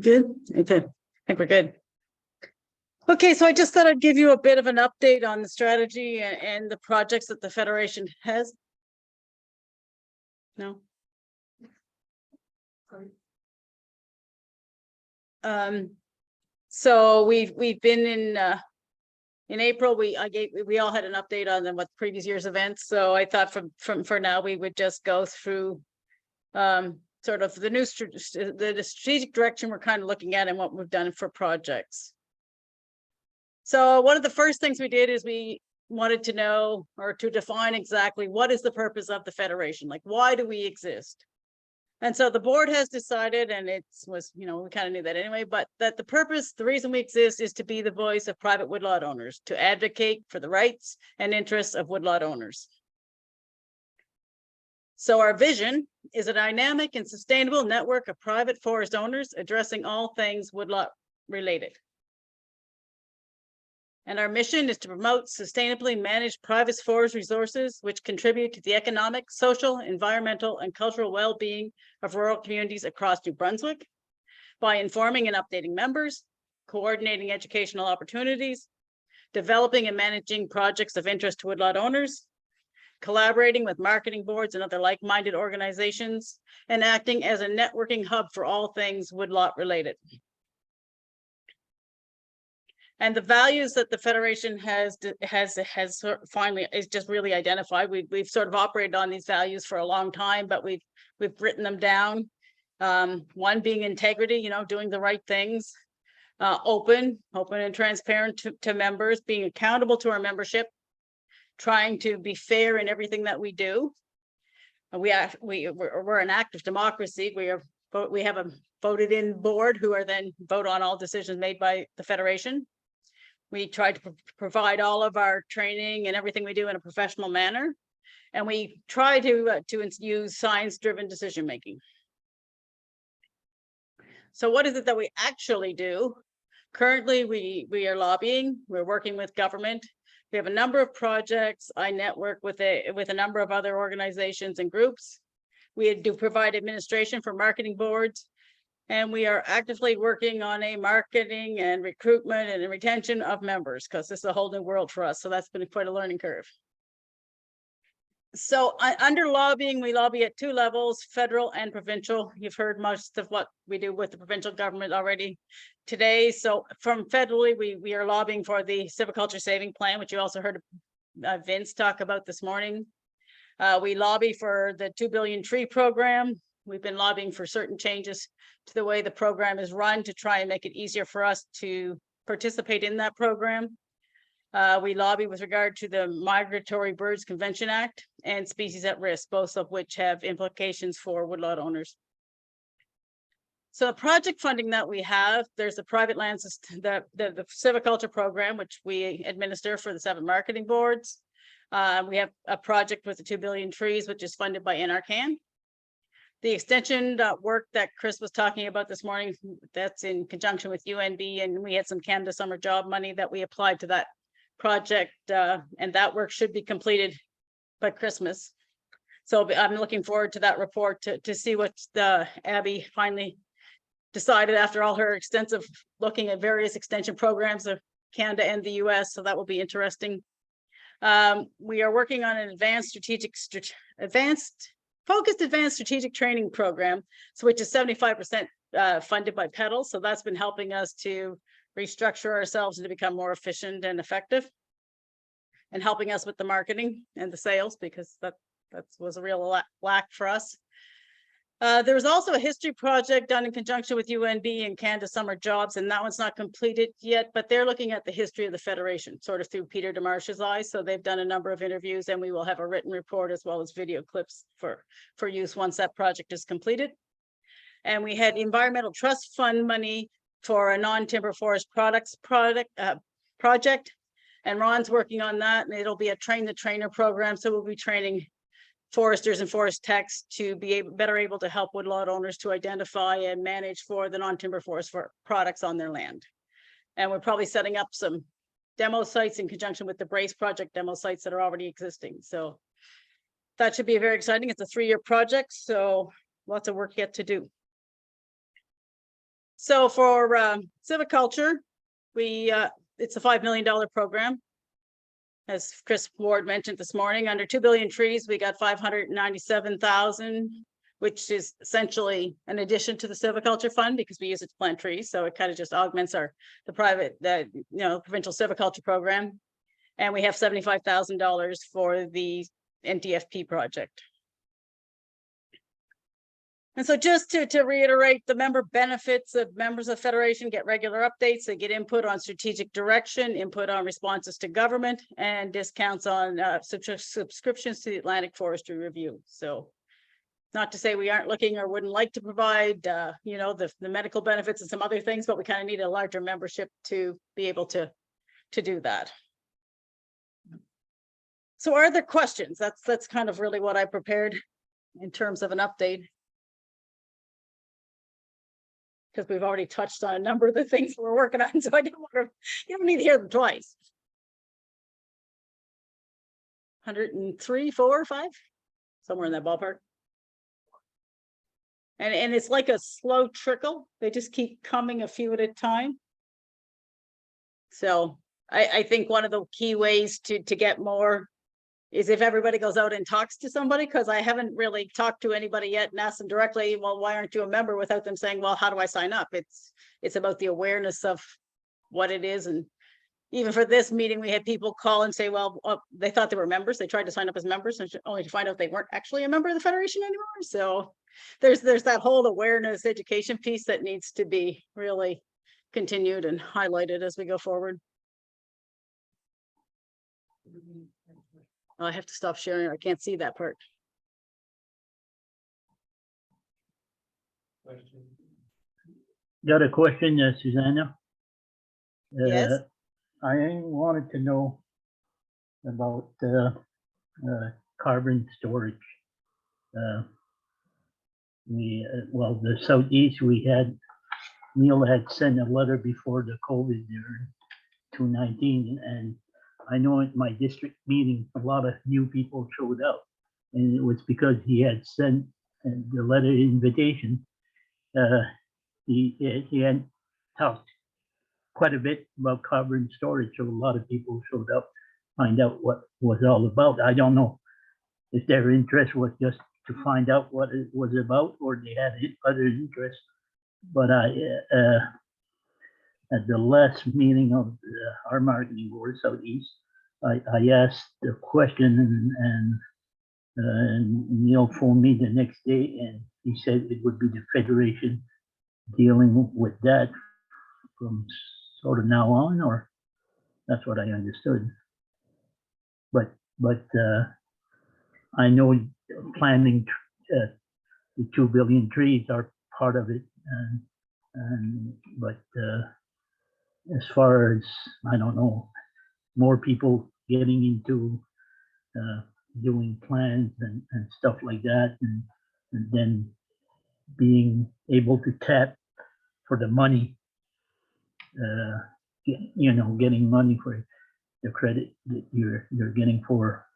Good, okay, I think we're good. Okay, so I just thought I'd give you a bit of an update on the strategy and the projects that the Federation has. No. So we've been in April, we all had an update on what previous year's events. So I thought for now we would just go through sort of the strategic direction we're kind of looking at and what we've done for projects. So one of the first things we did is we wanted to know or to define exactly what is the purpose of the Federation, like why do we exist? And so the board has decided, and we kind of knew that anyway, but that the reason we exist is to be the voice of private woodlot owners, to advocate for the rights and interests of woodlot owners. So our vision is a dynamic and sustainable network of private forest owners addressing all things woodlot related. And our mission is to promote sustainably managed private forest resources, which contribute to the economic, social, environmental, and cultural well-being of rural communities across New Brunswick by informing and updating members, coordinating educational opportunities, developing and managing projects of interest to woodlot owners, collaborating with marketing boards and other like-minded organizations, and acting as a networking hub for all things woodlot related. And the values that the Federation has finally is just really identified. We've sort of operated on these values for a long time, but we've written them down. One being integrity, doing the right things, open and transparent to members, being accountable to our membership, trying to be fair in everything that we do. We're an active democracy. We have a voted in board who are then vote on all decisions made by the Federation. We try to provide all of our training and everything we do in a professional manner. And we try to use science-driven decision-making. So what is it that we actually do? Currently, we are lobbying. We're working with government. We have a number of projects. I network with a number of other organizations and groups. We do provide administration for marketing boards. And we are actively working on a marketing and recruitment and retention of members, because this is a whole new world for us. So that's been quite a learning curve. So under lobbying, we lobby at 2 levels, federal and provincial. You've heard most of what we do with the provincial government already today. So from federally, we are lobbying for the silviculture saving plan, which you also heard Vince talk about this morning. We lobby for the 2 billion tree program. We've been lobbying for certain changes to the way the program is run to try and make it easier for us to participate in that program. We lobby with regard to the Migratory Birds Convention Act and Species at Risk, both of which have implications for woodlot owners. So the project funding that we have, there's the private lands, the silviculture program, which we administer for the 7 marketing boards. We have a project with the 2 billion trees, which is funded by NRCan. The extension work that Chris was talking about this morning, that's in conjunction with UNB, and we had some Canada Summer Job money that we applied to that project, and that work should be completed by Christmas. So I'm looking forward to that report to see what the Abby finally decided after all her extensive looking at various extension programs of Canada and the US. So that will be interesting. We are working on an focused advanced strategic training program, so which is 75% funded by Pedal. So that's been helping us to restructure ourselves and to become more efficient and effective, and helping us with the marketing and the sales, because that was a real lack for us. There was also a history project done in conjunction with UNB and Canada Summer Jobs, and that one's not completed yet, but they're looking at the history of the Federation, sort of through Peter DeMarsh's eyes. So they've done a number of interviews, and we will have a written report as well as video clips for use once that project is completed. And we had Environmental Trust Fund money for a non-timber forest project, and Ron's working on that, and it'll be a train the trainer program. So we'll be training foresters and forest techs to be better able to help woodlot owners to identify and manage for the non-timber forest for products on their land. And we're probably setting up some demo sites in conjunction with the Brace project demo sites that are already existing. So that should be very exciting. It's a 3-year project, so lots of work yet to do. So for silviculture, it's a $5 million program. As Chris Ward mentioned this morning, under 2 billion trees, we got 597,000, which is essentially an addition to the silviculture fund because we use it to plant trees. So it kind of just augments the provincial silviculture program. And we have $75,000 for the NTFP project. And so just to reiterate, the member benefits of members of Federation get regular updates. They get input on strategic direction, input on responses to government, and discounts on subscriptions to the Atlantic Forestry Review. So not to say we aren't looking or wouldn't like to provide, the medical benefits and some other things, but we kind of need a larger membership to be able to do that. So are there questions? That's kind of really what I prepared in terms of an update, because we've already touched on a number of the things we're working on, so I didn't want to, you don't need to hear them twice. 103, 4, 5, somewhere in that ballpark. And it's like a slow trickle. They just keep coming a few at a time. So I think one of the key ways to get more is if everybody goes out and talks to somebody, because I haven't really talked to anybody yet and asked them directly, well, why aren't you a member, without them saying, well, how do I sign up? It's about the awareness of what it is. And even for this meeting, we had people call and say, well, they thought they were members. They tried to sign up as members, and only to find out they weren't actually a member of the Federation anymore. So there's that whole awareness education piece that needs to be really continued and highlighted as we go forward. I have to stop sharing. I can't see that part. Got a question, Susanna? Yes. I wanted to know about carbon storage. The Southeast, Neil had sent a letter before the COVID there, 2019, and I know at my district meeting, a lot of new people showed up, and it was because he had sent the letter invitation. He had talked quite a bit about carbon storage, so a lot of people showed up, find out what it was all about. I don't know if their interest was just to find out what it was about, or they had other interests. But at the last meeting of our marketing board, Southeast, I asked the question, and Neil phoned me the next day, and he said it would be the Federation dealing with that from sort of now on, or that's what I understood. But I know planting the 2 billion trees are part of it, but as far as, I don't know, more people getting into doing plans and stuff like that, and then being able to tap for the money, getting money for the credit that you're getting for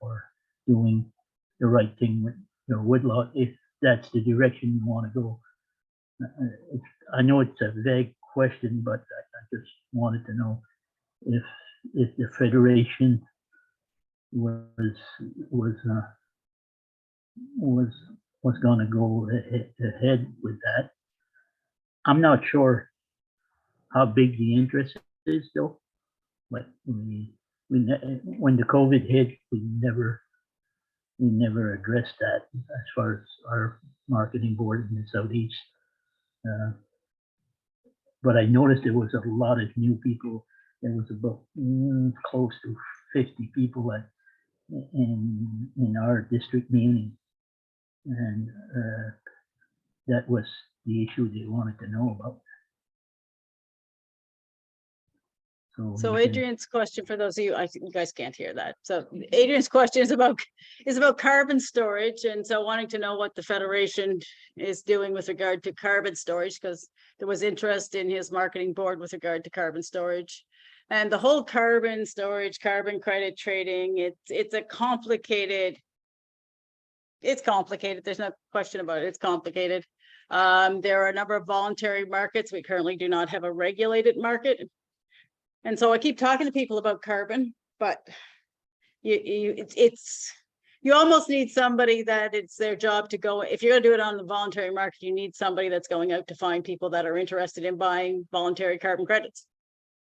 doing the right thing with your woodlot, if that's the direction you want to go. I know it's a vague question, but I just wanted to know if the Federation was going to go ahead with that. I'm not sure how big the interest is though, but when the COVID hit, we never addressed that as far as our marketing board in the Southeast. But I noticed there was a lot of new people. There was about close to 50 people in our district meeting, and that was the issue they wanted to know about. So Adrian's question, for those of you, I think you guys can't hear that. So Adrian's question is about carbon storage, and so wanting to know what the Federation is doing with regard to carbon storage, because there was interest in his marketing board with regard to carbon storage. And the whole carbon storage, carbon credit trading, it's complicated. There's no question about it. It's complicated. There are a number of voluntary markets. We currently do not have a regulated market. And so I keep talking to people about carbon, but you almost need somebody that it's their job to go. If you're gonna do it on the voluntary market, you need somebody that's going out to find people that are interested in buying voluntary carbon credits.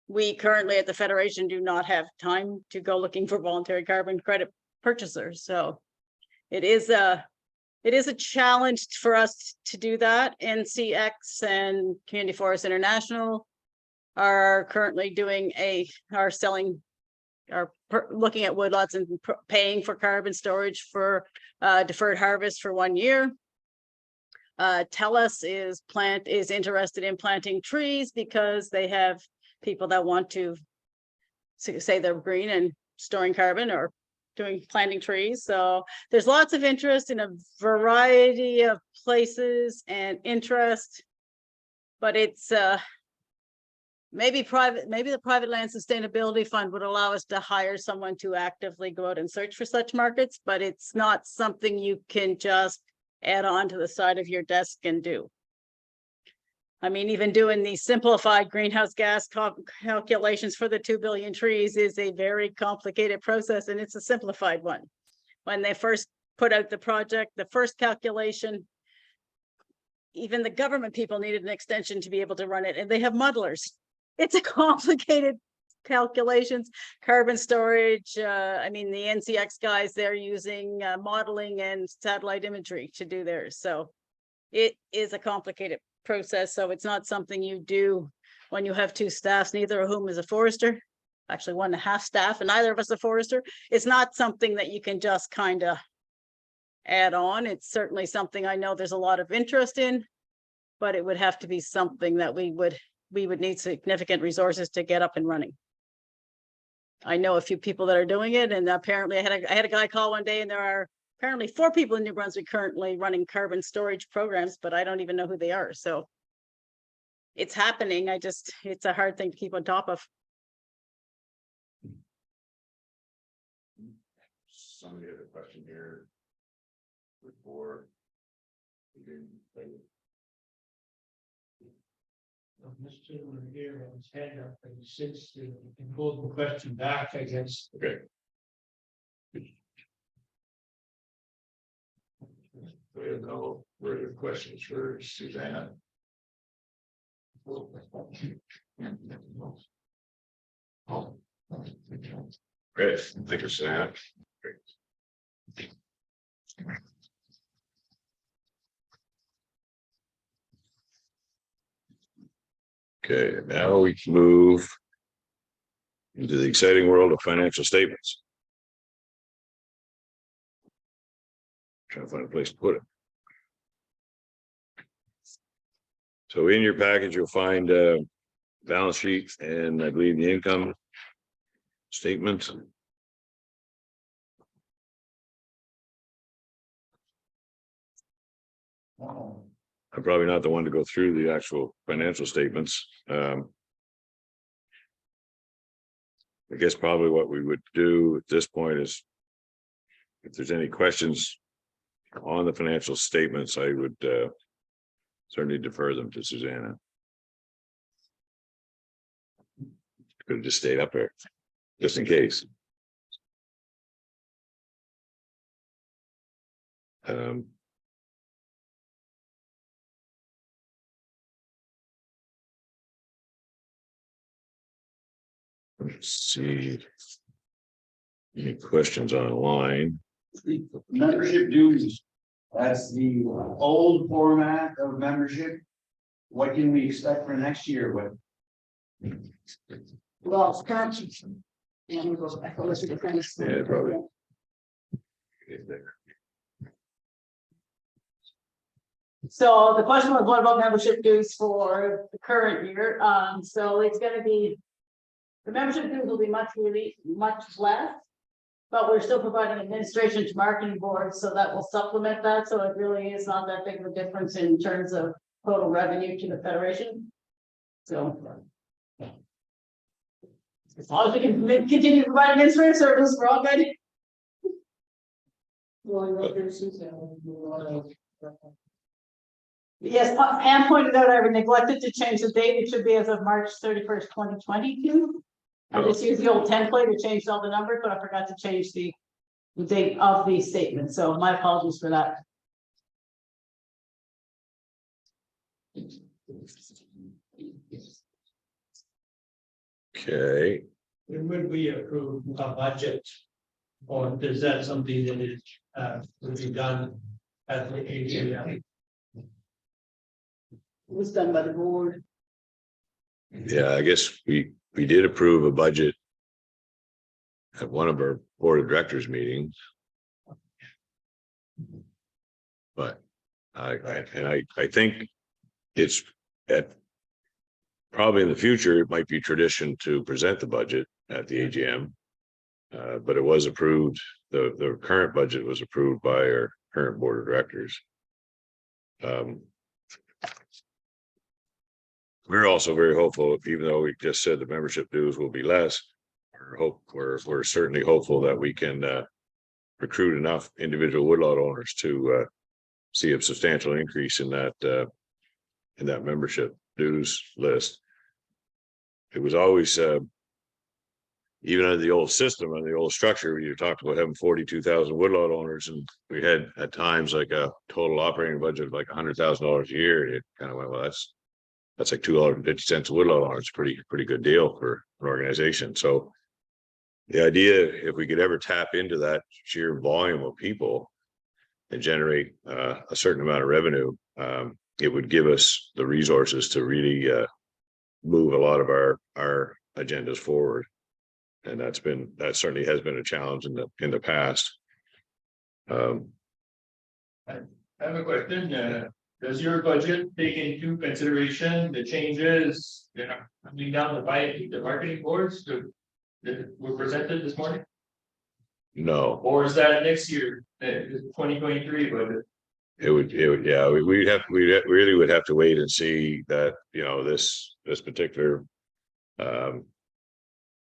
We currently at the Federation do not have time to go looking for voluntary carbon credit purchasers. So it is a challenge for us to do that. NCX and Community Forest International are currently looking at woodlots and paying for carbon storage for deferred harvest for 1 year. TELUS is interested in planting trees because they have people that want to say they're green and storing carbon or planting trees. So there's lots of interest in a variety of places and interest, but it's maybe the Private Land Sustainability Fund would allow us to hire someone to actively go out and search for such markets, but it's not something you can just add on to the side of your desk and do. I mean, even doing these simplified greenhouse gas calculations for the 2 billion trees is a very complicated process, and it's a simplified one. When they first put out the project, the first calculation, even the government people needed an extension to be able to run it, and they have muddlers. It's a complicated calculations, carbon storage. I mean, the NCX guys, they're using modeling and satellite imagery to do theirs. So it is a complicated process. So it's not something you do when you have two staffs, neither of whom is a forester, actually 1.5 staff, and neither of us a forester. It's not something that you can just kind of add on. It's certainly something I know there's a lot of interest in, but it would have to be something that we would need significant resources to get up and running. I know a few people that are doing it, and apparently I had a guy call one day, and there are apparently 4 people in New Brunswick currently running carbon storage programs, but I don't even know who they are. So it's happening. It's a hard thing to keep on top of. Somebody had a question here before. Mr. Here on his hand up, and he sits there, you can pull the question back, I guess. Okay. We have no further questions for Suzanne. Great, thank you, Suzanne. Great. Okay, now we can move into the exciting world of financial statements. Trying to find a place to put it. So in your package, you'll find balance sheets and I believe the income statement. I'm probably not the one to go through the actual financial statements. I guess probably what we would do at this point is if there's any questions on the financial statements, I would certainly defer them to Susanna. Could have just stayed up there, just in case. Let's see. Any questions online? The membership dues, that's the old format of membership. What can we expect for next year with? Well, scratch. And we go back, let's do the premise. Yeah, probably. So the question was, what about membership dues for the current year? So it's gonna be, the membership dues will be much less. But we're still providing administration to marketing boards, so that will supplement that, so it really is not that big of a difference in terms of total revenue to the Federation. So. As long as we can continue to provide administrative service, we're all good. Yes, Pam pointed out I neglected to change the date. It should be as of March 31st, 2022. I just used the old template to change all the numbers, but I forgot to change the date of the statement. So my apologies for that. Okay. When would we approve a budget? Or is that something that is will be done at the AGM? It was done by the board. Yeah, I guess we did approve a budget at one of our board of directors meetings. But I think it's at probably in the future, it might be tradition to present the budget at the AGM. But it was approved, the current budget was approved by our current board of directors. We're also very hopeful, even though we just said the membership dues will be less. We're certainly hopeful that we can recruit enough individual woodlot owners to see a substantial increase in that membership dues list. It was always even under the old system and the old structure, you talked about having 42,000 woodlot owners, and we had at times like a total operating budget of like $100,000 a year. And it kind of went, well, that's like $2.50 a woodlot owner. It's a pretty good deal for an organization. So the idea, if we could ever tap into that sheer volume of people and generate a certain amount of revenue, it would give us the resources to really move a lot of our agendas forward. And that certainly has been a challenge in the past. I have a question. Does your budget take into consideration the changes, coming down the marketing boards that were presented this morning? No. Or is that next year, 2023 budget? It would, yeah, we really would have to wait and see that, this particular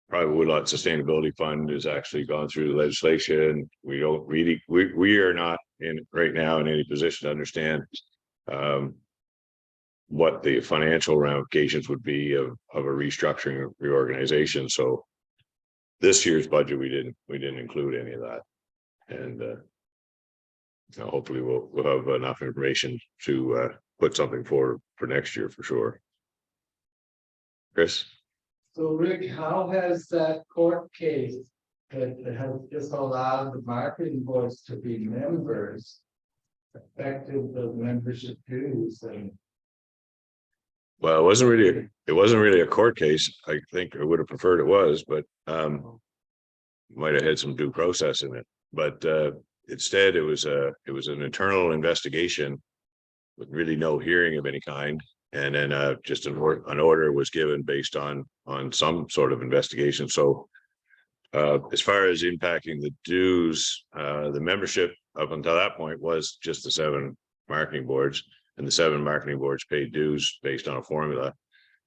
private woodlot sustainability fund is actually gone through the legislation. We don't really, we are not right now in any position to understand what the financial ramifications would be of a restructuring or reorganization. So this year's budget, we didn't include any of that. And hopefully we'll have enough information to put something for next year for sure. Chris? So Rick, how has that court case that has just allowed the marketing boards to be members affected the membership dues and? Well, it wasn't really a court case. I think I would have preferred it was, but might have had some due process in it. But instead, it was an internal investigation with really no hearing of any kind, and then just an order was given based on some sort of investigation. So as far as impacting the dues, the membership up until that point was just the 7 marketing boards, and the 7 marketing boards paid dues based on a formula.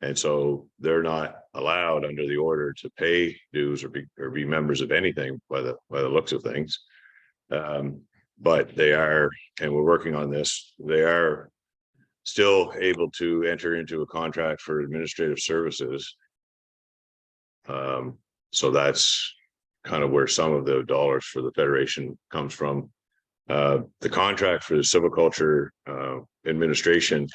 And so they're not allowed under the order to pay dues or be members of anything by the looks of things. But they are, and we're working on this, they are still able to enter into a contract for administrative services. So that's kind of where some of the dollars for the Federation comes from. The contract for the silviculture administration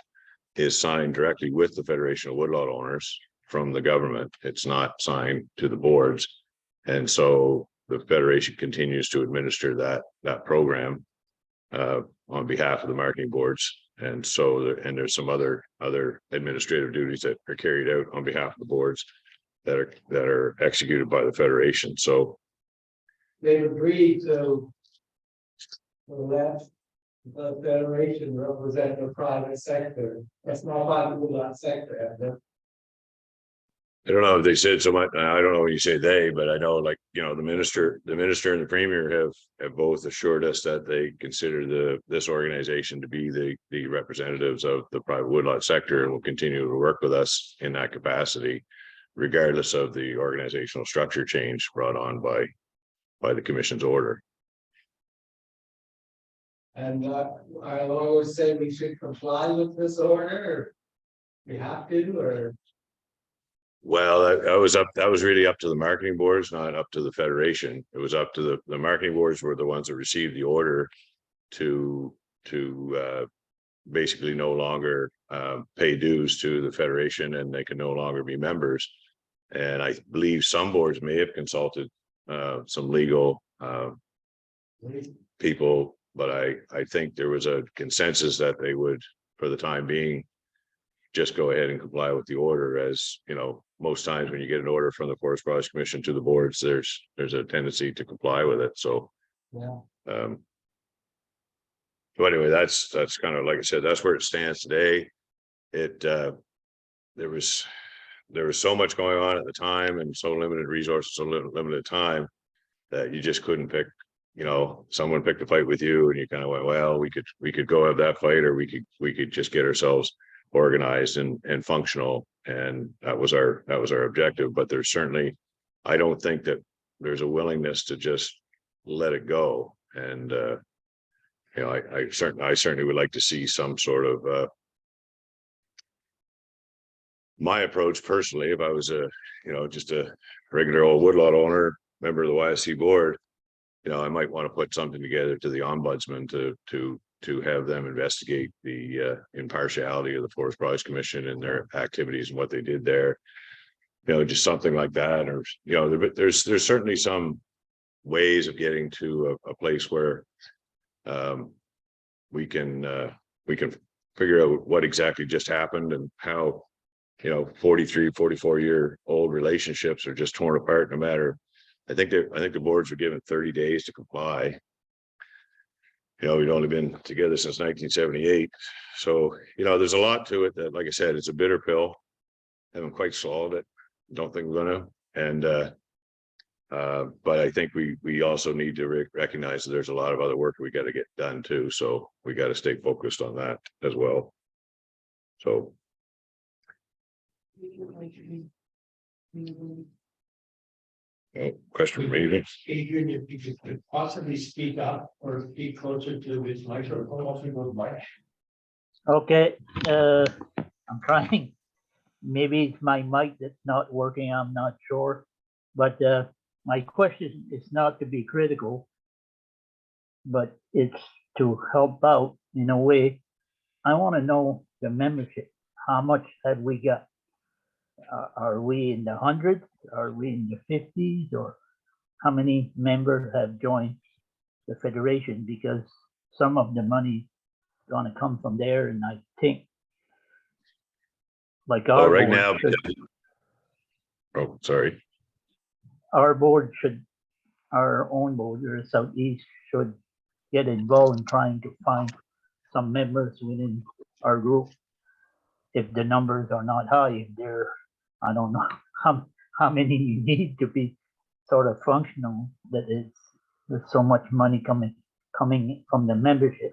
is signed directly with the Federation of Woodlot owners from the government. It's not signed to the boards. And so the Federation continues to administer that program on behalf of the marketing boards. And so, and there's some other administrative duties that are carried out on behalf of the boards that are executed by the Federation. So They agreed to let the Federation represent the private sector. That's not by the Woodlot sector. I don't know if they said so much. I don't know when you say they, but I know, like, you know, the minister and the premier have both assured us that they consider this organization to be the representatives of the private woodlot sector, and will continue to work with us in that capacity, regardless of the organizational structure change brought on by the commission's order. And I always say we should comply with this order, or we have to, or. Well, that was really up to the marketing boards, not up to the Federation. It was up to the marketing boards were the ones that received the order to basically no longer pay dues to the Federation, and they can no longer be members. And I believe some boards may have consulted some legal people, but I think there was a consensus that they would, for the time being, just go ahead and comply with the order. As you know, most times when you get an order from the Forest Products Commission to the boards, there's a tendency to comply with it. So Yeah. So anyway, that's kind of, like I said, that's where it stands today. There was so much going on at the time, and so limited resources, so limited time, that you just couldn't pick. You know, someone picked a fight with you, and you kind of went, well, we could go have that fight, or we could just get ourselves organized and functional, and that was our objective. But there's certainly, I don't think that there's a willingness to just let it go. And you know, I certainly would like to see some sort of my approach personally, if I was just a regular old woodlot owner, member of the YSC board, you know, I might want to put something together to the ombudsman to have them investigate the impartiality of the Forest Products Commission and their activities and what they did there. You know, just something like that. Or, you know, there's certainly some ways of getting to a place where we can figure out what exactly just happened, and how, you know, 44-year-old relationships are just torn apart. No matter, I think the boards were given 30 days to comply. You know, we'd only been together since 1978. So, you know, there's a lot to it that, like I said, it's a bitter pill. Haven't quite swallowed it. Don't think we're gonna. And but I think we also need to recognize that there's a lot of other work we got to get done too. So we got to stay focused on that as well. So. Question for me. Adrian, if you could possibly speak up or speak closer to this microphone. Okay, I'm trying. Maybe it's my mic that's not working, I'm not sure. But my question is not to be critical, but it's to help out in a way, I want to know the membership. How much have we got? Are we in the hundreds? Are we in the 50s? Or how many members have joined the federation? Because some of the money is going to come from there, and I think like Well, our right board now, should, oh, sorry. our board should, our own board or Southeast should get involved in trying to find some members within our group. If the numbers are not high, if they're, I don't know how many you need to be sort of functional, that is, there's so much money coming from the membership.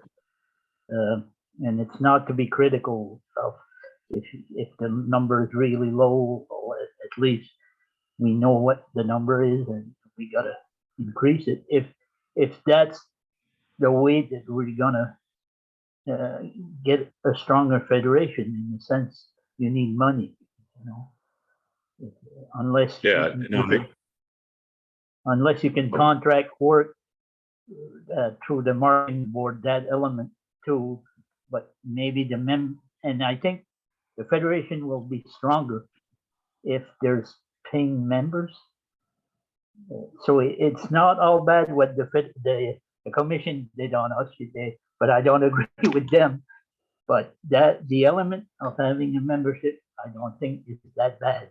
And it's not to be critical of if the number is really low, or at least we know what the number is and we gotta increase it. If that's the way that we're gonna get a stronger federation, in the sense you need money, you know, unless Yeah, unless you can contract work through the marketing board, that element too. But maybe and I think the federation will be stronger if there's paying members. So it's not all bad what the commission did on us today, but I don't agree with them. But that the element of having a membership, I don't think is that bad,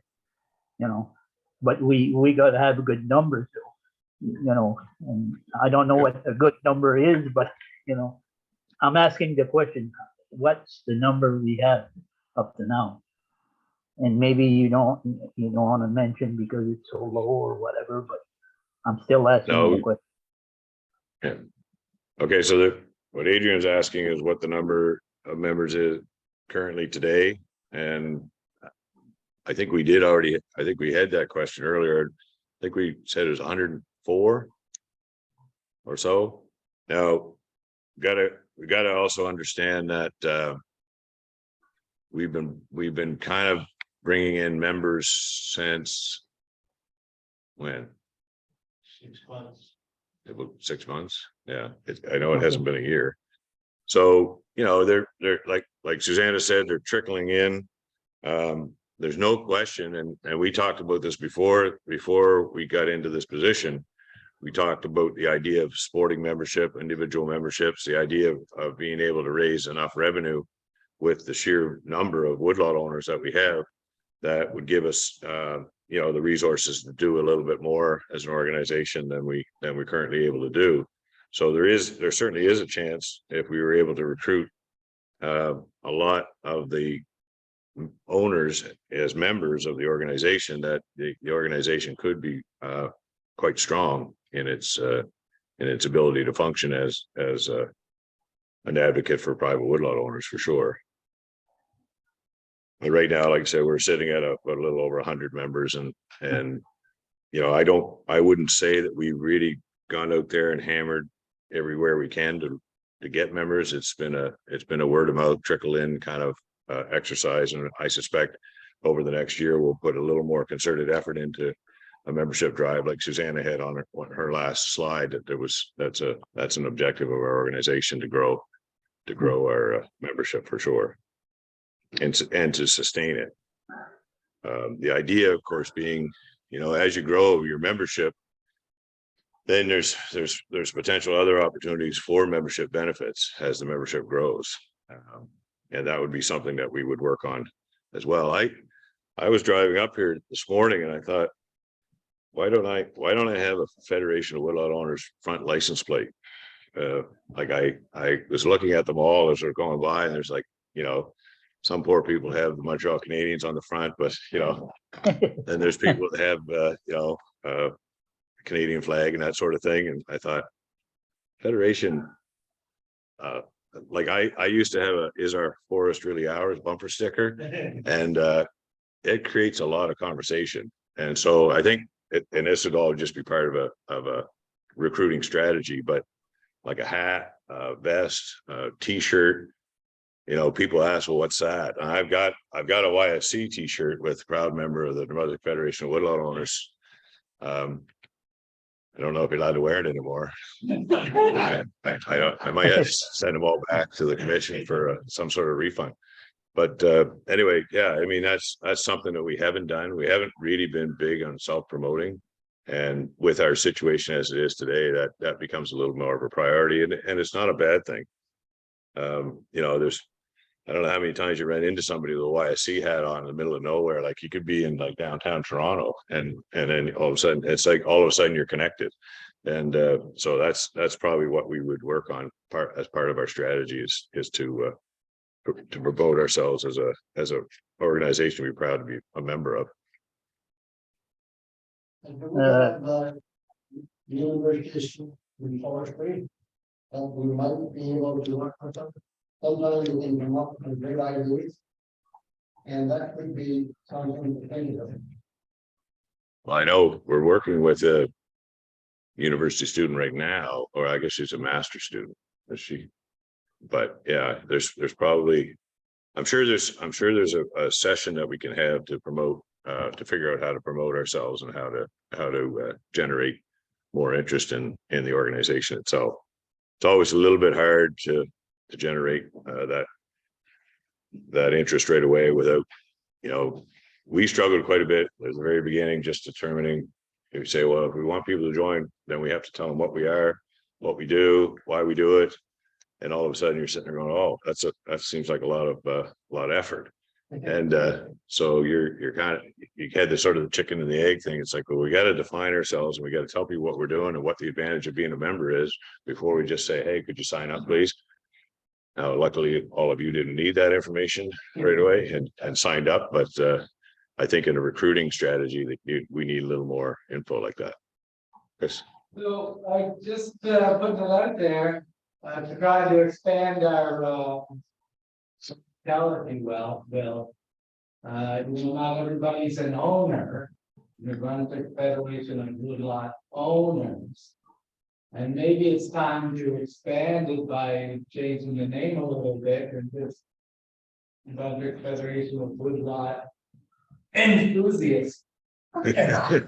you know. But we got to have a good number, so, you know. And I don't know what a good number is, but you know, I'm asking the question: what's the number we have up to now? And maybe you don't want to mention because it's so low or whatever, but I'm still asking the question. Yeah. Okay, so what Adrian's asking is what the number of members is currently today, and I think we did already. I think we had that question earlier. I think we said it was 104 or so. Now, we gotta also understand that we've been kind of bringing in members since when? 6 months. 6 months. Yeah, I know it hasn't been a year. So, you know, they're like Susanna said, they're trickling in. There's no question, and we talked about this before we got into this position. We talked about the idea of sporting membership, individual memberships, the idea of being able to raise enough revenue with the sheer number of woodlot owners that we have, that would give us you know, the resources to do a little bit more as an organization than we're currently able to do. So there certainly is a chance, if we were able to recruit a lot of the owners as members of the organization, that the organization could be quite strong in its ability to function as an advocate for private woodlot owners, for sure. But right now, like I said, we're sitting at a little over 100 members, and you know, I wouldn't say that we really gone out there and hammered everywhere we can to get members. It's been a word of mouth, trickle in kind of exercise, and I suspect over the next year we'll put a little more concerted effort into a membership drive, like Susanna had on her last slide. That's an objective of our organization, to grow our membership, for sure, and to sustain it. The idea, of course, being, you know, as you grow your membership, then there's potential other opportunities for membership benefits as the membership grows, and that would be something that we would work on as well. I was driving up here this morning and I thought, why don't I have a Federation of Woodlot Owners front license plate? Like I was looking at them all as they're going by, and there's, like, you know, some poor people have the Montreal Canadiens on the front, but you know, then there's people that have you know, Canadian flag and that sort of thing. And I thought, Federation, like I used to have "Is Our Forest Really Ours" bumper sticker, and it creates a lot of conversation. And so I think and this would all just be part of a recruiting strategy, but like a hat, a vest, a t-shirt, you know, people ask, well, what's that? And I've got a YFC t-shirt with proud member of the New Brunswick Federation of Woodlot Owners. I don't know if you're allowed to wear it anymore. I might have to send them all back to the commission for some sort of refund. But anyway, yeah, I mean, that's something that we haven't done. We haven't really been big on self-promoting. And with our situation as it is today, that becomes a little more of a priority, and it's not a bad thing. You know, I don't know how many times you ran into somebody with a YSC hat on in the middle of nowhere. Like you could be in like downtown Toronto, and then all of a sudden it's like all of a sudden you're connected. And so that's probably what we would work on as part of our strategy is to promote ourselves as a organization we're proud to be a member of. And do we have the university in forestry that we might be able to work with them? Sometimes we can come up with great ideas. And that would be something to think of. Well, I know we're working with a university student right now, or I guess she's a master's student, is she? But yeah, there's probably, I'm sure there's a session that we can have to promote, to figure out how to promote ourselves and how to generate more interest in the organization itself. It's always a little bit hard to generate that interest right away without, you know, we struggled quite a bit at the very beginning, just determining, if you say, well, if we want people to join, then we have to tell them what we are, what we do, why we do it. And all of a sudden you're sitting there going, oh, that seems like a lot of effort. And so you had the sort of the chicken and the egg thing. It's like, well, we got to define ourselves and we got to tell people what we're doing and what the advantage of being a member is before we just say, hey, could you sign up, please? Now, luckily, all of you didn't need that information right away and signed up, but I think in a recruiting strategy that we need a little more info like that. Chris? So I just put it out there to try to expand our hospitality well. Not everybody's an owner. You're going to Federation of Woodlot owners. And maybe it's time to expand it by changing the name a little bit and just Brunswick Federation of Woodlot enthusiasts. Yes.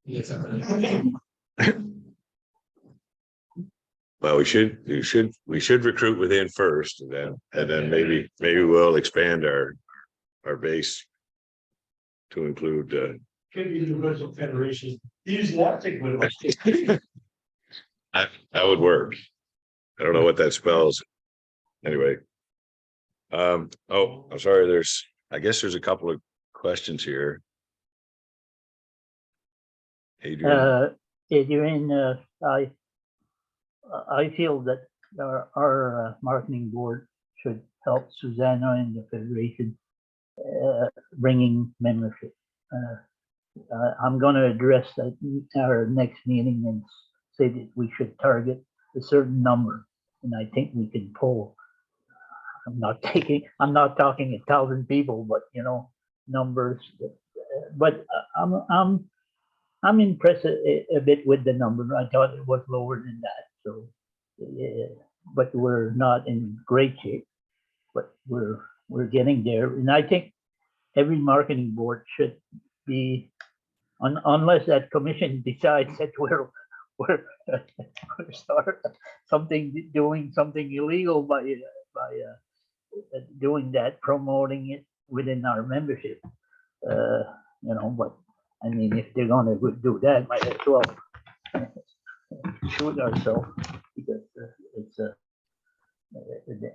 Yes. Well, we should recruit within first, and then maybe we'll expand our base to include Could be the Universal Federation. Use that thing with that would work. I don't know what that spells. Anyway. Oh, I'm sorry. I guess there's a couple of questions here. Adrian. Adrian, I feel that our marketing board should help Susanna and the Federation bringing membership. I'm going to address that at our next meeting and say that we should target a certain number, and I think we can pull. I'm not talking 1,000 people, but you know, numbers. But I'm impressed a bit with the number. I thought it was lower than that. So, but we're not in great shape. But we're getting there, and I think every marketing board should be, unless that commission decides that we're start doing something illegal by doing that, promoting it within our membership. You know, but I mean, if they're gonna do that, might as well shoot ourselves, because it's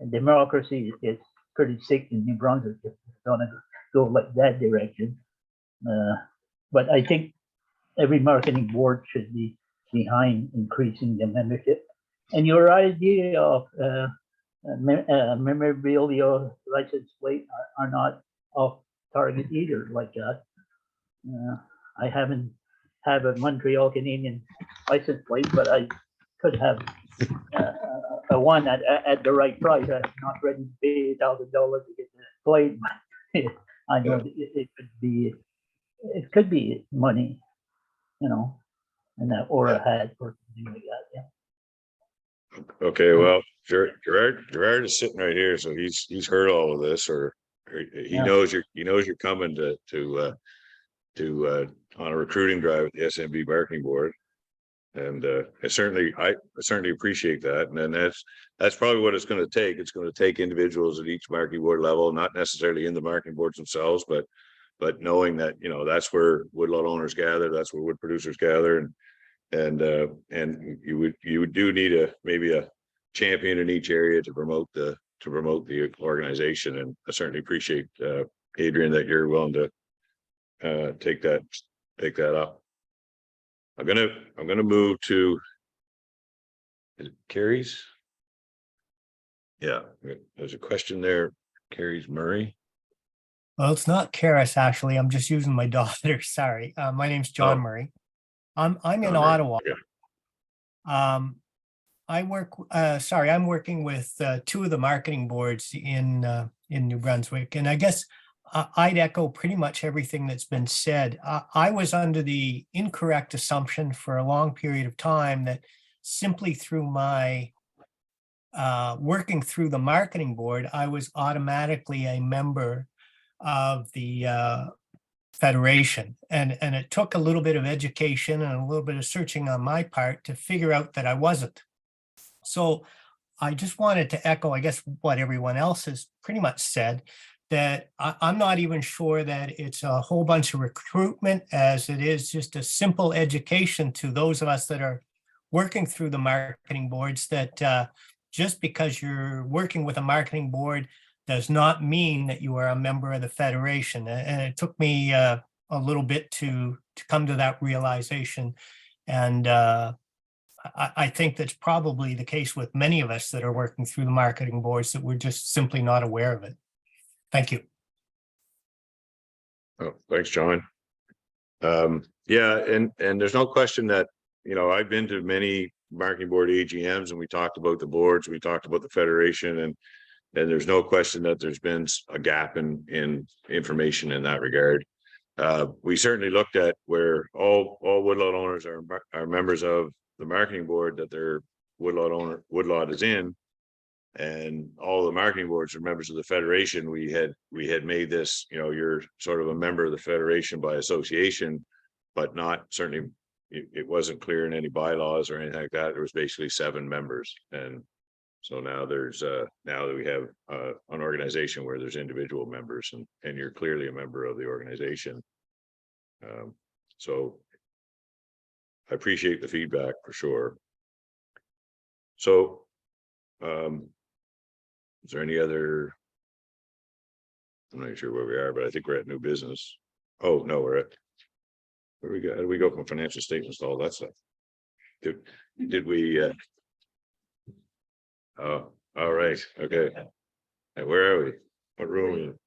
democracy is pretty sick in New Brunswick if it's gonna go like that direction. But I think every marketing board should be behind increasing the membership. And your idea of memorabilia license plate are not off target either, like that. I haven't have a Montreal Canadian license plate, but I could have a one at the right price. I'm not ready to pay $1,000 to get the plate. I know it could be money, you know, and that, or a hat or something like that. Yeah. Okay, well, Gerard is sitting right here, so he's heard all of this, or he knows you're coming to to on a recruiting drive with the SMB Marketing Board. And I certainly appreciate that. And then that's probably what it's going to take. It's going to take individuals at each marketing board level, not necessarily in the marketing boards themselves, but knowing that, you know, that's where woodlot owners gather, that's where wood producers gather, and you do need maybe a champion in each area to promote the organization. And I certainly appreciate Adrian, that you're willing to take that up. I'm gonna move to, is it Carrie's? Yeah, there's a question there. Carrie's Murray. Well, it's not Karis, actually. I'm just using my daughter. Sorry. My name's John Oh. Murray. I'm in John Murray. Ottawa. Okay. I'm working with two of the marketing boards in New Brunswick, and I guess I'd echo pretty much everything that's been said. I was under the incorrect assumption for a long period of time that simply through my working through the marketing board, I was automatically a member of the Federation. And it took a little bit of education and a little bit of searching on my part to figure out that I wasn't. So I just wanted to echo, I guess, what everyone else has pretty much said, that I'm not even sure that it's a whole bunch of recruitment as it is just a simple education to those of us that are working through the marketing boards, that just because you're working with a marketing board does not mean that you are a member of the Federation. And it took me a little bit to come to that realization. And I think that's probably the case with many of us that are working through the marketing boards, that we're just simply not aware of it. Thank you. Oh, thanks, John. Yeah, and there's no question that, you know, I've been to many marketing board AGMs, and we talked about the boards, we talked about the Federation, and there's no question that there's been a gap in information in that regard. We certainly looked at where all woodlot owners are members of the marketing board that their woodlot is in, and all the marketing boards are members of the Federation. We had made this, you know, you're sort of a member of the Federation by association, but not certainly, it wasn't clear in any bylaws or anything like that. There was basically 7 members. And so now there's now that we have an organization where there's individual members, and you're clearly a member of the organization. So I appreciate the feedback for sure. So is there any other? I'm not sure where we are, but I think we're at new business. Oh, no, we're at, where we go? How do we go from financial statements to all that stuff? Did we? Oh, all right. Okay. And where are we? What room are we in?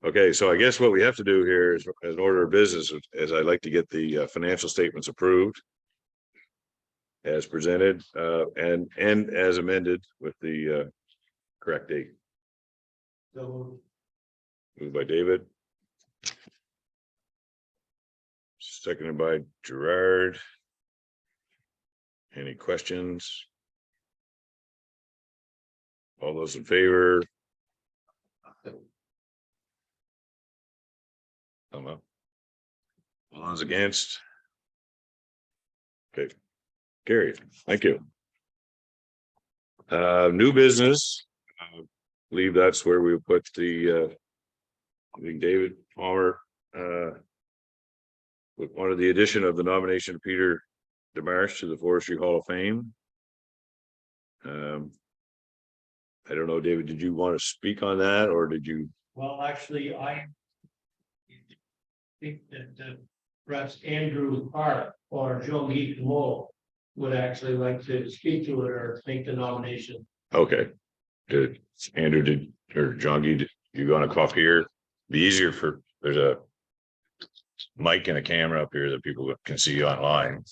Okay, so I guess what we have to do here is, as an order of business, is I'd like to get the financial statements approved as presented, and as amended with the correct date. So Moved by David. Seconded by Gerard. Any questions? All those in favor? All those against? Okay, carried. Thank you. New business. I believe that's where we put the I think David Palmer with one of the addition of the nomination of Peter DeMarsh to the Forestry Hall of Fame. I don't know, David, did you want to speak on that, or did you? Well, actually, I think that perhaps Andrew Park or Jean-Guy Dumont would actually like to speak to it or make the nomination. Okay. Did Andrew or John-Guy, did you want to come up here? Be easier for, there's a mic and a camera up here that people can see you online.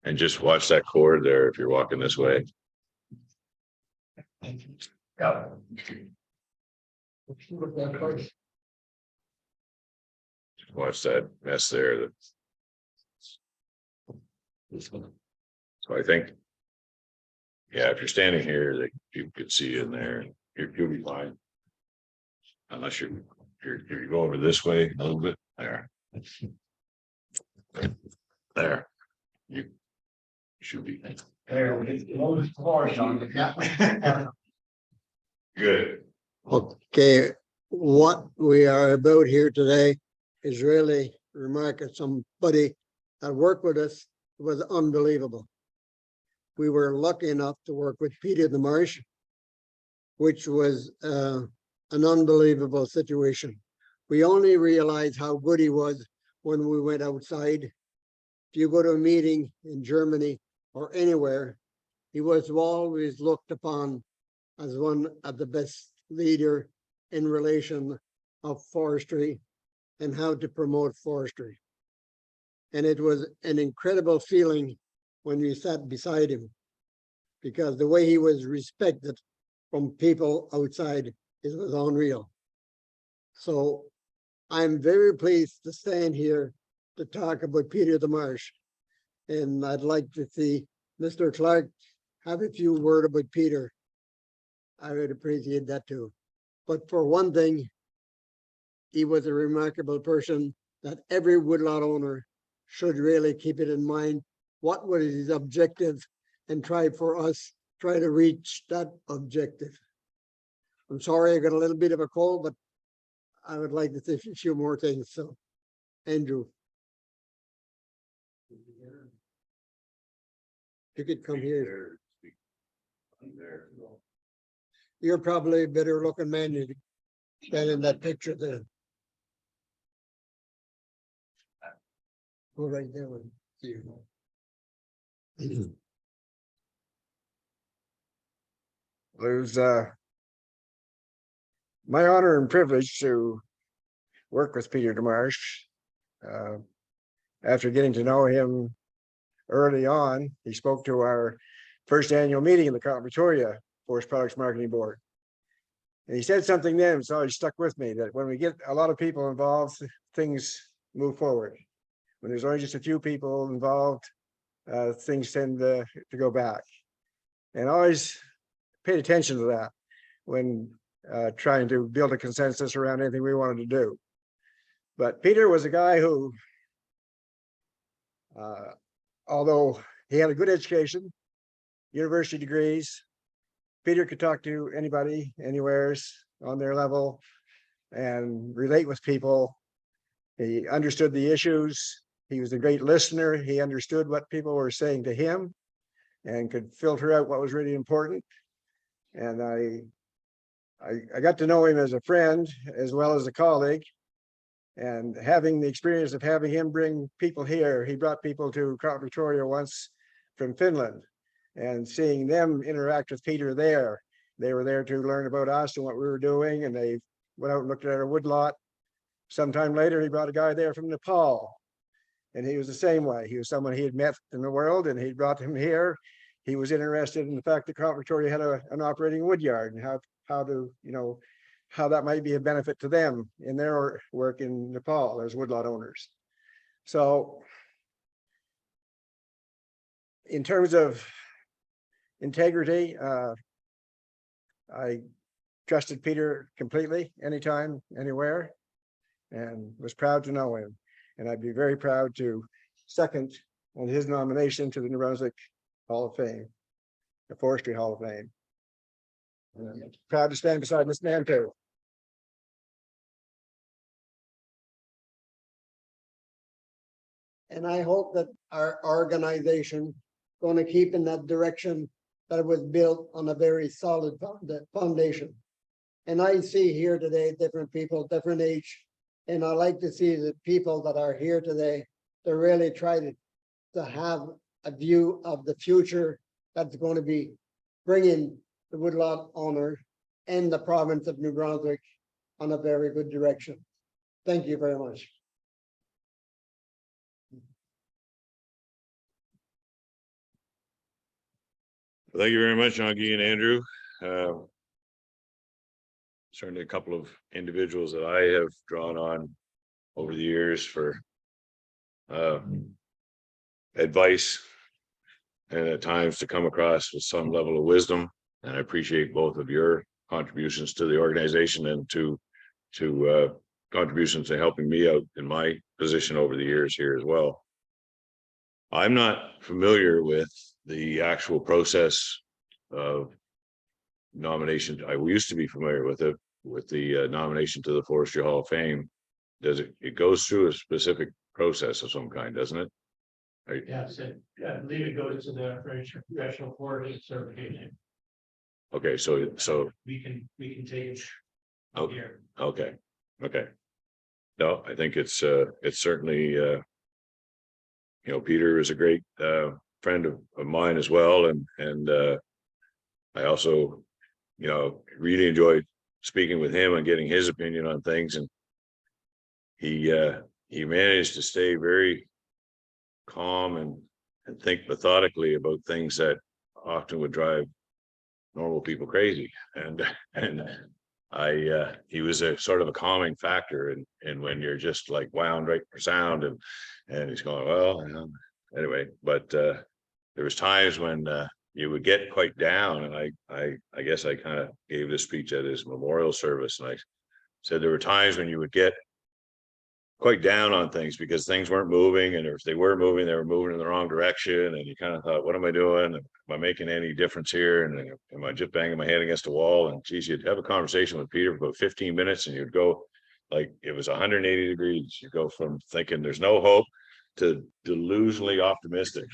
And just watch that cord there if you're walking this way. Yeah. Watch that mess there. So I think, yeah, if you're standing here, that you could see in there, you'll be fine. Unless you're you go over this way a little bit, there. There. You should be. There, it's most harsh on the yeah. Good. Okay, what we are about here today is really remark at somebody that worked with us was unbelievable. We were lucky enough to work with Peter the Marsh, which was an unbelievable situation. We only realized how good he was when we went outside. If you go to a meeting in Germany or anywhere, he was always looked upon as one of the best leader in relation of forestry and how to promote forestry. And it was an incredible feeling when you sat beside him, because the way he was respected from people outside, it was unreal. So I'm very pleased to stand here to talk about Peter the Marsh. And I'd like to see Mr. Clark have a few words about Peter. I would appreciate that too. But for one thing, he was a remarkable person that every woodlot owner should really keep it in mind. What was his objective, and try to reach that objective. I'm sorry I got a little bit of a cold, but I would like to say a few more things. So, Andrew. You could come here. You're probably a better looking man than in that picture there. Go right there and see you. It was my honor and privilege to work with Peter DeMarsh. After getting to know him early on, he spoke to our first annual meeting in the Count Victoria Forest Products Marketing Board. And he said something then, it's always stuck with me, that when we get a lot of people involved, things move forward. When there's only just a few people involved, things tend to go back. And I always paid attention to that when trying to build a consensus around anything we wanted to do. But Peter was a guy who, although he had a good education, university degrees, Peter could talk to anybody, anywheres on their level and relate with people. He understood the issues. He was a great listener. He understood what people were saying to him and could filter out what was really important. And I got to know him as a friend as well as a colleague. And having the experience of having him bring people here, he brought people to Count Victoria once from Finland, and seeing them interact with Peter there. They were there to learn about us and what we were doing, and they went out and looked at our woodlot. Sometime later, he brought a guy there from Nepal, and he was the same way. He was someone he had met in the world, and he brought him here. He was interested in the fact that Count Victoria had an operating wood yard, and how to, how that might be a benefit to them in their work in Nepal as woodlot owners. So in terms of integrity, I trusted Peter completely, anytime, anywhere, and was proud to know him. And I'd be very proud to second on his nomination to the Nouveau-Brunswick Hall of Fame, the Forestry Hall of Fame. And I'm proud to stand beside this man too. And I hope that our organization going to keep in that direction, that it was built on a very solid foundation. And I see here today different people, different age, and I like to see the people that are here today to really try to have a view of the future that's going to be bringing the woodlot owner and the province of New Brunswick on a very good direction. Thank you very much. Thank you very much, Angie and Andrew. Certainly a couple of individuals that I have drawn on over the years for advice, and at times to come across with some level of wisdom. And I appreciate both of your contributions to the organization and to contributions to helping me out in my position over the years here as well. I'm not familiar with the actual process of nomination. I used to be familiar with it, with the nomination to the Forestry Hall of Fame. It goes through a specific process of some kind, doesn't it? Yes, I believe it goes to the professional forest certification. Okay, so We can take it. Oh. Here. okay. No, I think it's certainly Peter is a great friend of mine as well, and I also really enjoyed speaking with him and getting his opinion on things, and he managed to stay very calm and think methodically about things that often would drive normal people crazy, and he was a sort of a calming factor, and when you're just like wound right for sound, and he's going, well, anyway, but there was times when you would get quite down, and I guess I kind of gave this speech at his memorial service, and I said there were times when you would get quite down on things because things weren't moving, and if they were moving, they were moving in the wrong direction, and you kind of thought, what am I doing? Am I making any difference here? And am I just banging my head against a wall? And geez, you'd have a conversation with Peter for about 15 minutes, and you'd go like it was 180 degrees. You go from thinking there's no hope to delusionally optimistic.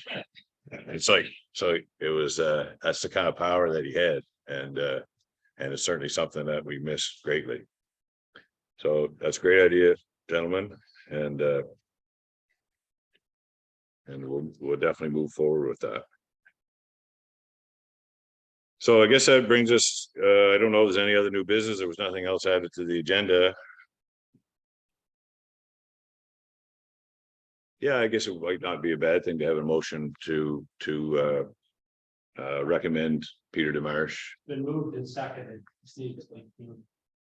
It's like, so it was that's the kind of power that he had, and it's certainly something that we miss greatly. So that's a great idea, gentlemen, and we'll definitely move forward with that. So I guess that brings us, I don't know if there's any other new business. There was nothing else added to the agenda. Yeah, I guess it might not be a bad thing to have a motion to recommend Peter DeMarsh. Been moved and seconded.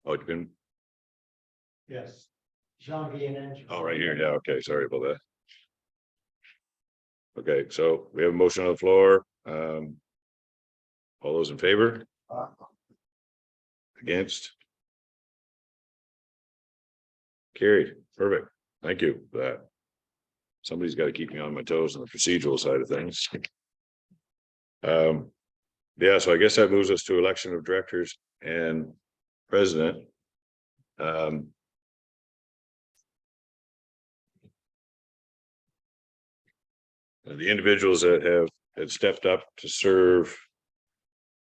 Oh, it's been, Yes. Jean-Guy and oh, right here. Yeah, okay, sorry about that. Okay, so we have a motion on the floor. All those in favor? Against? Carried. Perfect. Thank you for that. Somebody's got to keep me on my toes on the procedural side of things. Yeah, so I guess that moves us to election of directors and president. The individuals that had stepped up to serve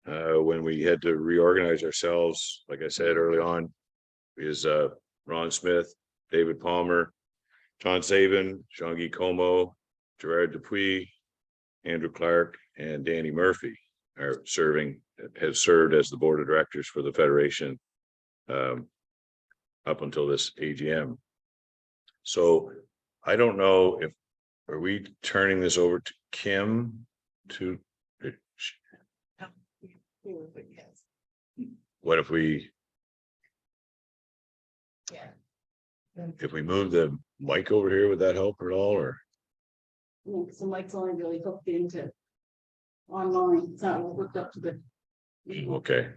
when we had to reorganize ourselves, like I said early on, is Ron Smith, David Palmer, John Sabin, Jean-Guy Como, Gerard Dupuis, Andrew Clark, and Danny Murphy have served as the board of directors for the Federation up until this AGM. So I don't know if, are we turning this over to Kim to, what if we, if we move the mic over here, would that help at all, or? So Mike's only really hooked into online, it's not hooked up to the, Okay.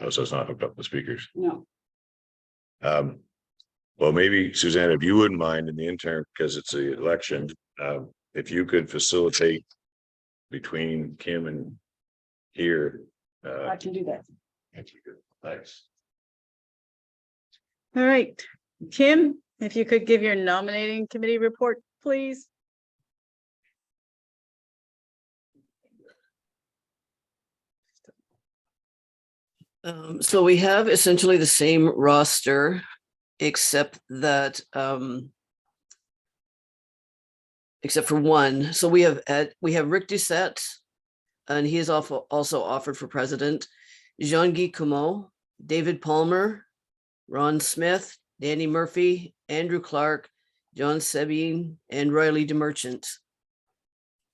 Oh, so it's not hooked up to speakers. no. Well, maybe Suzanne, if you wouldn't mind in the interim, because it's the election, if you could facilitate between Kim and here. I can do that. Thanks. All right, Kim, if you could give your nominating committee report, please. So we have essentially the same roster, except that except for one. So we have Rick Doucette, and he is also offered for president. Jean-Guy Como, David Palmer, Ron Smith, Danny Murphy, Andrew Clark, John Sabin, and Riley DeMerchant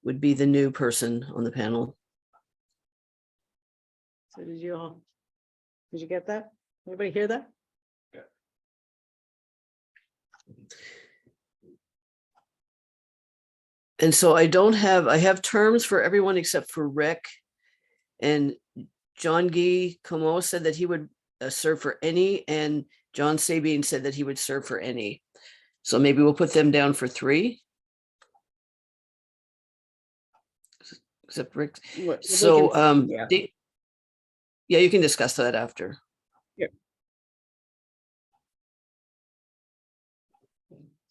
would be the new person on the panel. So did you get that? Everybody hear that? Yeah. And so I have terms for everyone except for Rick. And Jean-Guy Como said that he would serve for any, and John Sabine said that he would serve for any. So maybe we'll put them down for 3. Except Rick. So, yeah. Yeah, you can discuss that after.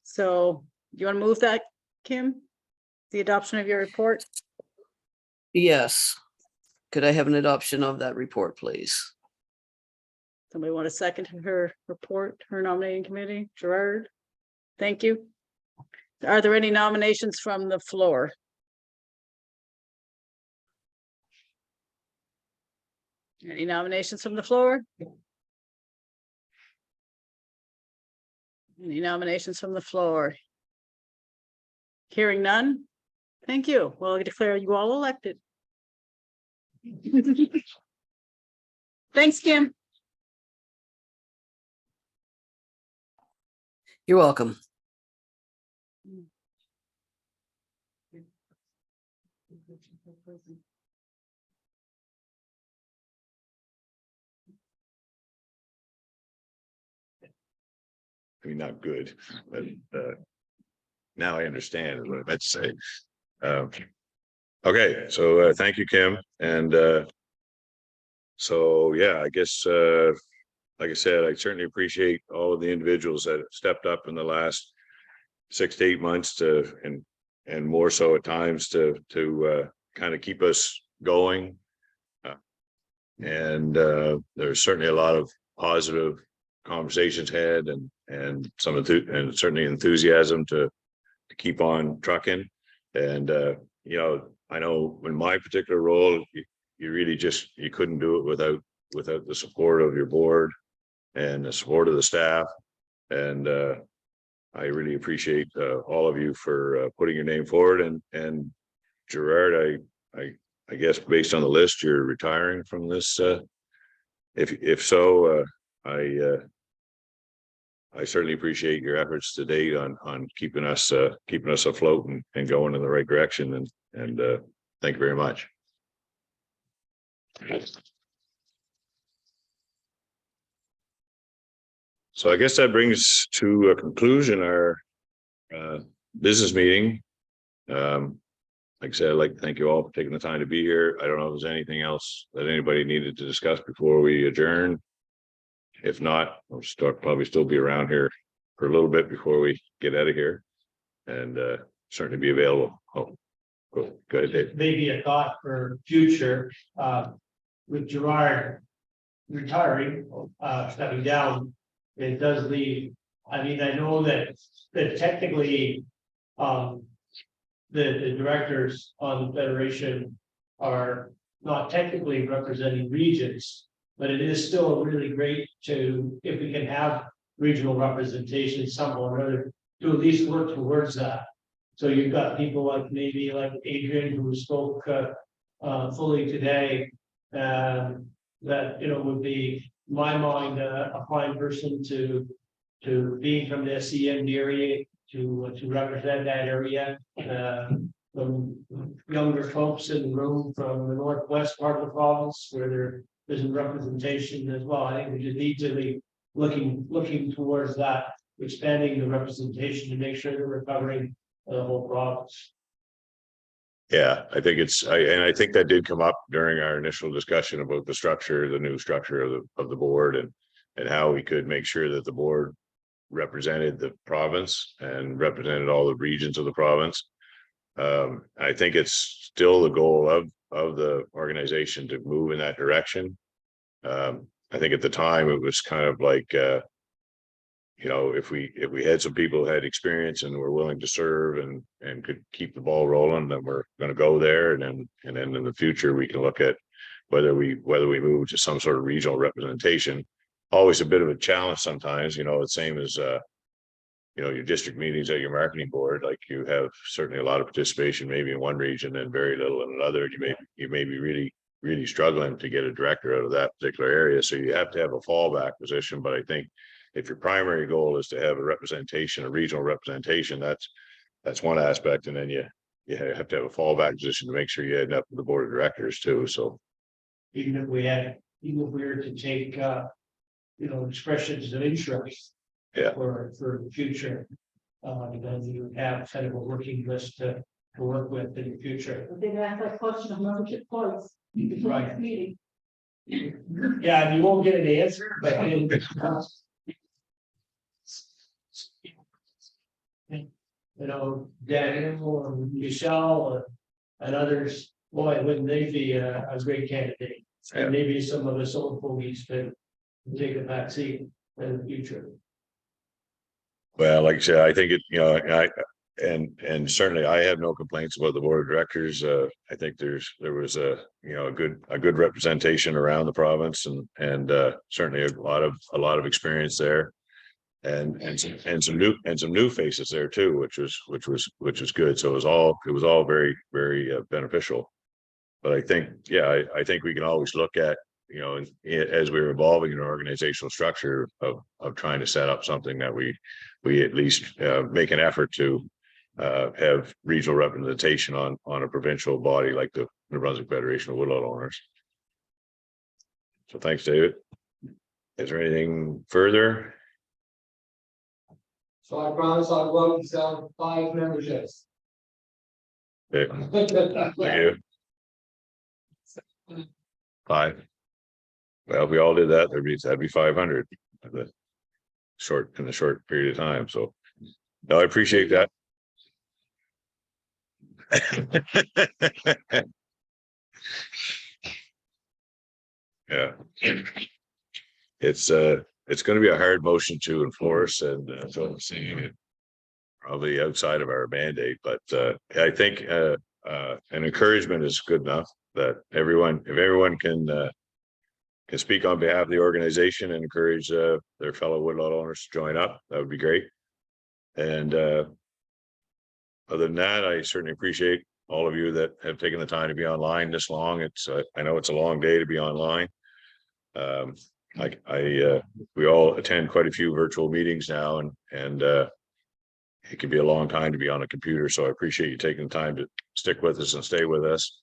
So you want to move that, Kim? The adoption of your report? Yes. Could I have an adoption of that report, please? Somebody want to second her report, her nominating committee? Gerard? Thank you. Are there any nominations from the floor? Any nominations from the floor? Any nominations from the floor? Hearing none? Thank you. Well, I declare you all elected. Thanks, Kim. You're welcome. I mean, not good, but now I understand what I meant to say. Okay, so thank you, Kim. And so, yeah, I guess, like I said, I certainly appreciate all of the individuals that have stepped up in the last 6 to 8 months to, and more so at times to kind of keep us going. And there's certainly a lot of positive conversations had, and some and certainly enthusiasm to keep on trucking. And you know, I know in my particular role, you really just, you couldn't do it without the support of your board and the support of the staff. And I really appreciate all of you for putting your name forward. And Gerard, I guess based on the list, you're retiring from this. If so, I certainly appreciate your efforts to date on keeping us afloat and going in the right direction. And thank you very much. So I guess that brings to a conclusion our business meeting. Like I said, I'd like to thank you all for taking the time to be here. I don't know if there's anything else that anybody needed to discuss before we adjourn. If not, I'll probably still be around here for a little bit before we get out of here, and certainly be available. Oh, go ahead, Dave. Maybe a thought for future, with Gerard retiring, stepping down, it does leave. I mean, I know that technically, the directors on the Federation are not technically representing regions, but it is still really great to, if we can have regional representation somehow or other, to at least work towards that. So you've got people like maybe like Adrian, who spoke fully today, that, you know, would be, in my mind, a fine person to being from the SEM area to represent that area. From younger folks in the room from the northwest part of the province where there isn't representation as well. I think we just need to be looking towards that, expanding the representation to make sure that we're covering the whole province. Yeah, I think I think that did come up during our initial discussion about the structure, the new structure of the board, and how we could make sure that the board represented the province and represented all the regions of the province. I think it's still the goal of the organization to move in that direction. I think at the time it was kind of like, you know, if we had some people who had experience and were willing to serve and could keep the ball rolling, then we're going to go there. And then in the future, we can look at whether we move to some sort of regional representation. Always a bit of a challenge sometimes, you know, the same as, you know, your district meetings at your marketing board, like you have certainly a lot of participation, maybe in one region and very little in another. You may be really struggling to get a director out of that particular area. So you have to have a fallback position. But I think if your primary goal is to have a representation, a regional representation, that's one aspect. And then you have to have a fallback position to make sure you end up with the board of directors too. So Even if we were to take expressions of interest. Yeah. For the future. Then you have kind of a working list to work with in the future. They ask that question of membership twice. before Right. next meeting. Yeah, and you won't get an answer, but then. Daniel and Michelle and others, boy, wouldn't they be a great candidate? Yeah. And maybe some of us old fogies to take a back seat in the future. Well, like I said, I think and certainly I have no complaints about the board of directors. I think there was a good representation around the province and certainly a lot of experience there. And some new faces there too, which was good. So it was all very, very beneficial. But I think, I think we can always look at, as we're evolving in our organizational structure of trying to set up something that we at least make an effort to have regional representation on a provincial body like the New-Brunswick Fédération of Woodlot Owners. So thanks, David. Is there anything further? So I promise I'll go and sell 5 memberships. Okay, thank you. 5. Well, if we all did that, that'd be 500 in the short period of time. So no, I appreciate that. Yeah. It's going to be a hard motion to enforce, and so I'm seeing it probably outside of our mandate, but I think an encouragement is good enough that if everyone can speak on behalf of the organization and encourage their fellow woodlot owners to join up, that would be great. And other than that, I certainly appreciate all of you that have taken the time to be online this long. I know it's a long day to be online. We all attend quite a few virtual meetings now, and it can be a long time to be on a computer. So I appreciate you taking the time to stick with us and stay with us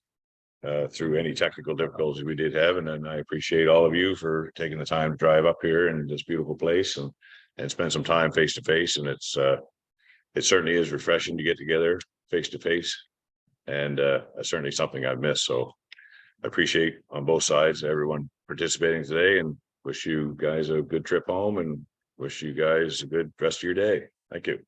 through any technical difficulties we did have. And then I appreciate all of you for taking the time to drive up here in this beautiful place and spend some time face to face. And it certainly is refreshing to get together face to face. And that's certainly something I've missed. So I appreciate on both sides everyone participating today, and wish you guys a good trip home and wish you guys a good rest of your day. Thank you.